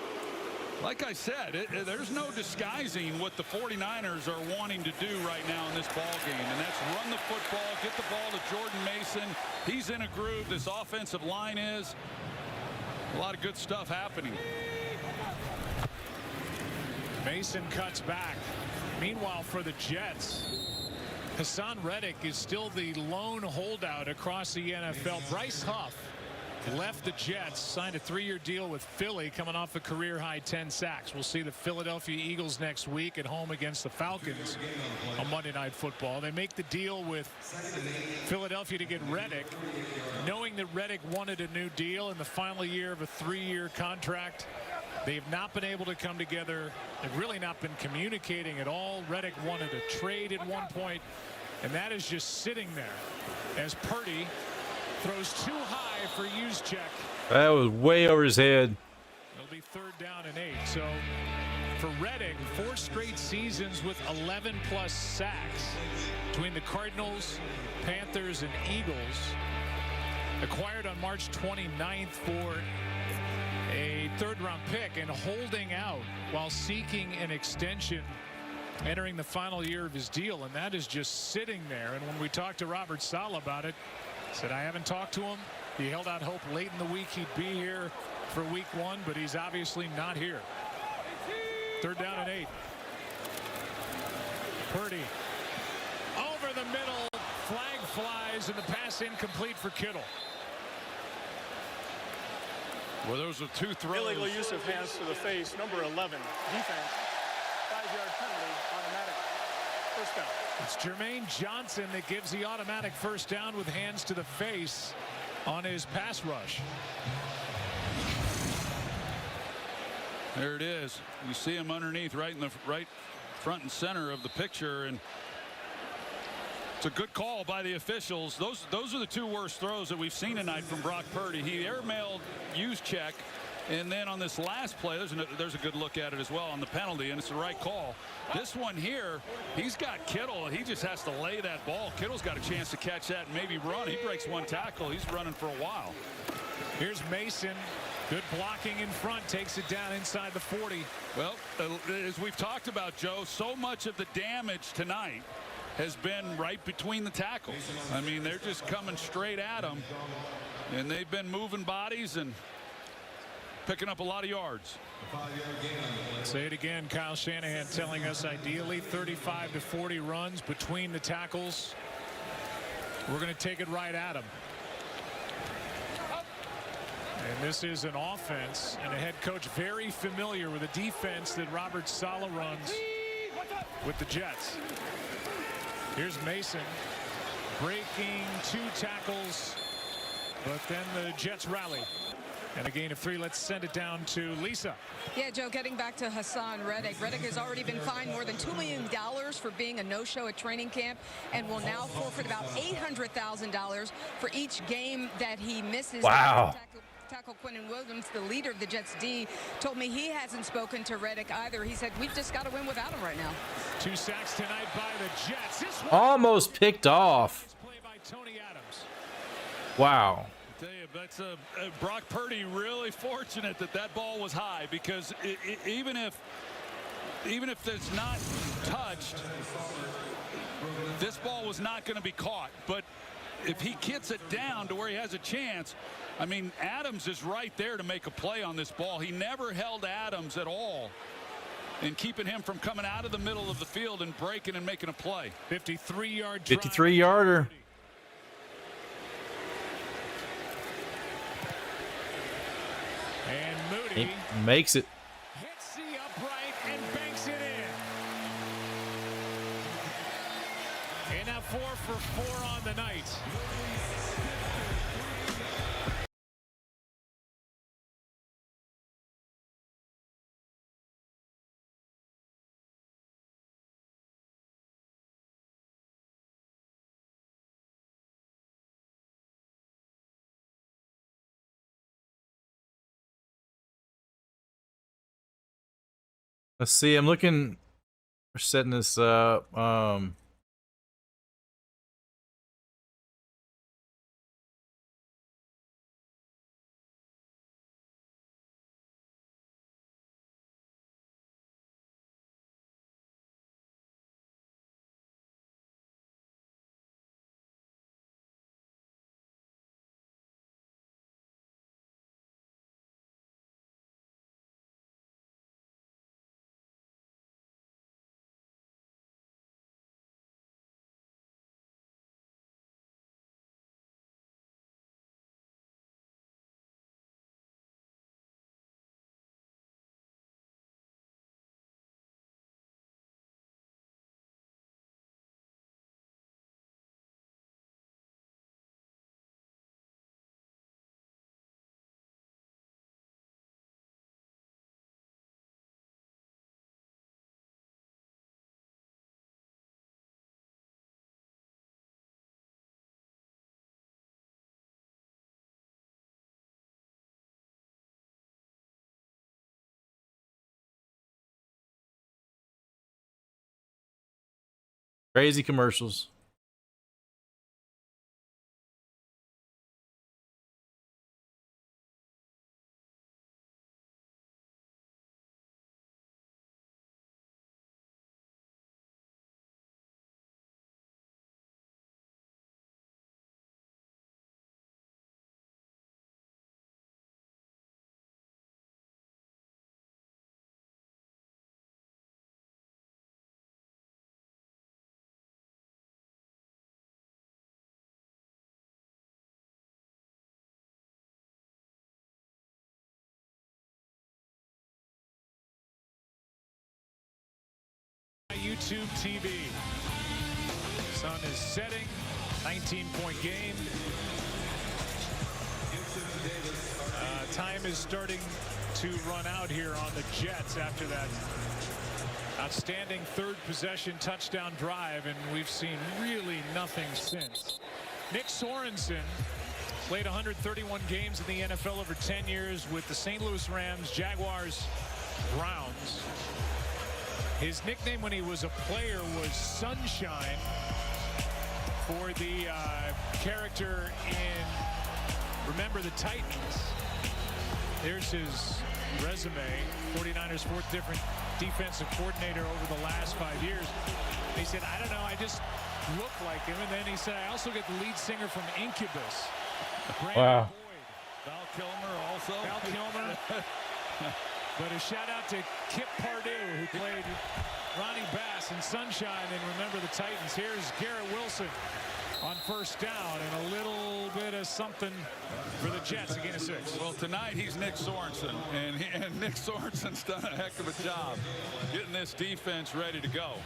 like I said, there's no disguising what the 49ers are wanting to do right now in this ball game, and that's run the football, get the ball to Jordan Mason. He's in a groove. This offensive line is. A lot of good stuff happening. Mason cuts back. Meanwhile, for the Jets, Hassan Reddick is still the lone holdout across the NFL. Bryce Huff left the Jets, signed a 3-year deal with Philly, coming off a career-high 10 sacks. We'll see the Philadelphia Eagles next week at home against the Falcons on Monday Night Football. They make the deal with Philadelphia to get Reddick, knowing that Reddick wanted a new deal in the final year of a 3-year contract. They have not been able to come together. They've really not been communicating at all. Reddick wanted a trade at one point, and that is just sitting there as Purdy throws too high for Juszczyk. That was way over his head. It'll be 3rd down and 8. So for Reddick, 4 straight seasons with 11+ sacks between the Cardinals, Panthers, and Eagles. Acquired on March 29th for a 3rd-round pick and holding out while seeking an extension, entering the final year of his deal, and that is just sitting there. And when we talked to Robert Saleh about it, said I haven't talked to him. He held out hope late in the week he'd be here for week 1, but he's obviously not here. 3rd down and 8. Purdy over the middle, flag flies, and the pass incomplete for Kittle. Well, those are 2 throws. Illegal use of hands to the face, number 11. Defense, 5-yard penalty, automatic first down. It's Jermaine Johnson that gives the automatic first down with hands to the face on his pass rush. There it is. You see him underneath, right in the right front and center of the picture, and it's a good call by the officials. Those are the 2 worst throws that we've seen tonight from Brock Purdy. He airmailed Juszczyk, and then on this last play, there's a good look at it as well on the penalty, and it's the right call. This one here, he's got Kittle, and he just has to lay that ball. Kittle's got a chance to catch that and maybe run. He breaks 1 tackle. He's running for a while. Here's Mason. Good blocking in front, takes it down inside the 40. Well, as we've talked about, Joe, so much of the damage tonight has been right between the tackles. I mean, they're just coming straight at them, and they've been moving bodies and picking up a lot of yards. Say it again, Kyle Shanahan telling us ideally 35 to 40 runs between the tackles. We're going to take it right at them. And this is an offense and a head coach very familiar with a defense that Robert Saleh runs with the Jets. Here's Mason breaking 2 tackles, but then the Jets rally. And a gain of 3. Let's send it down to Lisa. Yeah, Joe, getting back to Hassan Reddick. Reddick has already been fined more than $2 million for being a no-show at training camp and will now forfeit about $800,000 for each game that he misses. Wow. Tackle Quentin Williams, the leader of the Jets D, told me he hasn't spoken to Reddick either. He said, we've just got to win without him right now. 2 sacks tonight by the Jets. This one Almost picked off. play by Tony Adams. Wow. I tell you, that's Brock Purdy really fortunate that ball was high, because even if it's not touched, this ball was not going to be caught. But if he gets it down to where he has a chance, I mean, Adams is right there to make a play on this ball. He never held Adams at all in keeping him from coming out of the middle of the field and breaking and making a play. 53-yard 53-yarder. He makes it. Hits the upright and banks it in. And now 4 for 4 on the night. Let's see. I'm looking. We're setting this up. Crazy commercials. YouTube TV. Sun is setting. 19-point game. Time is starting to run out here on the Jets after that outstanding third possession touchdown drive, and we've seen really nothing since. Nick Sorensen played 131 games in the NFL over 10 years with the St. Louis Rams, Jaguars, Browns. His nickname when he was a player was Sunshine for the character in Remember the Titans. There's his resume. 49ers fourth different defensive coordinator over the last 5 years. He said, I don't know, I just look like him. And then he said, I also get the lead singer from Incubus. Wow. Val Kilmer also. Val Kilmer. But a shout out to Kip Pardue, who played Ronnie Bass in Sunshine and Remember the Titans. Here's Garrett Wilson on first down, and a little bit of something for the Jets to gain a 6. Well, tonight he's Nick Sorensen, and Nick Sorensen's done a heck of a job getting this defense ready to go.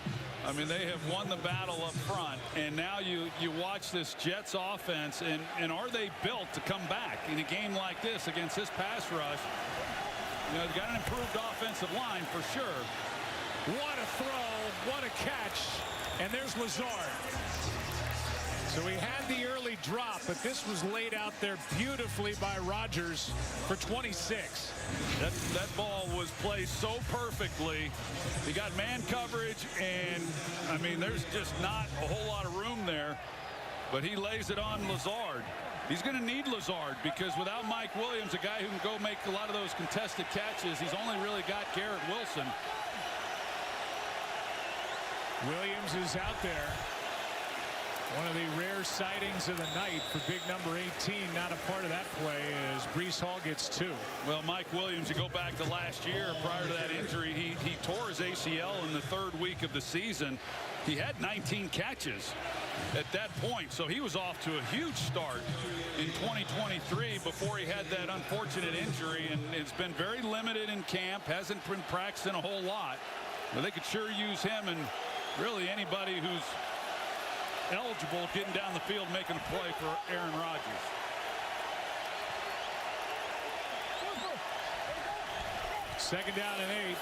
I mean, they have won the battle up front, and now you watch this Jets offense, and are they built to come back in a game like this against this pass rush? You know, they've got an improved offensive line for sure. What a throw, what a catch, and there's Lazard. So he had the early drop, but this was laid out there beautifully by Rodgers for 26. That ball was placed so perfectly. He got man coverage, and I mean, there's just not a whole lot of room there, but he lays it on Lazard. He's going to need Lazard because without Mike Williams, a guy who can go make a lot of those contested catches, he's only really got Garrett Wilson. Williams is out there. One of the rare sightings of the night for big number 18. Not a part of that play as Breece Hall gets 2. Well, Mike Williams, you go back to last year, prior to that injury, he tore his ACL in the 3rd week of the season. He had 19 catches. at that point. So he was off to a huge start in 2023 before he had that unfortunate injury, and it's been very limited in camp, hasn't been practicing a whole lot. But they could sure use him and really anybody who's eligible getting down the field making a play for Aaron Rodgers. Second down and 8.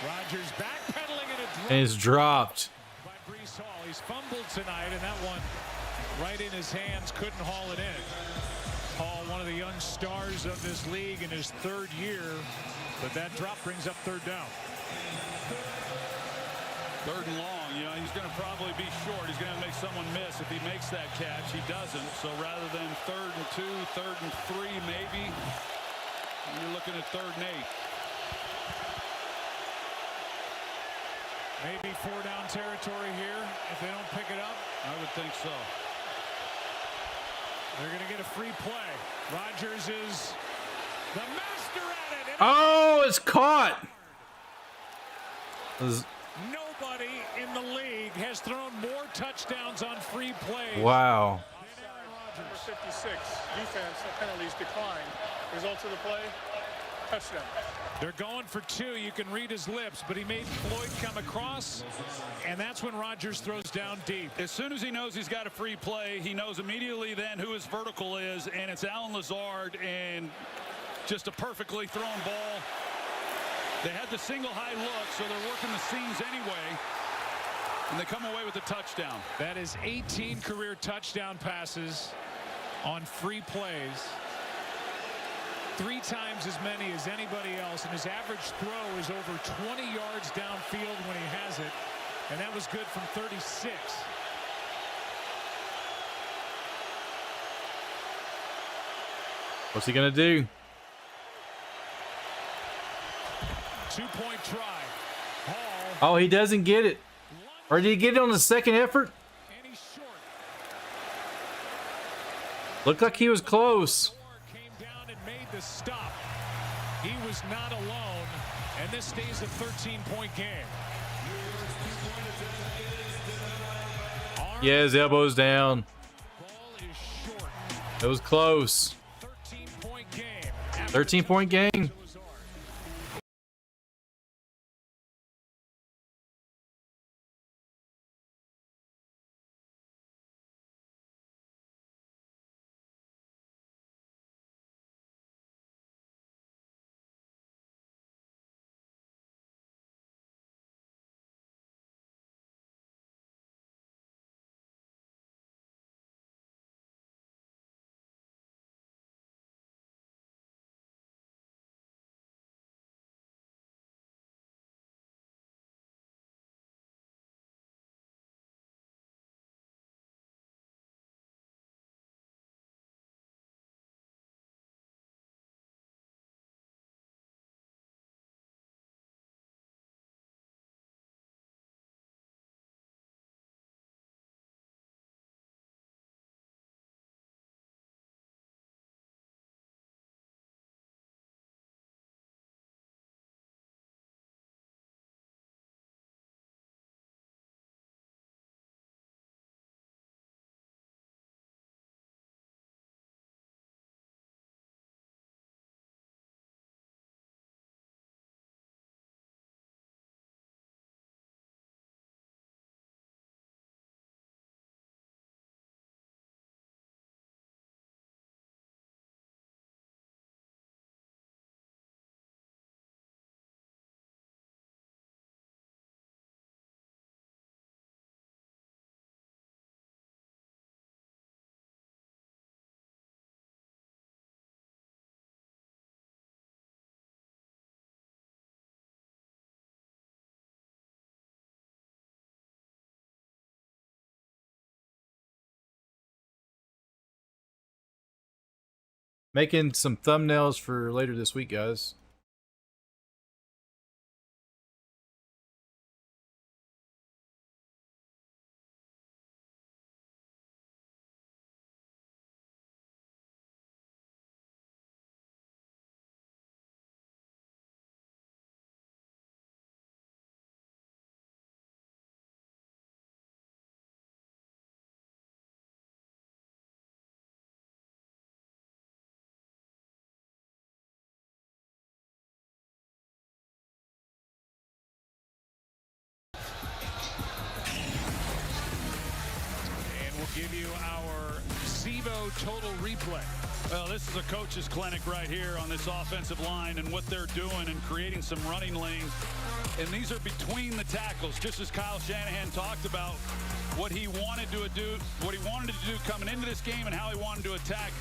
Rodgers backpedaling And it's dropped. by Breece Hall. He's fumbled tonight, and that one right in his hands, couldn't haul it in. Hall, one of the young stars of this league in his 3rd year, but that drop brings up 3rd down. 3rd and long, you know, he's going to probably be short. He's going to make someone miss if he makes that catch. He doesn't. So rather than 3rd and 2, 3rd and 3, maybe, you're looking at 3rd and 8. Maybe 4-down territory here if they don't pick it up. I would think so. They're going to get a free play. Rodgers is the master at it. Oh, it's caught. Nobody in the league has thrown more touchdowns on free plays. Wow. Number 56, defense, penalties decline. Result of the play, touchdown. They're going for 2. You can read his lips, but he made Floyd come across, and that's when Rodgers throws down deep. As soon as he knows he's got a free play, he knows immediately then who his vertical is, and it's Allen Lazard, and just a perfectly thrown ball. They had the single high look, so they're working the seams anyway, and they come away with a touchdown. That is 18 career touchdown passes on free plays. 3 times as many as anybody else, and his average throw is over 20 yards downfield when he has it, and that was good from 36. What's he gonna do? 2-point try. Hall. Oh, he doesn't get it. Or did he get it on the second effort? And he's short. Looked like he was close. Came down and made the stop. He was not alone, and this stays a 13-point game. Yeah, his elbow's down. Ball is short. It was close. 13-point game. 13-point game. Making some thumbnails for later this week, guys. give you our Zevo total replay. Well, this is a coach's clinic right here on this offensive line and what they're doing and creating some running lanes. And these are between the tackles, just as Kyle Shanahan talked about what he wanted to do coming into this game and how he wanted to attack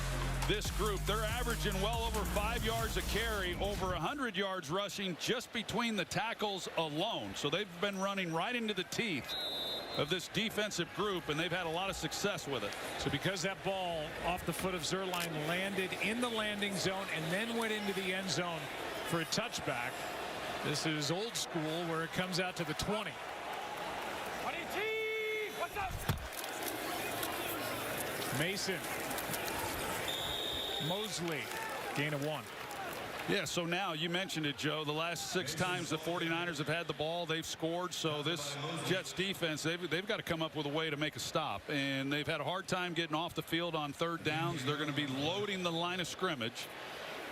this group. They're averaging well over 5 yards a carry, over 100 yards rushing just between the tackles alone. So they've been running right into the teeth of this defensive group, and they've had a lot of success with it. So because that ball off the foot of Zerline landed in the landing zone and then went into the end zone for a touchback, this is old school where it comes out to the 20. What's up? Mason. Mosley. Gain of 1. Yeah, so now you mentioned it, Joe. The last 6 times the 49ers have had the ball, they've scored. So this Jets defense, they've got to come up with a way to make a stop. And they've had a hard time getting off the field on 3rd downs. They're going to be loading the line of scrimmage.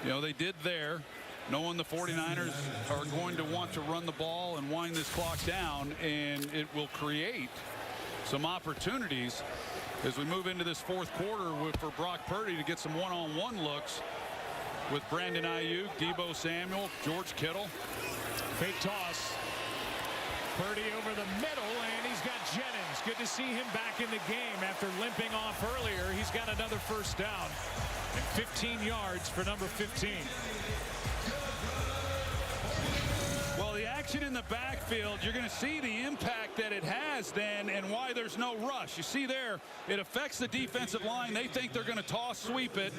You know, they did there, knowing the 49ers are going to want to run the ball and wind this clock down. And it will create some opportunities as we move into this 4th quarter for Brock Purdy to get some one-on-one looks with Brandon Ayuk, Deebo Samuel, George Kittle. Fake toss. Purdy over the middle, and he's got Jennings. Good to see him back in the game after limping off earlier. He's got another 1st down and 15 yards for number 15. Well, the action in the backfield, you're going to see the impact that it has then and why there's no rush. You see there, it affects the defensive line. They think they're going to toss sweep it,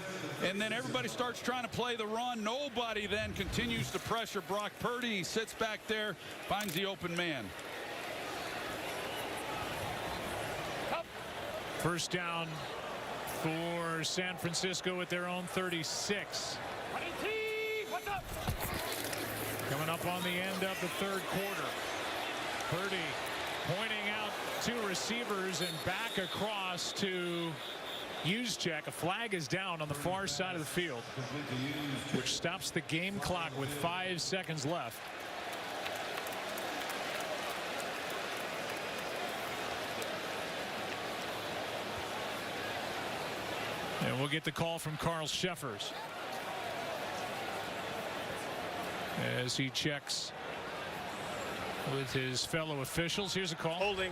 and then everybody starts trying to play the run. Nobody then continues to pressure Brock Purdy. He sits back there, finds the open man. 1st down for San Francisco at their own 36. What's up? Coming up on the end of the 3rd quarter. Purdy pointing out 2 receivers and back across to Juszczyk. A flag is down on the far side of the field, which stops the game clock with 5 seconds left. And we'll get the call from Carl Sheffers as he checks with his fellow officials. Here's a call. Holding.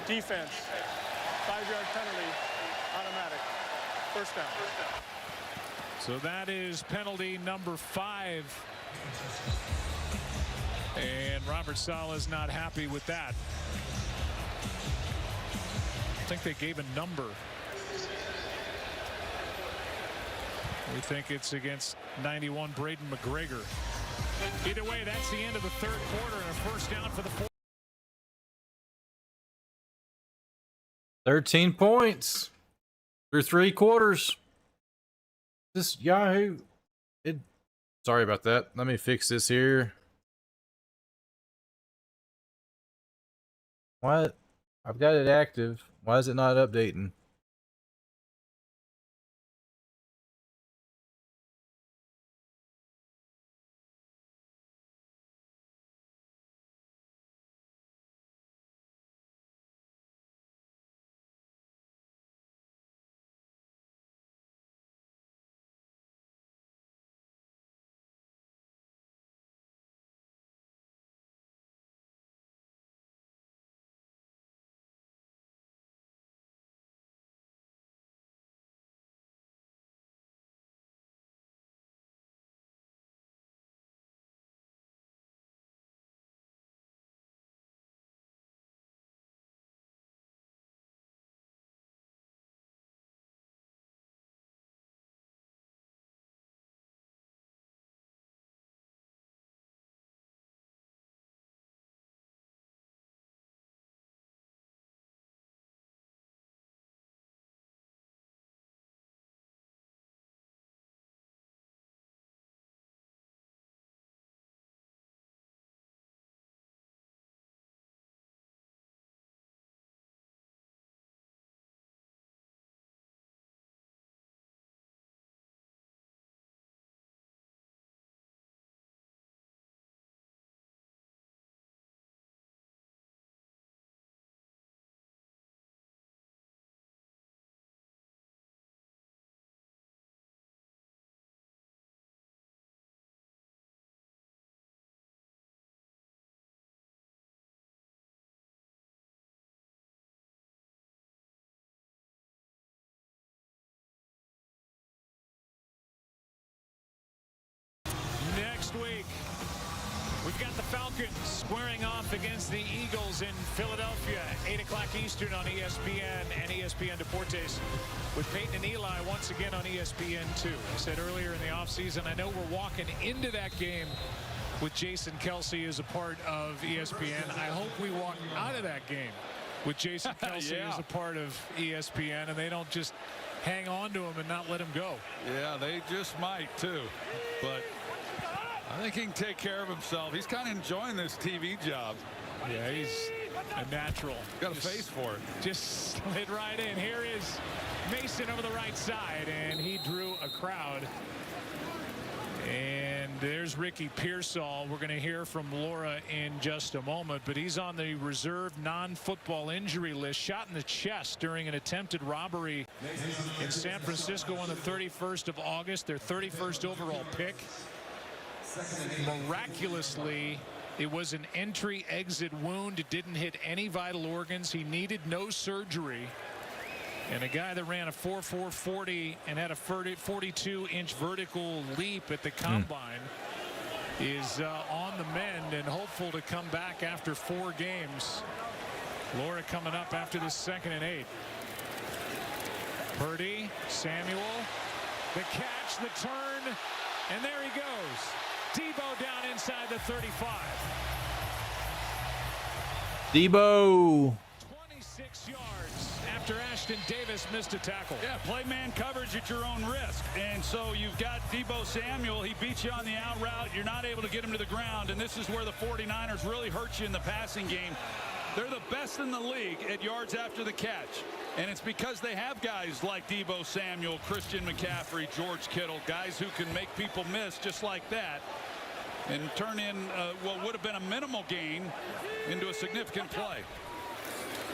Defense. 5-yard penalty. Automatic. 1st down. So that is penalty number 5. And Robert Saleh's not happy with that. I think they gave a number. We think it's against 91 Braden McGregor. Either way, that's the end of the 3rd quarter and a 1st down for the 4th. 13 points through 3 quarters. This Yahoo. Sorry about that. Let me fix this here. What? I've got it active. Why is it not updating? Falcons squaring off against the Eagles in Philadelphia, 8 o'clock Eastern on ESPN and ESPN Deportes with Peyton and Eli once again on ESPN2. I said earlier in the offseason, I know we're walking into that game with Jason Kelsey as a part of ESPN. I hope we walk out of that game with Jason Kelsey as a part of ESPN, and they don't just hang on to him and not let him go. Yeah, they just might too, but I think he can take care of himself. He's kind of enjoying this TV job. Yeah, he's a natural. Got a face for it. Just slid right in. Here is Mason over the right side, and he drew a crowd. And there's Ricky Pearsall. We're going to hear from Laura in just a moment, but he's on the reserve non-football injury list. Shot in the chest during an attempted robbery in San Francisco on the 31st of August, their 31st overall pick. Miraculously, it was an entry-exit wound. It didn't hit any vital organs. He needed no surgery. And a guy that ran a 4.440 and had a 42-inch vertical leap at the combine is on the mend and hopeful to come back after 4 games. Laura coming up after the 2nd and 8. Purdy, Samuel, the catch, the turn, and there he goes. Debo down inside the 35. Debo. 26 yards after Ashton Davis missed a tackle. Yeah, play man coverage at your own risk. And so you've got Debo Samuel. He beats you on the out route. You're not able to get him to the ground. And this is where the 49ers really hurt you in the passing game. They're the best in the league at yards after the catch. And it's because they have guys like Debo Samuel, Christian McCaffrey, George Kittle, guys who can make people miss just like that and turn in what would have been a minimal gain into a significant play.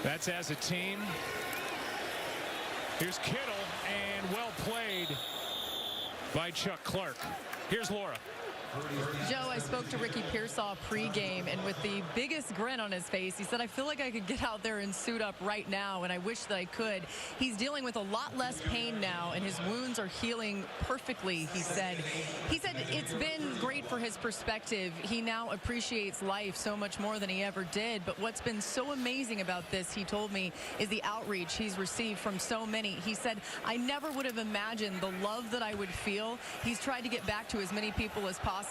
That's as a team. Here's Kittle, and well played by Chuck Clark. Here's Laura. Joe, I spoke to Ricky Pearsall pregame, and with the biggest grin on his face, he said, I feel like I could get out there and suit up right now, and I wish that I could. He's dealing with a lot less pain now, and his wounds are healing perfectly, he said. He said it's been great for his perspective. He now appreciates life so much more than he ever did, but what's been so amazing about this, he told me, is the outreach he's received from so many. He said, I never would have imagined the love that I would feel. He's tried to get back to as many people as possible,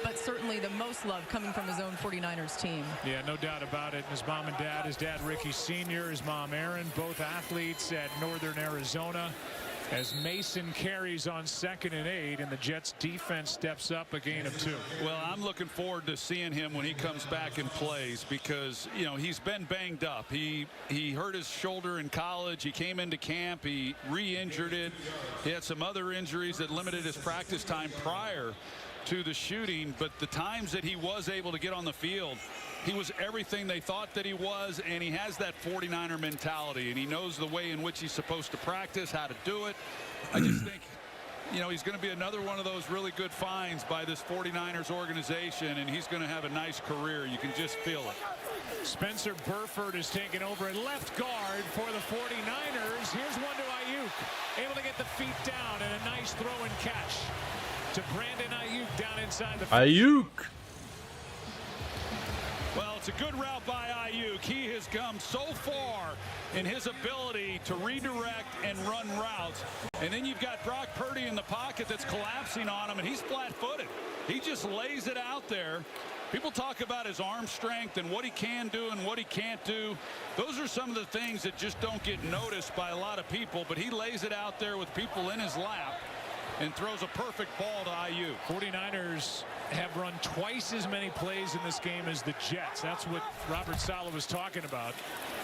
but certainly the most love coming from his own 49ers team. Yeah, no doubt about it. His mom and dad, his dad Ricky Sr., his mom Erin, both athletes at Northern Arizona. As Mason carries on 2nd and 8, and the Jets defense steps up a gain of 2. Well, I'm looking forward to seeing him when he comes back and plays because, you know, he's been banged up. He hurt his shoulder in college. He came into camp. He re-injured it. He had some other injuries that limited his practice time prior to the shooting, but the times that he was able to get on the field, he was everything they thought that he was, and he has that 49er mentality, and he knows the way in which he's supposed to practice, how to do it. I just think, you know, he's going to be another one of those really good finds by this 49ers organization, and he's going to have a nice career. You can just feel it. Spencer Burford is taking over at left guard for the 49ers. Here's one to Ayuk, able to get the feet down, and a nice throw and catch to Brandon Ayuk down inside the Ayuk. Well, it's a good route by Ayuk. He has come so far in his ability to redirect and run routes. And then you've got Brock Purdy in the pocket that's collapsing on him, and he's flat-footed. He just lays it out there. People talk about his arm strength and what he can do and what he can't do. Those are some of the things that just don't get noticed by a lot of people, but he lays it out there with people in his lap and throws a perfect ball to Ayuk. 49ers have run twice as many plays in this game as the Jets. That's what Robert Saleh was talking about.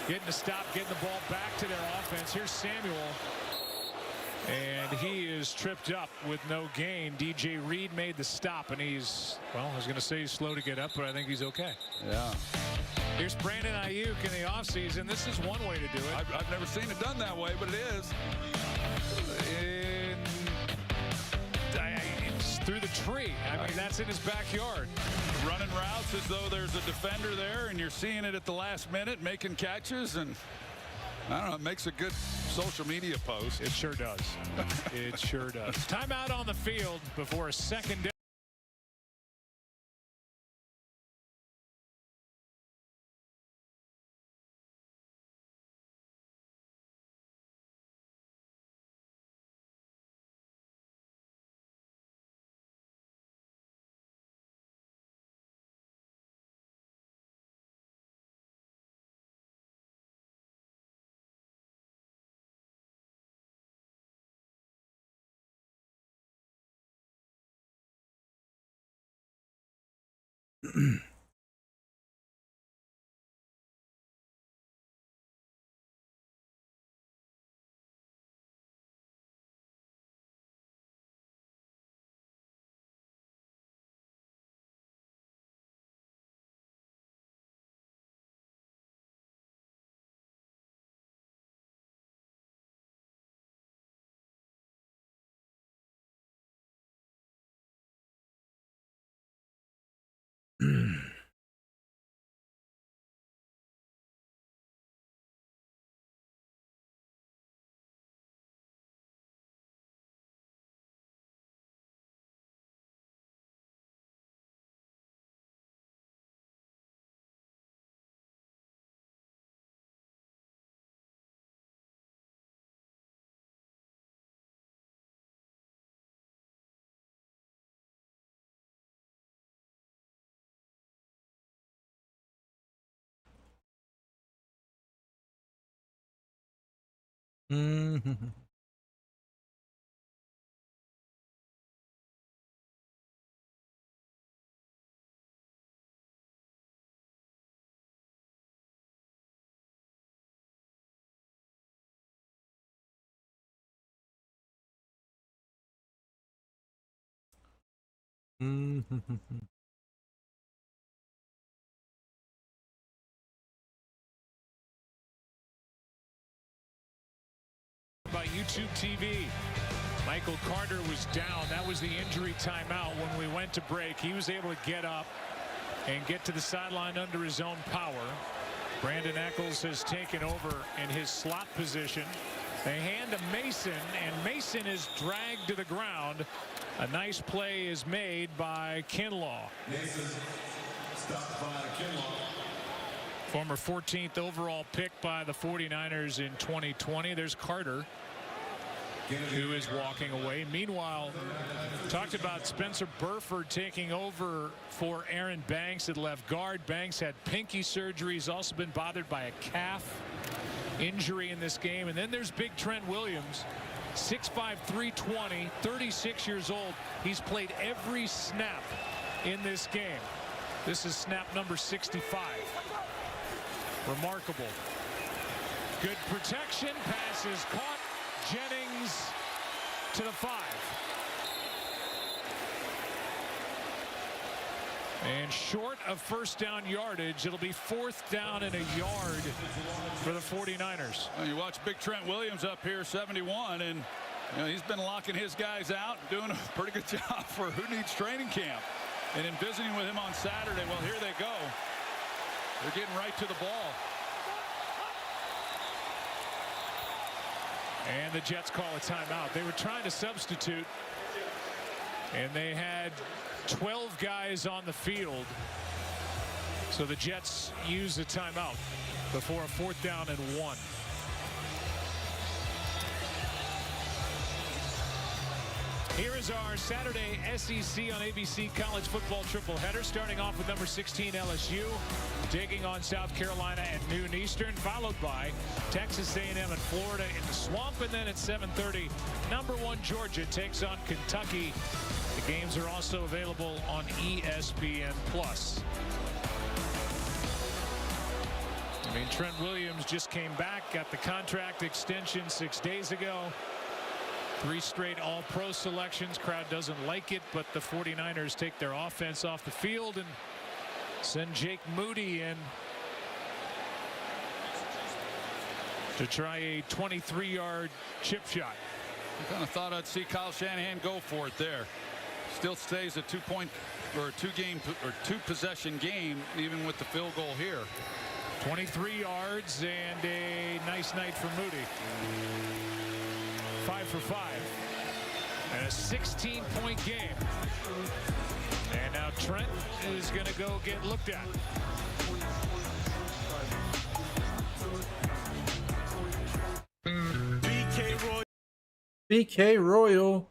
Getting to stop, getting the ball back to their offense. Here's Samuel. And he is tripped up with no gain. DJ Reed made the stop, and he's, well, I was going to say he's slow to get up, but I think he's okay. Yeah. Here's Brandon Ayuk in the offseason. This is one way to do it. I've never seen it done that way, but it is. It's through the tree. I mean, that's in his backyard. Running routes as though there's a defender there, and you're seeing it at the last minute, making catches, and I don't know, it makes a good social media post. It sure does. It sure does. Timeout on the field before a second Mm-hmm. Mm-hmm. By YouTube TV. Michael Carter was down. That was the injury timeout when we went to break. He was able to get up and get to the sideline under his own power. Brandon Eccles has taken over in his slot position. They hand to Mason, and Mason is dragged to the ground. A nice play is made by Kinlaw. Mason stopped by Kinlaw. Former 14th overall pick by the 49ers in 2020. There's Carter, who is walking away. Meanwhile, talked about Spencer Burford taking over for Aaron Banks at left guard. Banks had pinky surgery. He's also been bothered by a calf injury in this game. And then there's big Trent Williams, 6'5", 320, 36 years old. He's played every snap in this game. This is snap number 65. Remarkable. Good protection. Pass is caught. Jennings to the 5. And short of first down yardage, it'll be 4th down and a yard for the 49ers. Well, you watch big Trent Williams up here, 71, and he's been locking his guys out, doing a pretty good job for who needs training camp. And in visiting with him on Saturday, well, here they go. They're getting right to the ball. And the Jets call a timeout. They were trying to substitute, and they had 12 guys on the field. So the Jets use a timeout before a 4th down and 1. Here is our Saturday SEC on ABC college football tripleheader, starting off with number 16 LSU taking on South Carolina at noon Eastern, followed by Texas A&M and Florida in the Swamp, and then at 7:30, number 1 Georgia takes on Kentucky. The games are also available on ESPN+. Trent Williams just came back, got the contract extension 6 days ago. 3 straight all-pro selections. Crowd doesn't like it, but the 49ers take their offense off the field and send Jake Moody in to try a 23-yard chip shot. I kind of thought I'd see Kyle Shanahan go for it there. Still stays a 2-point or 2-possession game, even with the field goal here. 23 yards and a nice night for Moody. 5 for 5 and a 16-point game. And now Trent is going to go get looked at. BK Royal.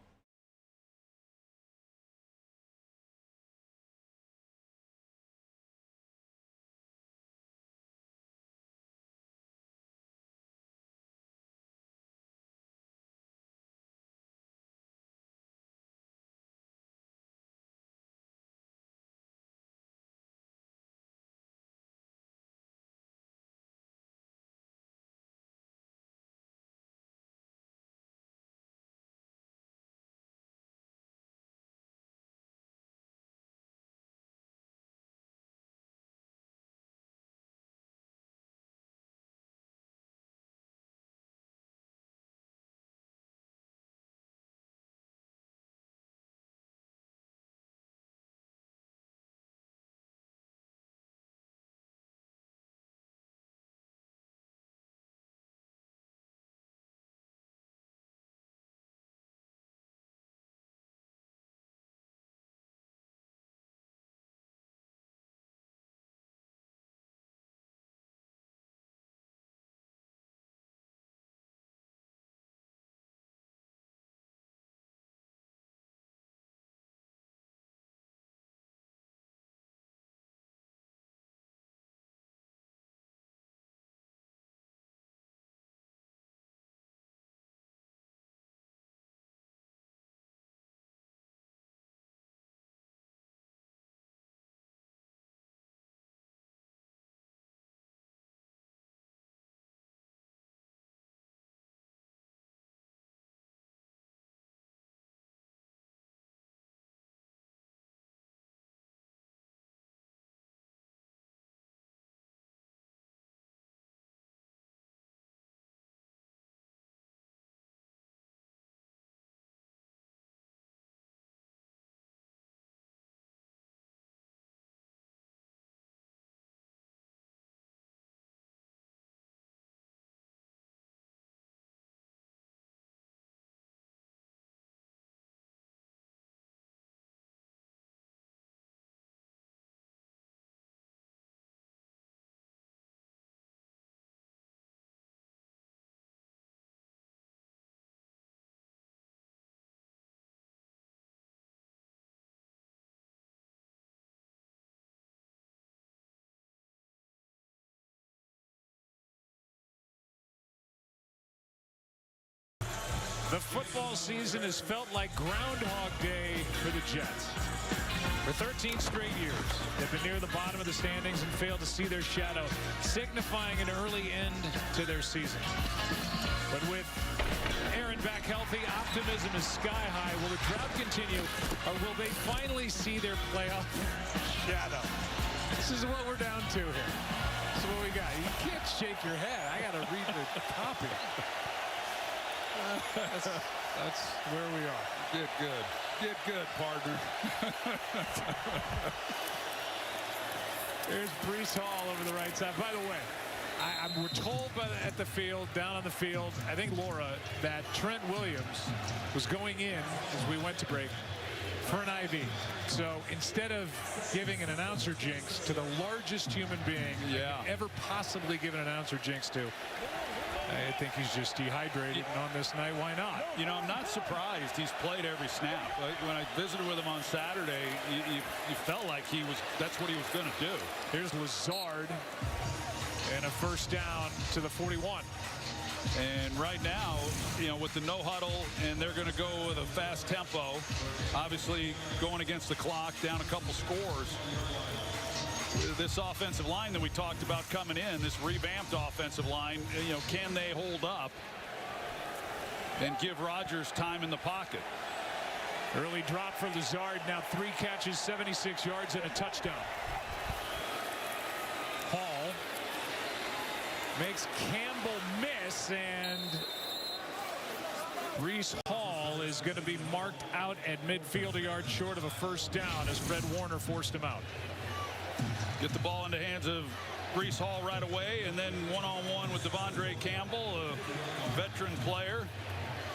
The football season has felt like Groundhog Day for the Jets. For 13 straight years, they've been near the bottom of the standings and failed to see their shadow, signifying an early end to their season. But with Aaron back healthy, optimism is sky high. Will the drought continue, or will they finally see their playoff shadow? This is what we're down to here. This is what we got. You can't shake your head. I got to read the copy. That's where we are. Get good. Get good, partner. There's Breece Hall over the right side. By the way, we're told at the field, down on the field, I think Laura, that Trent Williams was going in as we went to break for an IV. So instead of giving an announcer jinx to the largest human being I could ever possibly give an announcer jinx to, I think he's just dehydrated, and on this night, why not? You know, I'm not surprised. He's played every snap. When I visited with him on Saturday, you felt like that's what he was going to do. Here's Lazard and a first down to the 41. And right now, you know, with the no huddle, and they're going to go with a fast tempo, obviously going against the clock, down a couple scores. This offensive line that we talked about coming in, this revamped offensive line, you know, can they hold up and give Rodgers time in the pocket? Early drop for Lazard. Now 3 catches, 76 yards, and a touchdown. Hall makes Campbell miss, and Breece Hall is going to be marked out at midfield, a yard short of a first down as Fred Warner forced him out. Get the ball in the hands of Breece Hall right away, and then one-on-one with Devondre Campbell, a veteran player.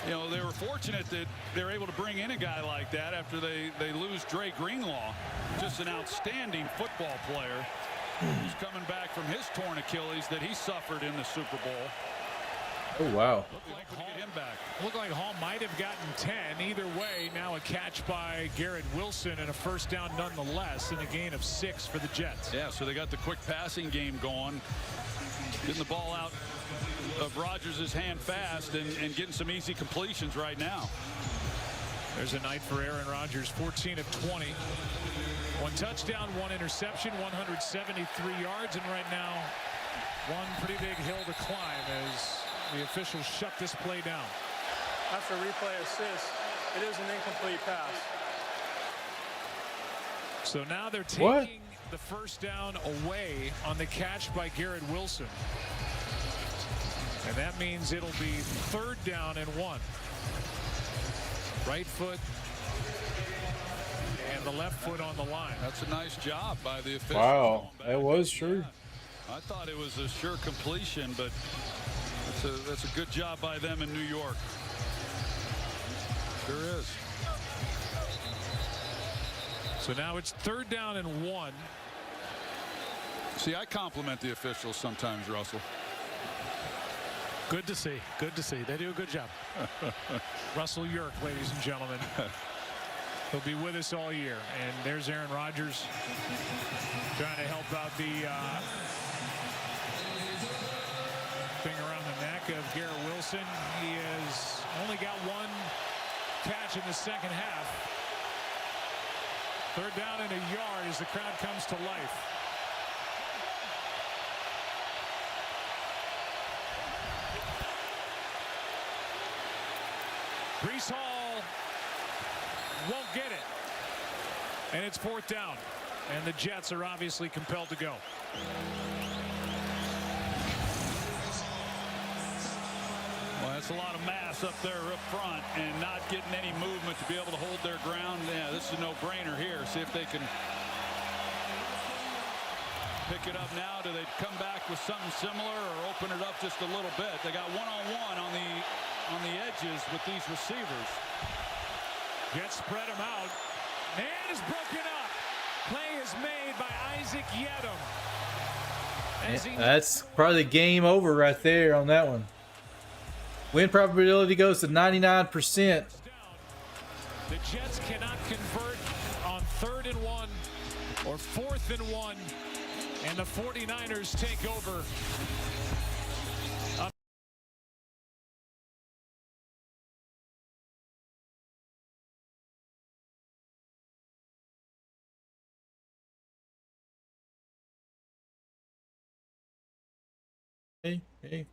You know, they were fortunate that they were able to bring in a guy like that after they lose Dre Greenlaw. Just an outstanding football player who's coming back from his torn Achilles that he suffered in the Super Bowl. Oh, wow. Looked like Hall might have gotten 10. Either way, now a catch by Garrett Wilson and a first down nonetheless, and a gain of 6 for the Jets. Yeah, so they got the quick passing game going, getting the ball out of Rodgers' hand fast and getting some easy completions right now. There's a night for Aaron Rodgers, 14 of 20. 1 touchdown, 1 interception, 173 yards, and right now one pretty big hill to climb as the officials shut this play down. After replay assist, it is an incomplete pass. So now they're taking the first down away on the catch by Garrett Wilson. And that means it'll be 3rd down and 1. Right foot and the left foot on the line. That's a nice job by the officials. Wow, that was true. Yeah. I thought it was a sure completion, but that's a good job by them in New York. Sure is. So now it's 3rd down and 1. See, I compliment the officials sometimes, Russell. Good to see. Good to see. They do a good job. Russell Yerk, ladies and gentlemen. He'll be with us all year. And there's Aaron Rodgers trying to help out the thing around the neck of Garrett Wilson. He has only got 1 catch in the second half. 3rd down and a yard as the crowd comes to life. Breece Hall won't get it. And it's 4th down. And the Jets are obviously compelled to go. Well, that's a lot of mass up there up front and not getting any movement to be able to hold their ground. Yeah, this is a no-brainer here. See if they can pick it up now. Do they come back with something similar or open it up just a little bit? They got one-on-one on the edges with these receivers. Jets spread them out. Man is broken up. Play is made by Isaac Yedem. That's probably game over right there on that one. Win probability goes to 99%. The Jets cannot convert on 3rd and 1 or 4th and 1, and the 49ers take over. Okay.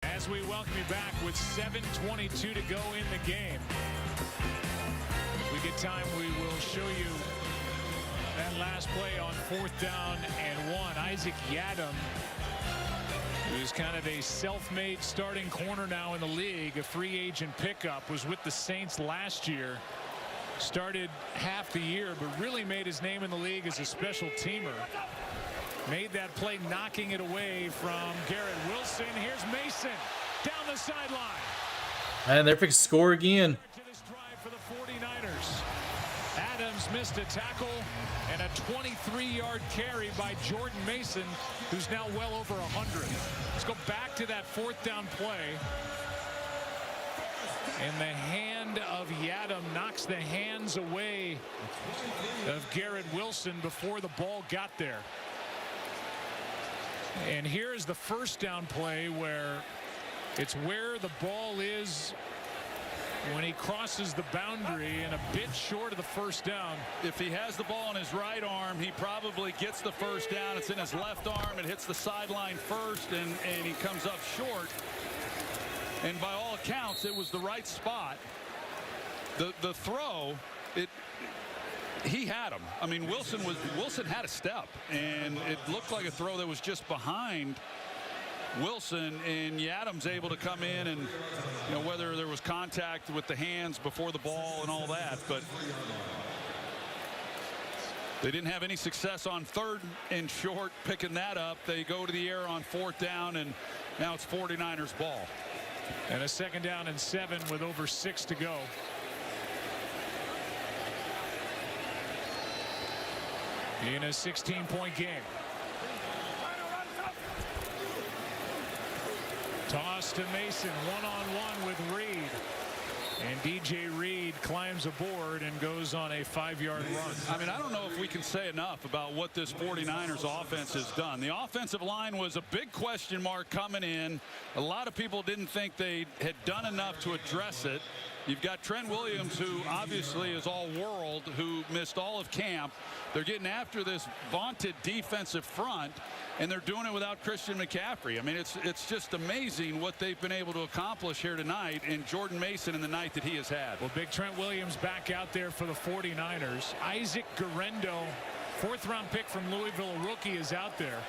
As we welcome you back with 7:22 to go in the game. If we get time, we will show you that last play on 4th down and 1. Isaac Yadam, who's kind of a self-made starting corner now in the league, a free agent pickup, was with the Saints last year. Started half the year, but really made his name in the league as a special teamer. Made that play knocking it away from Garrett Wilson. Here's Mason down the sideline. And they're fixing to score again. For the 49ers. Adams missed a tackle and a 23-yard carry by Jordan Mason, who's now well over 100. Let's go back to that 4th down play. And the hand of Yadam knocks the hands away of Garrett Wilson before the ball got there. And here's the 1st down play where it's where the ball is when he crosses the boundary and a bit short of the 1st down. If he has the ball in his right arm, he probably gets the 1st down. It's in his left arm. It hits the sideline first, and he comes up short. And by all accounts, it was the right spot. The throw, he had him. I mean, Wilson had a step, and it looked like a throw that was just behind Wilson, and Yadam's able to come in, and you know, whether there was contact with the hands before the ball and all that, but they didn't have any success on 3rd and short picking that up. They go to the air on 4th down, and now it's 49ers ball. And a 2nd down and 7 with over 6 to go. In a 16-point game. Toss to Mason, one-on-one with Reed. And DJ Reed climbs aboard and goes on a 5-yard run. I mean, I don't know if we can say enough about what this 49ers offense has done. The offensive line was a big question mark coming in. A lot of people didn't think they had done enough to address it. You've got Trent Williams, who obviously is all world, who missed all of camp. They're getting after this vaunted defensive front, and they're doing it without Christian McCaffrey. I mean, it's just amazing what they've been able to accomplish here tonight, and Jordan Mason in the night that he has had. Well, big Trent Williams back out there for the 49ers. Isaac Guerrero, 4th-round pick from Louisville, a rookie, is out there.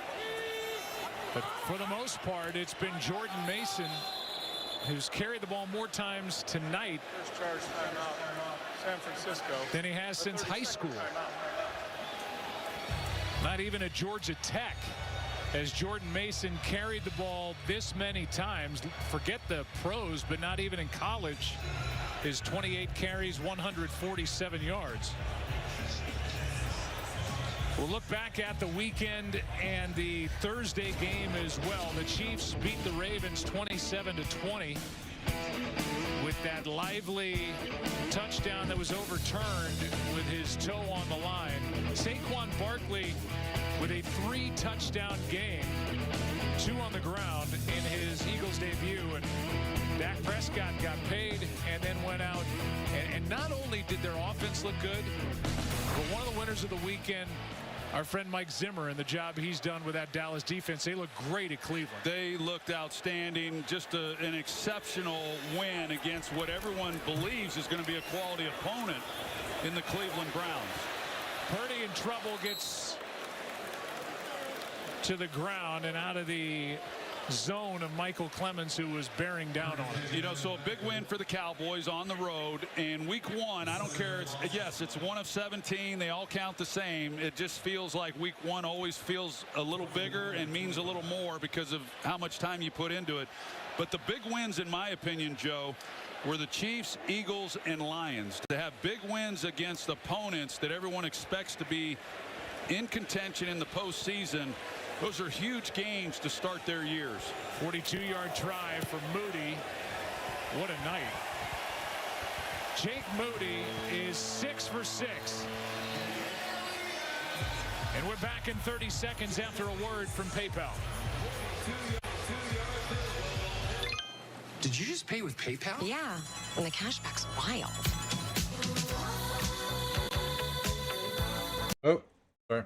But for the most part, it's been Jordan Mason who's carried the ball more times tonight First charge timeout, San Francisco. than he has since high school. Not even at Georgia Tech has Jordan Mason carried the ball this many times. Forget the pros, but not even in college his 28 carries, 147 yards. We'll look back at the weekend and the Thursday game as well. The Chiefs beat the Ravens 27-20 with that lively touchdown that was overturned with his toe on the line. Saquon Barkley with a 3-touchdown game, 2 on the ground in his Eagles debut. And Dak Prescott got paid and then went out. And not only did their offense look good, but one of the winners of the weekend, our friend Mike Zimmer, and the job he's done with that Dallas defense. They look great at Cleveland. They looked outstanding. Just an exceptional win against what everyone believes is going to be a quality opponent in the Cleveland Browns. Purdy in trouble, gets to the ground and out of the zone of Michael Clemens, who was bearing down on him. You know, so a big win for the Cowboys on the road. And week 1, I don't care. It's 1 of 17. They all count the same. It just feels like week 1 always feels a little bigger and means a little more because of how much time you put into it. But the big wins, in my opinion, Joe, were the Chiefs, Eagles, and Lions. To have big wins against opponents that everyone expects to be in contention in the postseason, those are huge games to start their years. 42-yard try for Moody. What a night. Jake Moody is 6 for 6. And we're back in 30 seconds after a word from PayPal. Did you just pay with PayPal? Yeah, and the cashback's wild. Oh, sorry.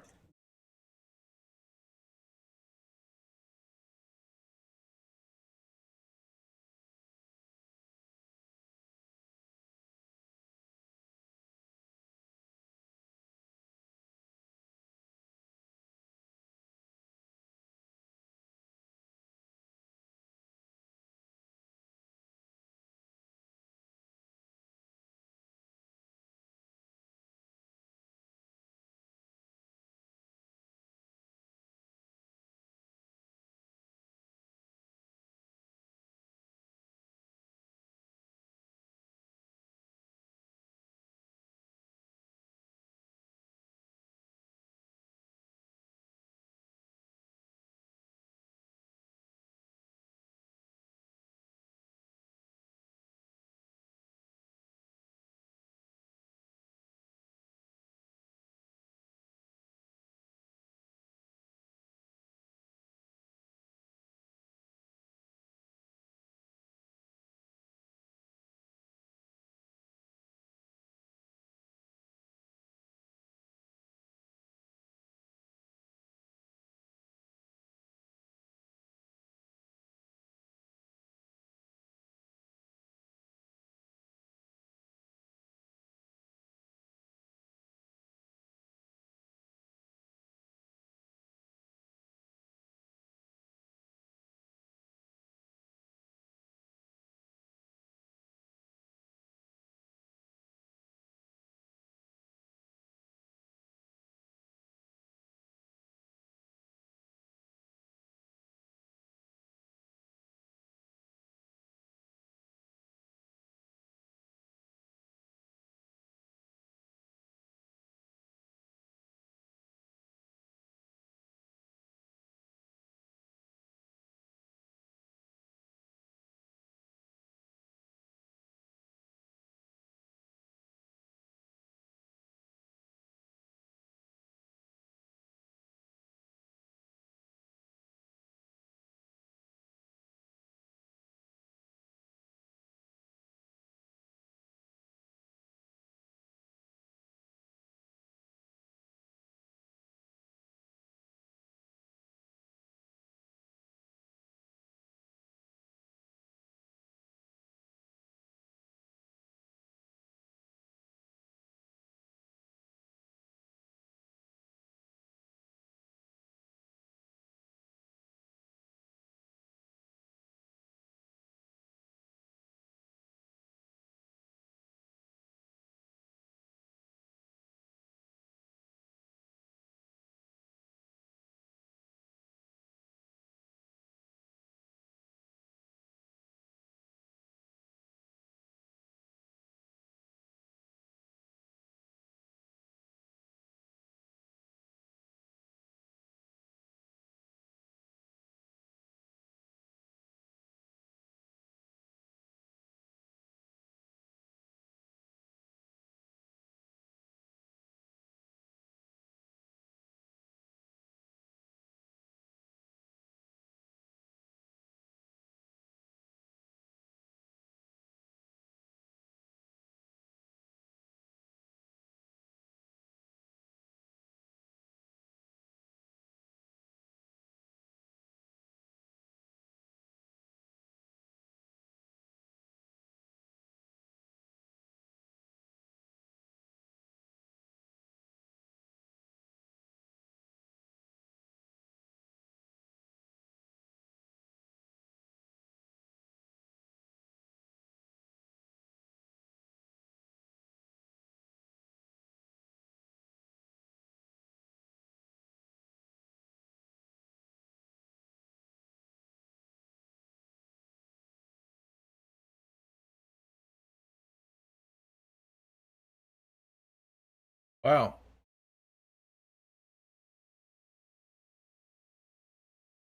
Wow.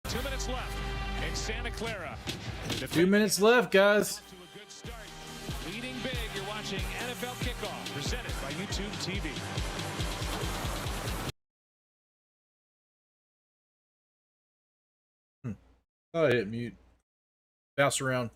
Two minutes left in Santa Clara. 2 minutes left, guys. Leading big, you're watching NFL Kickoff, presented by YouTube TV. Oh, I hit mute. Bounce around.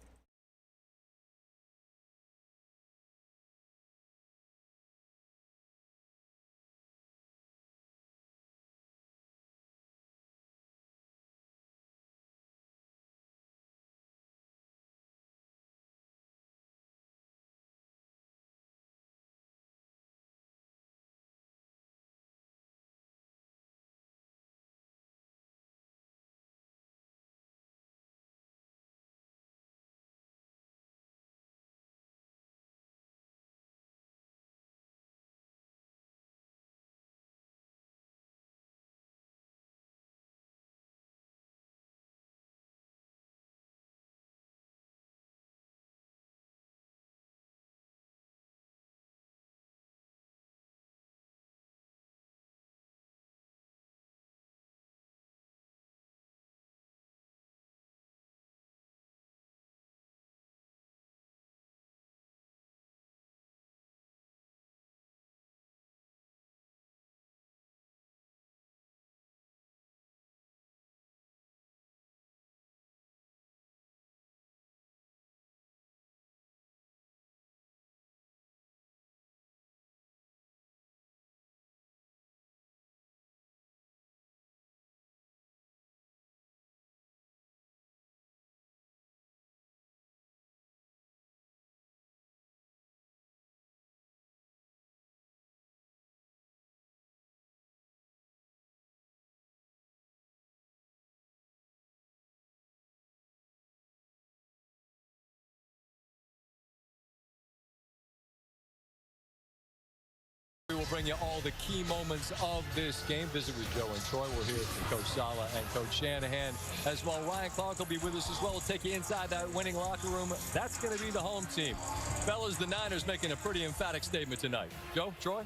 We will bring you all the key moments of this game. Visit with Joe and Troy. We'll hear from Coach Sala and Coach Shanahan as well. Ryan Clark will be with us as well. We'll take you inside that winning locker room. That's going to be the home team. Fellas, the Niners making a pretty emphatic statement tonight. Joe, Troy?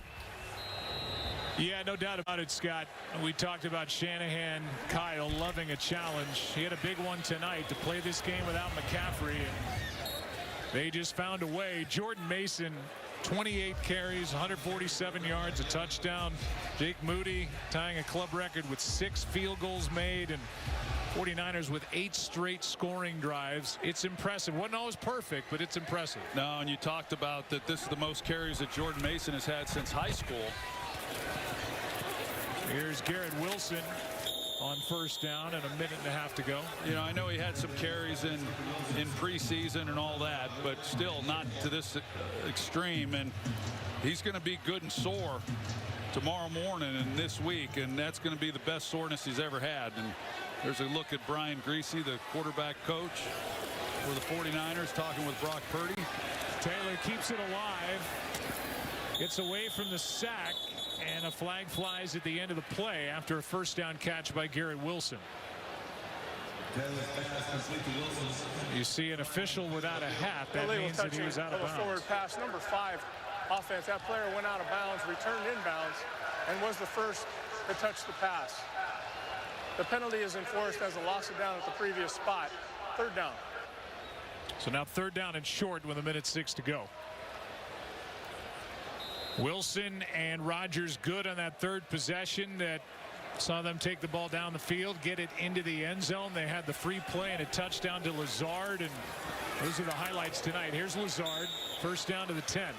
Yeah, no doubt about it, Scott. We talked about Shanahan, Kyle loving a challenge. He had a big one tonight to play this game without McCaffrey, and they just found a way. Jordan Mason, 28 carries, 147 yards, a touchdown. Jake Moody tying a club record with 6 field goals made, and 49ers with 8 straight scoring drives. It's impressive. Wasn't always perfect, but it's impressive. No, and you talked about that this is the most carries that Jordan Mason has had since high school. Here's Garrett Wilson on first down and a minute and a half to go. You know, I know he had some carries in preseason and all that, but still not to this extreme. And he's going to be good and sore tomorrow morning and this week, and that's going to be the best soreness he's ever had. And there's a look at Brian Griese, the quarterback coach for the 49ers, talking with Brock Purdy. Taylor keeps it alive. Gets away from the sack, and a flag flies at the end of the play after a first down catch by Garrett Wilson. You see an official without a hat. That means that he was out of bounds. Forward pass, number 5 offense. That player went out of bounds, returned inbounds, and was the first to touch the pass. The penalty is enforced as a loss of down at the previous spot. Third down. So now third down and short with 1:06 to go. Wilson and Rodgers good on that third possession that saw them take the ball down the field, get it into the end zone. They had the free play and a touchdown to Lazard, and those are the highlights tonight. Here's Lazard, first down to the 10.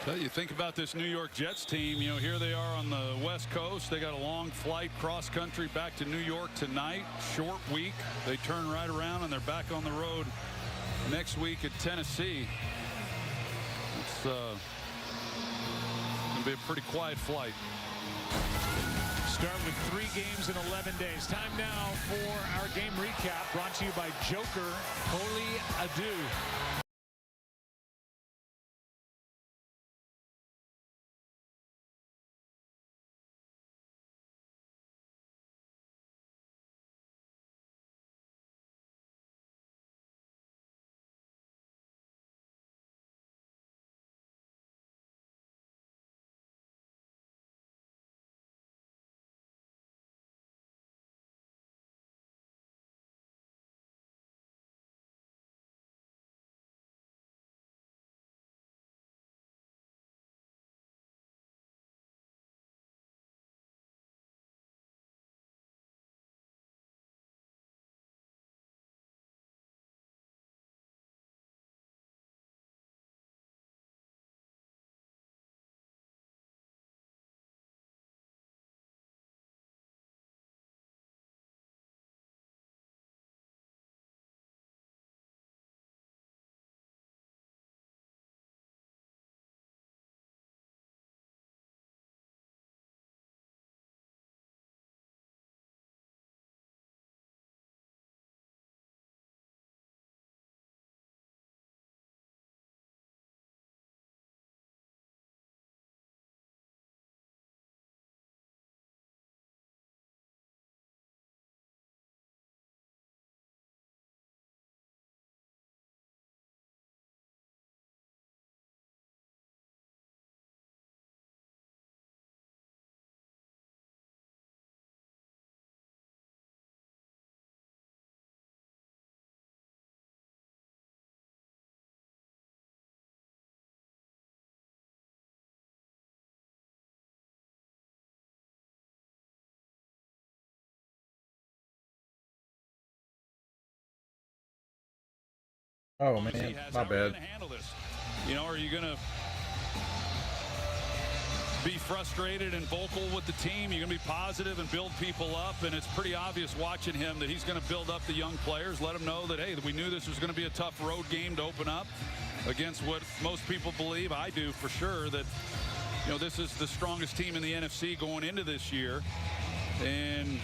Well, you think about this New York Jets team, you know, here they are on the West Coast. They got a long flight cross country back to New York tonight. Short week. They turn right around and they're back on the road next week at Tennessee. It's going to be a pretty quiet flight. Start with 3 games in 11 days. Time now for our game recap, brought to you by Joker Holy Adieu. Oh man, my bad. Handle this. You know, are you going to be frustrated and vocal with the team? You're going to be positive and build people up, and it's pretty obvious watching him that he's going to build up the young players, let them know that, hey, we knew this was going to be a tough road game to open up against what most people believe, I do for sure, that, you know, this is the strongest team in the NFC going into this year. And,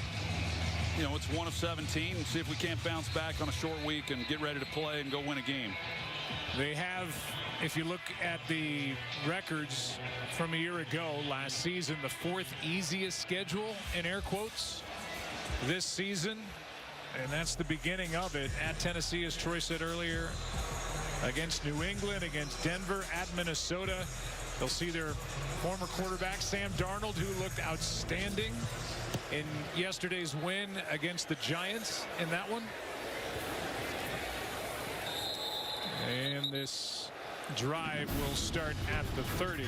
you know, it's 1 of 17. See if we can't bounce back on a short week and get ready to play and go win a game. They have, if you look at the records from a year ago, last season, the 4th easiest schedule, in air quotes, this season. And that's the beginning of it. At Tennessee, as Troy said earlier, against New England, against Denver, at Minnesota. They'll see their former quarterback, Sam Darnold, who looked outstanding in yesterday's win against the Giants in that one. And this drive will start at the 30.